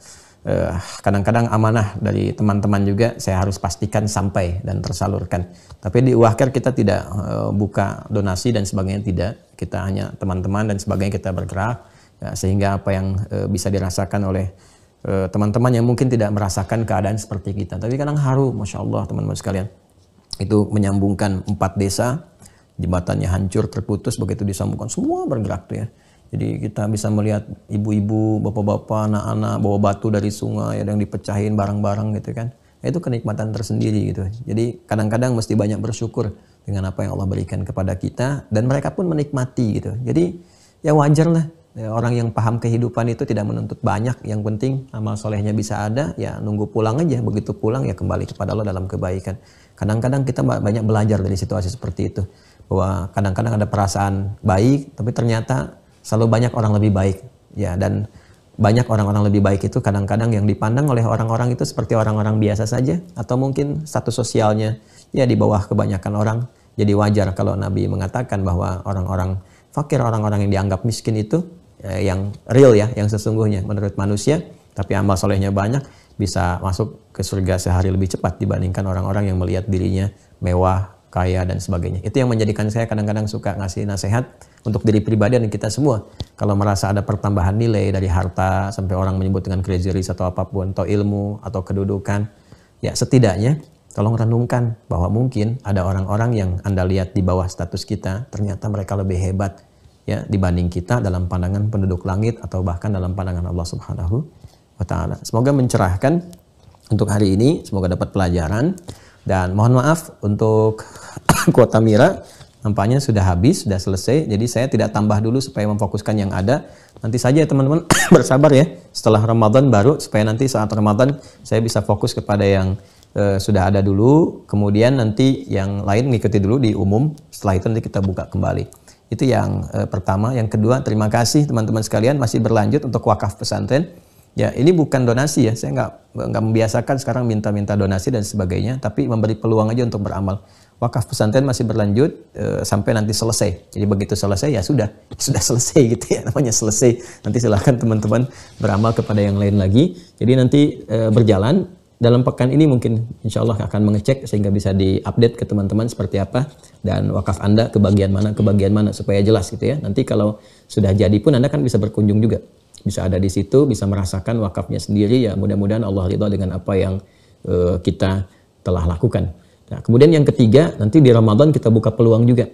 kadang-kadang amanah dari teman-teman juga saya harus pastikan sampai dan tersalurkan. Tapi di Wahker kita tidak buka donasi dan sebagainya, tidak. Kita hanya teman-teman dan sebagainya kita bergerak ya, sehingga apa yang bisa dirasakan oleh teman-teman yang mungkin tidak merasakan keadaan seperti kita. Tapi kadang haru, Masya Allah teman-teman sekalian. Itu menyambungkan 4 desa. Jembatannya hancur, terputus, begitu disambungkan semua bergerak tuh ya. Jadi kita bisa melihat ibu-ibu, bapak-bapak, anak-anak bawa batu dari sungai, ada yang dipecahin barang-barang gitu kan. Itu kenikmatan tersendiri gitu. Jadi kadang-kadang mesti banyak bersyukur dengan apa yang Allah berikan kepada kita dan mereka pun menikmati gitu. Jadi ya wajar lah Orang yang paham kehidupan itu tidak menuntut banyak, yang penting amal solehnya bisa ada, ya nunggu pulang aja, begitu pulang ya kembali kepada Allah dalam kebaikan. Kadang-kadang kita banyak belajar dari situasi seperti itu, bahwa kadang-kadang ada perasaan baik, tapi ternyata selalu banyak orang lebih baik, ya, dan banyak orang-orang lebih baik itu kadang-kadang yang dipandang oleh orang-orang itu seperti orang-orang biasa saja, atau mungkin status sosialnya ya di bawah kebanyakan orang. Jadi wajar kalau Nabi mengatakan bahwa orang-orang fakir, orang-orang yang dianggap miskin itu yang real ya, yang sesungguhnya menurut manusia, tapi amal solehnya banyak, bisa masuk ke surga sehari lebih cepat dibandingkan orang-orang yang melihat dirinya mewah, kaya, dan sebagainya. Itu yang menjadikan saya kadang-kadang suka ngasih nasihat untuk diri pribadi dan kita semua. Kalau merasa ada pertambahan nilai dari harta, sampai orang menyebut dengan crazy rich atau apapun, atau ilmu, atau kedudukan, ya setidaknya tolong renungkan bahwa mungkin ada orang-orang yang Anda lihat di bawah status kita, ternyata mereka lebih hebat ya dibanding kita dalam pandangan penduduk langit atau bahkan dalam pandangan Allah Subhanahu wa taala. Semoga mencerahkan untuk hari ini, semoga dapat pelajaran, dan mohon maaf untuk kuota Mira nampaknya sudah habis, sudah selesai. Jadi saya tidak tambah dulu supaya memfokuskan yang ada. Nanti saja teman-teman bersabar ya, setelah Ramadan baru, supaya nanti saat Ramadan saya bisa fokus kepada yang sudah ada dulu, kemudian nanti yang lain ngikuti dulu di umum, setelah itu nanti kita buka kembali. Itu yang pertama. Yang kedua, terima kasih teman-teman sekalian masih berlanjut untuk wakaf pesantren. Ya, ini bukan donasi ya, saya nggak membiasakan sekarang minta-minta donasi dan sebagainya, tapi memberi peluang aja untuk beramal. Wakaf pesantren masih berlanjut sampai nanti selesai. Jadi begitu selesai ya sudah selesai gitu ya, namanya selesai. Nanti silahkan teman-teman beramal kepada yang lain lagi. Jadi nanti berjalan. Dalam pekan ini mungkin insya Allah akan mengecek sehingga bisa diupdate ke teman-teman seperti apa dan wakaf Anda ke bagian mana supaya jelas gitu ya. Nanti kalau sudah jadi pun Anda kan bisa berkunjung juga, bisa ada di situ, bisa merasakan wakafnya sendiri ya. Mudah-mudahan Allah ridha dengan apa yang kita telah lakukan. Nah, kemudian yang ketiga, nanti di Ramadan kita buka peluang juga,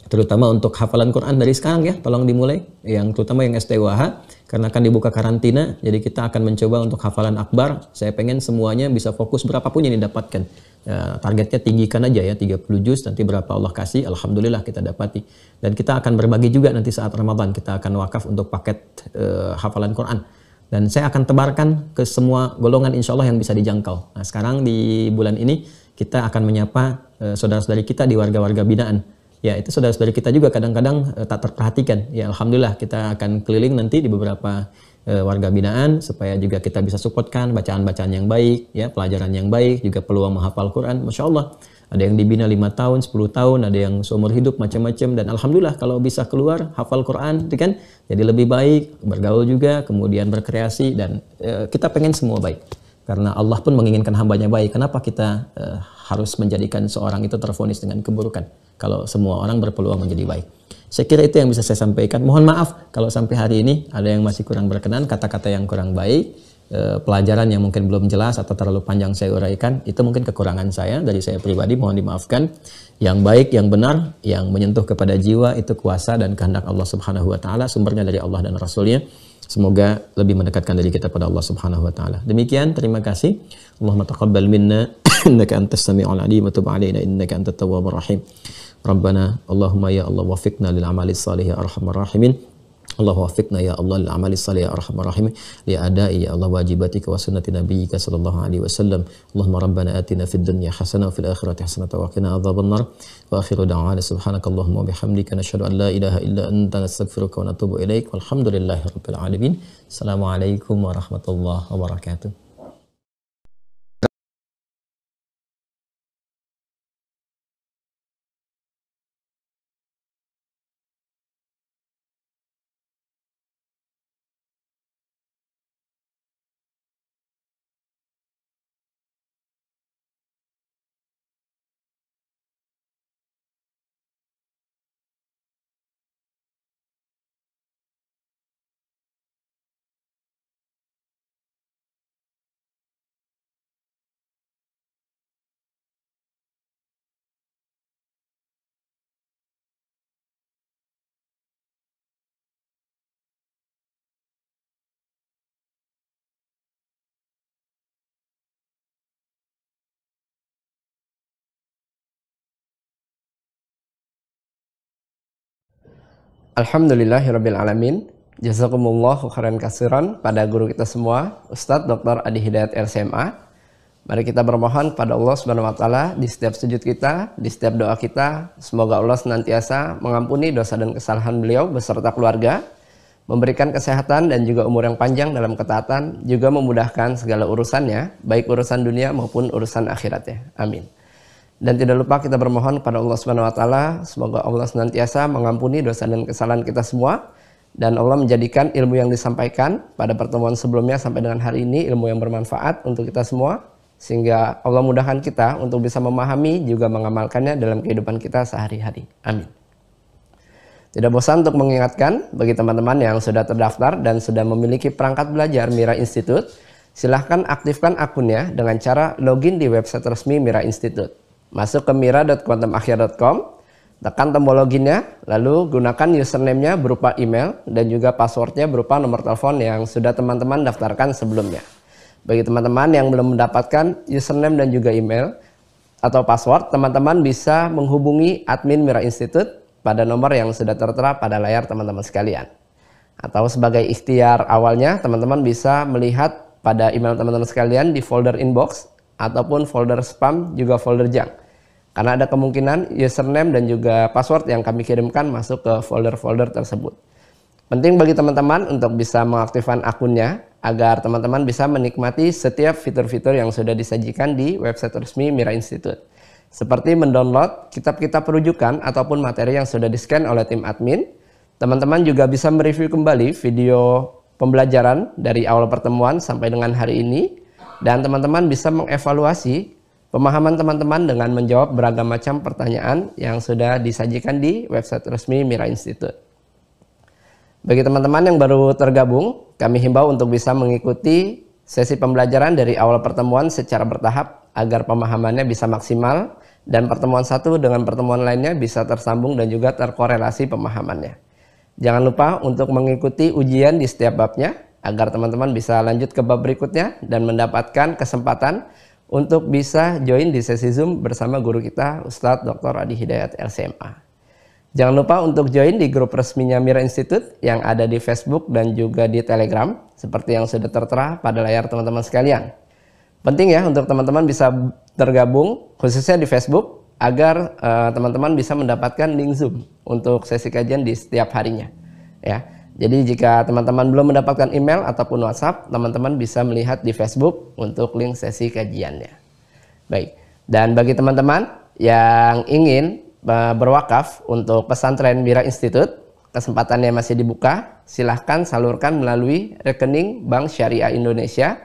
terutama untuk hafalan Quran dari sekarang ya, tolong dimulai, yang terutama yang STWH, karena akan dibuka karantina, jadi kita akan mencoba untuk hafalan akbar. Saya pengen semuanya bisa fokus berapapun yang didapatkan. Ya, targetnya tinggikan aja ya, 30 juz, nanti berapa Allah kasih, alhamdulillah kita dapati. Dan kita akan berbagi juga nanti saat Ramadan, kita akan wakaf untuk paket hafalan Quran. Dan saya akan tebarkan ke semua golongan insya Allah yang bisa dijangkau. Nah, sekarang di bulan ini kita akan menyapa saudara-saudari kita di warga-warga binaan. Ya, itu saudara-saudari kita juga kadang-kadang tak terperhatikan. Ya, alhamdulillah kita akan keliling nanti di beberapa warga binaan supaya juga kita bisa supportkan bacaan-bacaan yang baik, ya, pelajaran yang baik, juga peluang menghafal Quran. Masya Allah, ada yang dibina 5 tahun, 10 tahun, ada yang seumur hidup macam-macam, dan alhamdulillah kalau bisa keluar hafal Quran, itu kan jadi lebih baik, bergaul juga, kemudian berkreasi, dan kita pengen semua baik. Karena Allah pun menginginkan hambanya baik. Kenapa kita harus menjadikan seorang itu tervonis dengan keburukan kalau semua orang berpeluang menjadi baik? Saya kira itu yang bisa saya sampaikan. Mohon maaf kalau sampai hari ini ada yang masih kurang berkenan, kata-kata yang kurang baik, pelajaran yang mungkin belum jelas atau terlalu panjang saya uraikan. Itu mungkin kekurangan saya, dari saya pribadi, mohon dimaafkan. Yang baik, yang benar, yang menyentuh kepada jiwa, itu kuasa dan kehendak Allah Subhanahu wa taala, sumbernya dari Allah dan Rasulnya. Semoga lebih mendekatkan diri kita pada Allah Subhanahu wa taala. Demikian, terima kasih. Allahumma taqabbal minna innaka antas sami'ul 'alim wa tub 'alaina innaka antat tawwabur rahim. Rabbana Allahumma ya Allah wafiqna lil amali salih ya arhamar rahimin. Allah wafiqna ya Allah lil amali salih ya arhamar rahimin, li adai ya Allah wajibatika wa sunnati nabiyyika sallallahu alaihi wasallam. Allahumma rabbana atina fid dunya hasanah wa fil akhirati hasanah wa qina adzabannar. Wa akhiru da'wana subhanakallahumma wa bihamdika nashhadu an la ilaha illa anta nastaghfiruka wa natubu ilaik. Walhamdulillahi rabbil alamin. Assalamualaikum warahmatullahi wabarakatuh. Alhamdulillahirabbil alamin. Jazakumullah khairan katsiran pada guru kita semua, Ustadz Dr. Adi Hidayat LCMA. Mari kita bermohon kepada Allah Subhanahu wa taala di setiap sujud kita, di setiap doa kita, semoga Allah senantiasa mengampuni dosa dan kesalahan beliau beserta keluarga, memberikan kesehatan dan juga umur yang panjang dalam ketaatan, juga memudahkan segala urusannya, baik urusan dunia maupun urusan akhiratnya. Amin. Dan tidak lupa kita bermohon kepada Allah Subhanahu wa taala, semoga Allah senantiasa mengampuni dosa dan kesalahan kita semua, dan Allah menjadikan ilmu yang disampaikan pada pertemuan sebelumnya sampai dengan hari ini ilmu yang bermanfaat untuk kita semua, sehingga Allah mudahkan kita untuk bisa memahami juga mengamalkannya dalam kehidupan kita sehari-hari. Amin. Tidak bosan untuk mengingatkan bagi teman-teman yang sudah terdaftar dan sudah memiliki perangkat belajar Mira Institute, silahkan aktifkan akunnya dengan cara login di website resmi Mira Institute. Masuk ke mira.quantumakhir.com, tekan tombol loginnya, lalu gunakan username-nya berupa email dan juga password-nya berupa nomor telepon yang sudah teman-teman daftarkan sebelumnya. Bagi teman-teman yang belum mendapatkan username dan juga email atau password, teman-teman bisa menghubungi admin Mira Institute pada nomor yang sudah tertera pada layar teman-teman sekalian. Atau sebagai ikhtiar awalnya, teman-teman bisa melihat pada email teman-teman sekalian di folder inbox ataupun folder spam juga folder junk. Karena ada kemungkinan username dan juga password yang kami kirimkan masuk ke folder-folder tersebut. Penting bagi teman-teman untuk bisa mengaktifkan akunnya agar teman-teman bisa menikmati setiap fitur-fitur yang sudah disajikan di website resmi Mira Institute. Seperti mendownload kitab-kitab rujukan ataupun materi yang sudah di-scan oleh tim admin. Teman-teman juga bisa mereview kembali video pembelajaran dari awal pertemuan sampai dengan hari ini. Dan teman-teman bisa mengevaluasi pemahaman teman-teman dengan menjawab beragam macam pertanyaan yang sudah disajikan di website resmi Mira Institute. Bagi teman-teman yang baru tergabung, kami himbau untuk bisa mengikuti sesi pembelajaran dari awal pertemuan secara bertahap agar pemahamannya bisa maksimal dan pertemuan satu dengan pertemuan lainnya bisa tersambung dan juga terkorelasi pemahamannya. Jangan lupa untuk mengikuti ujian di setiap babnya agar teman-teman bisa lanjut ke bab berikutnya dan mendapatkan kesempatan untuk bisa join di sesi Zoom bersama guru kita, Ustadz Dr. Adi Hidayat LCMA. Jangan lupa untuk join di grup resminya Mira Institute yang ada di Facebook dan juga di Telegram, seperti yang sudah tertera pada layar teman-teman sekalian. Penting ya untuk teman-teman bisa tergabung, khususnya di Facebook, agar teman-teman bisa mendapatkan link Zoom untuk sesi kajian di setiap harinya. Ya. Jadi jika teman-teman belum mendapatkan email ataupun WhatsApp, teman-teman bisa melihat di Facebook untuk link sesi kajiannya. Baik, dan bagi teman-teman yang ingin berwakaf untuk pesantren Mira Institute, kesempatannya masih dibuka. Silahkan salurkan melalui rekening Bank Syariah Indonesia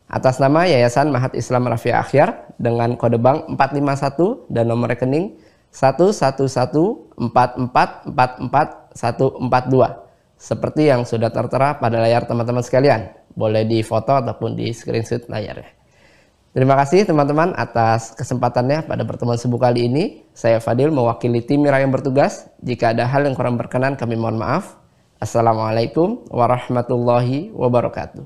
atas nama Yayasan Mahat Islam Rafiah Akhyar dengan kode bank 451 dan nomor rekening 11144444142. Seperti yang sudah tertera pada layar teman-teman sekalian. Boleh di foto ataupun di screenshot layarnya. Terima kasih teman-teman atas kesempatannya pada pertemuan subuh kali ini. Saya Fadil mewakili tim Mira yang bertugas. Jika ada hal yang kurang berkenan kami mohon maaf. Assalamualaikum warahmatullahi wabarakatuh.